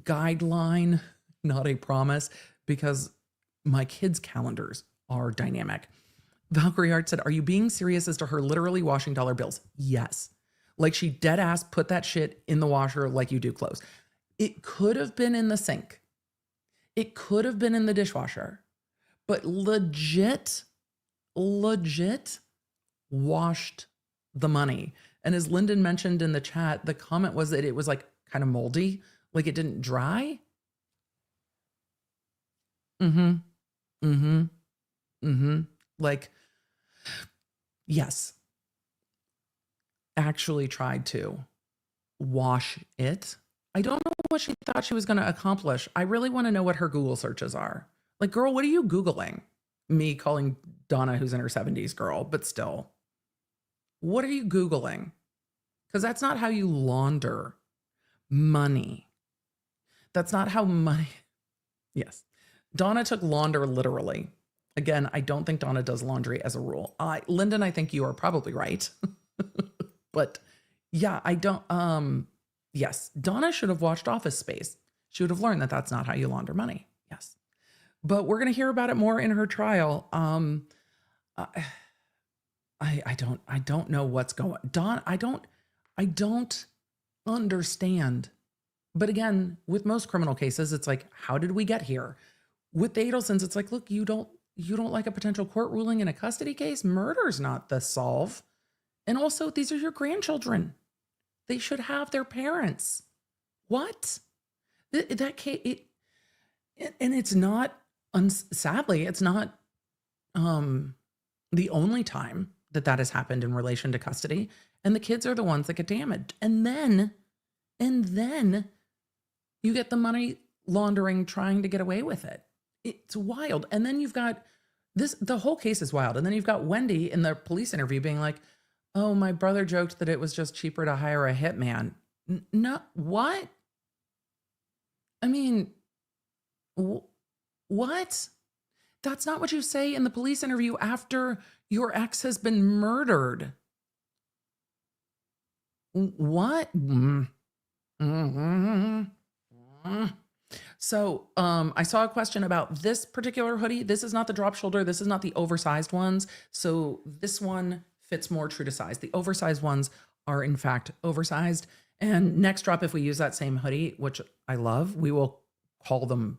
guideline, not a promise, because my kids' calendars are dynamic. Valkyrie Hart said, are you being serious as to her literally washing dollar bills? Yes. Like, she dead ass put that shit in the washer like you do clothes. It could have been in the sink. It could have been in the dishwasher. But legit washed the money. And as Lyndon mentioned in the chat, the comment was that it was like kind of moldy, like it didn't dry. Like, yes, actually tried to wash it. I don't know what she thought she was going to accomplish. I really want to know what her Google searches are. Like, girl, what are you Googling? Me calling Donna, who's in her 70s, girl, but still. What are you Googling? Because that's not how you launder money. That's not how money. Yes. Donna took launder literally. Again, I don't think Donna does laundry as a rule. Lyndon, I think you are probably right. But yeah, I don't. Yes, Donna should have watched Office Space. She would have learned that that's not how you launder money. Yes. But we're going to hear about it more in her trial. I don't know what's going on. I don't understand. But again, with most criminal cases, it's like, how did we get here? With the Adelsons, it's like, look, you don't like a potential court ruling in a custody case? Murder's not the solve. And also, these are your grandchildren. They should have their parents. What? That case, and it's not, sadly, it's not the only time that has happened in relation to custody. And the kids are the ones that get damaged. And then you get the money laundering trying to get away with it. It's wild. And then you've got the whole case is wild. And then you've got Wendy in the police interview being like, oh, my brother joked that it was just cheaper to hire a hitman. No, what? I mean, what? That's not what you say in the police interview after your ex has been murdered. What? So I saw a question about this particular hoodie. This is not the drop shoulder. This is not the oversized ones. So this one fits more true to size. The oversized ones are in fact oversized. And next drop, if we use that same hoodie, which I love, we will call them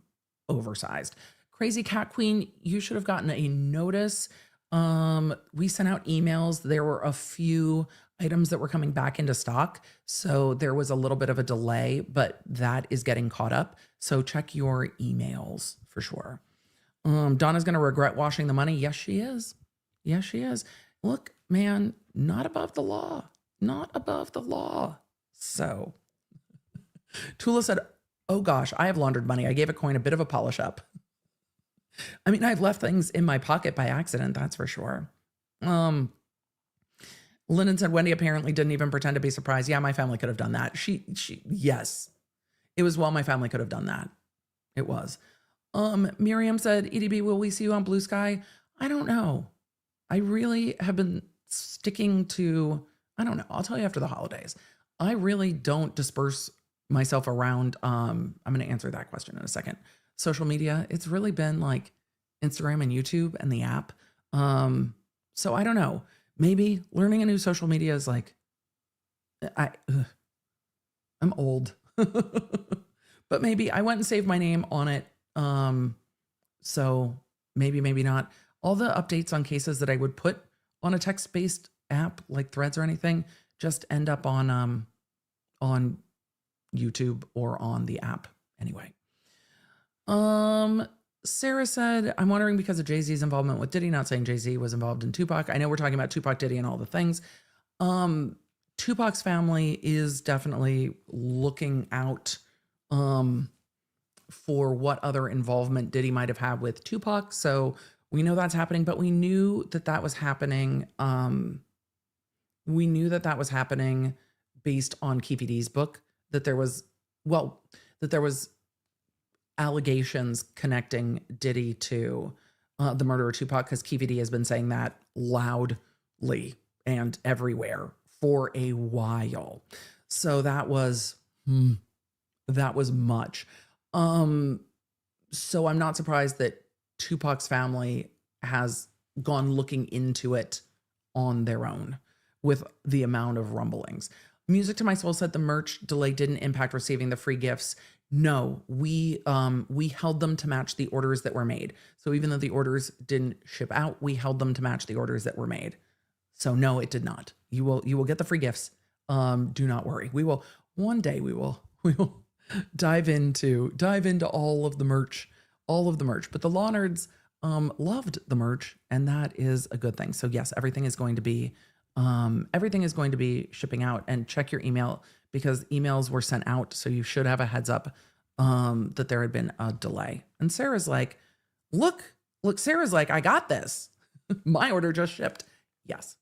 oversized. Crazy Cat Queen, you should have gotten a notice. We sent out emails. There were a few items that were coming back into stock. So there was a little bit of a delay, but that is getting caught up. So check your emails for sure. Donna's going to regret washing the money. Yes, she is. Yes, she is. Look, man, not above the law. Not above the law. So Tula said, oh gosh, I have laundered money. I gave a coin a bit of a polish up. I mean, I've left things in my pocket by accident, that's for sure. Lyndon said, Wendy apparently didn't even pretend to be surprised. Yeah, my family could have done that. Yes. It was my family could have done that. It was. Miriam said, EDB, will we see you on Blue Sky? I don't know. I really have been sticking to, I don't know. I'll tell you after the holidays. I really don't disperse myself around. I'm going to answer that question in a second. Social media, it's really been like Instagram and YouTube and the app. So I don't know. Maybe learning a new social media is like, I'm old, but maybe I went and saved my name on it. So maybe not. All the updates on cases that I would put on a text-based app like Threads or anything just end up on YouTube or on the app anyway. Sarah said, I'm wondering because of Jay-Z's involvement with Diddy, not saying Jay-Z was involved in Tupac. I know we're talking about Tupac, Diddy, and all the things. Tupac's family is definitely looking out for what other involvement Diddy might have had with Tupac. So we know that's happening, but we knew that was happening. We knew that was happening based on Keefe D's book, that there was allegations connecting Diddy to the murder of Tupac, because Keefe D has been saying that loudly and everywhere for a while. So that was much. So I'm not surprised that Tupac's family has gone looking into it on their own with the amount of rumblings. Music to My Soul said the merch delay didn't impact receiving the free gifts. No, we held them to match the orders that were made. So even though the orders didn't ship out, we held them to match the orders that were made. So no, it did not. You will get the free gifts. Do not worry. One day we will dive into all of the merch. But the Law Nerds loved the merch, and that is a good thing. So yes, everything is going to be shipping out. And check your email, because emails were sent out, so you should have a heads up that there had been a delay. And Sarah's like, look, Sarah's like, I got this. My order just shipped. Yes.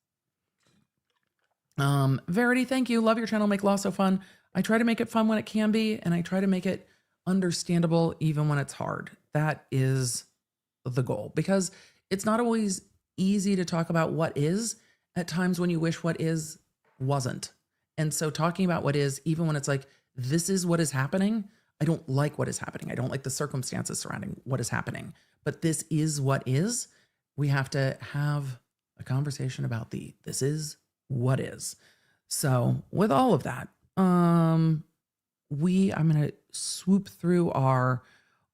Verity, thank you. Love your channel. Make law so fun. I try to make it fun when it can be, and I try to make it understandable even when it's hard. That is the goal, because it's not always easy to talk about what is at times when you wish what is wasn't. And so talking about what is, even when it's like, this is what is happening, I don't like what is happening. I don't like the circumstances surrounding what is happening, but this is what is. We have to have a conversation about this is what is. So with all of that, I'm going to swoop through our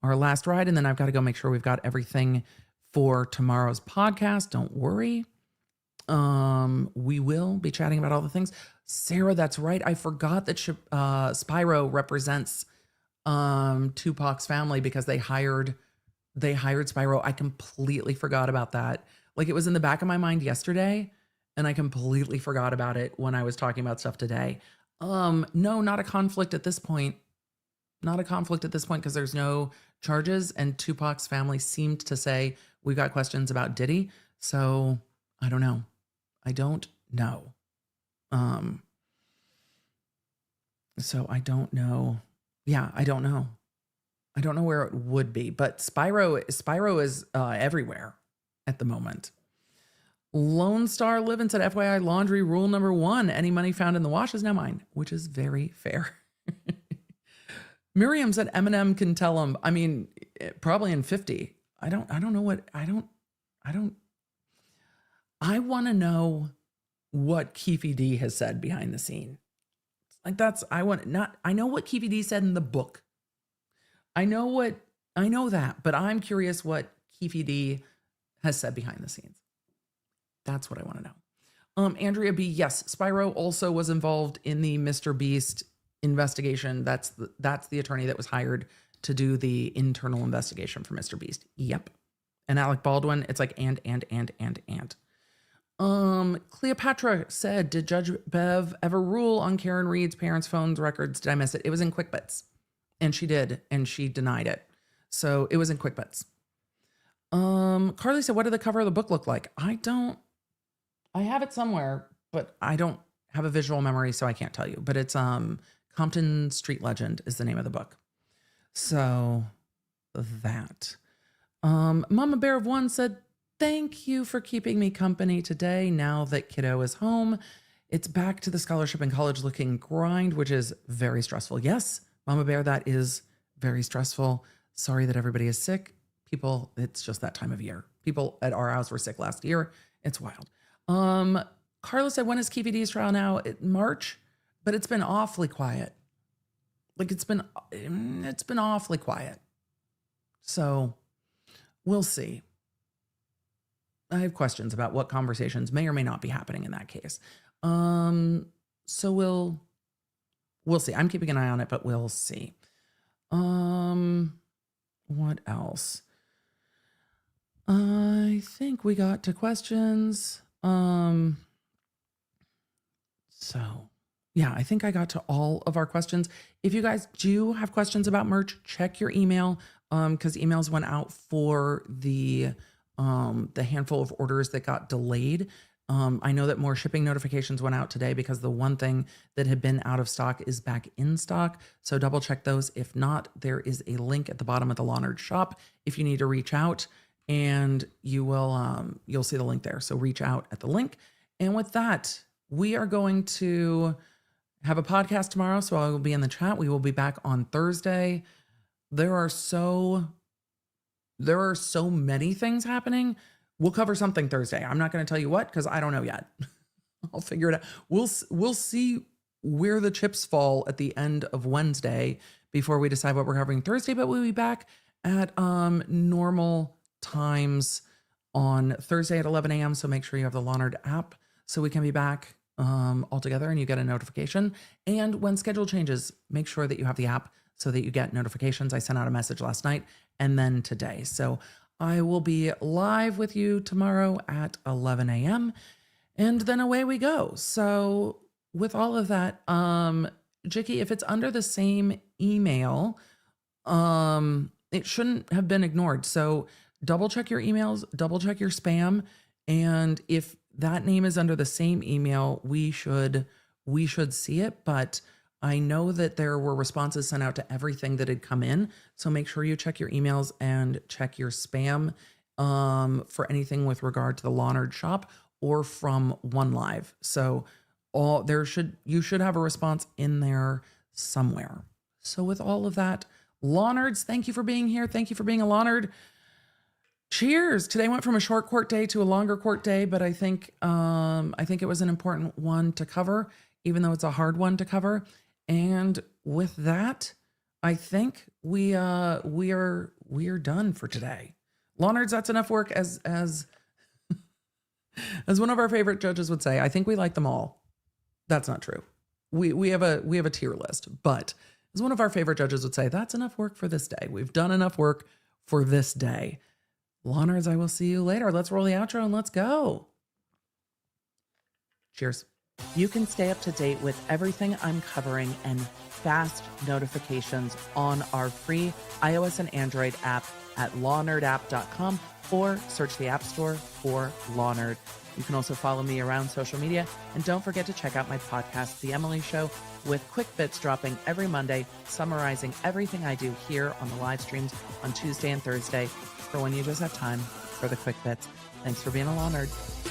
last ride, and then I've got to go make sure we've got everything for tomorrow's podcast. Don't worry. We will be chatting about all the things. Sarah, that's right. I forgot that Spyro represents Tupac's family because they hired Spyro. I completely forgot about that. Like, it was in the back of my mind yesterday, and I completely forgot about it when I was talking about stuff today. No, not a conflict at this point. Not a conflict at this point because there's no charges, and Tupac's family seemed to say, we've got questions about Diddy. So I don't know. So I don't know. Yeah, I don't know. I don't know where it would be, but Spyro is everywhere at the moment. Lone Star Living said, FYI, laundry rule number 1, any money found in the wash is now mine, which is very fair. Miriam said Eminem can tell him. I mean, probably in 50. I want to know what Keefe D has said behind the scene. Like, I know what Keefe D said in the book. I know that, but I'm curious what Keefe D has said behind the scenes. That's what I want to know. Andrea B, yes, Spyro also was involved in the Mr. Beast investigation. That's the attorney that was hired to do the internal investigation for Mr. Beast. Yep. And Alec Baldwin, it's like and. Cleopatra said, did Judge Bev ever rule on Karen Reed's parents' phones records? Did I miss it? It was in QuickBits. And she did, and she denied it. So it was in QuickBits. Carly said, what did the cover of the book look like? I have it somewhere, but I don't have a visual memory, so I can't tell you. But it's Compton Street Legend is the name of the book. So that. Mama Bear of One said, thank you for keeping me company today. Now that kiddo is home, it's back to the scholarship and college looking grind, which is very stressful. Yes, Mama Bear, that is very stressful. Sorry that everybody is sick. People, it's just that time of year. People at our house were sick last year. It's wild. Carla said, when is Keefe D's trial now? March, but it's been awfully quiet. Like, it's been awfully quiet. So we'll see. I have questions about what conversations may or may not be happening in that case. So we'll see. I'm keeping an eye on it, but we'll see. What else? I think we got to questions. So yeah, I think I got to all of our questions. If you guys do have questions about merch, check your email. Because emails went out for the handful of orders that got delayed. I know that more shipping notifications went out today because the one thing that had been out of stock is back in stock. So double check those. If not, there is a link at the bottom of the Lawnerd shop if you need to reach out, and you'll see the link there. So reach out at the link. And with that, we are going to have a podcast tomorrow. So I will be in the chat. We will be back on Thursday. There are so many things happening. We'll cover something Thursday. I'm not going to tell you what, because I don't know yet. I'll figure it out. We'll see where the chips fall at the end of Wednesday before we decide what we're covering Thursday, but we'll be back at normal times on Thursday at 11 a.m. So make sure you have the Lawnerd app so we can be back all together and you get a notification. And when schedule changes, make sure that you have the app so that you get notifications. I sent out a message last night and then today. So I will be live with you tomorrow at 11 a.m. and then away we go. So with all of that, Jicky, if it's under the same email, it shouldn't have been ignored. So double check your emails, double check your spam. And if that name is under the same email, we should see it. But I know that there were responses sent out to everything that had come in. So make sure you check your emails and check your spam for anything with regard to the Lawnerd shop or from OneLive. So you should have a response in there somewhere. So with all of that, Lawnerds, thank you for being here. Thank you for being a Lawnerd. Cheers. Today went from a short court day to a longer court day, but I think it was an important one to cover, even though it's a hard one to cover. And with that, I think we are done for today. Lawnerds, that's enough work as As one of our favorite judges would say, I think we like them all. That's not true. We have a tier list, but as one of our favorite judges would say, that's enough work for this day. We've done enough work for this day. Law Nerds, I will see you later. Let's roll the outro and let's go. Cheers. You can stay up to date with everything I'm covering and fast notifications on our free iOS and Android app at lawnerdapp.com or search the App Store for Law Nerd. You can also follow me around social media, and don't forget to check out my podcast, The Emily Show, with quick bits dropping every Monday, summarizing everything I do here on the live streams on Tuesday and Thursday for when you just have time for the quick bits. Thanks for being a Law Nerd.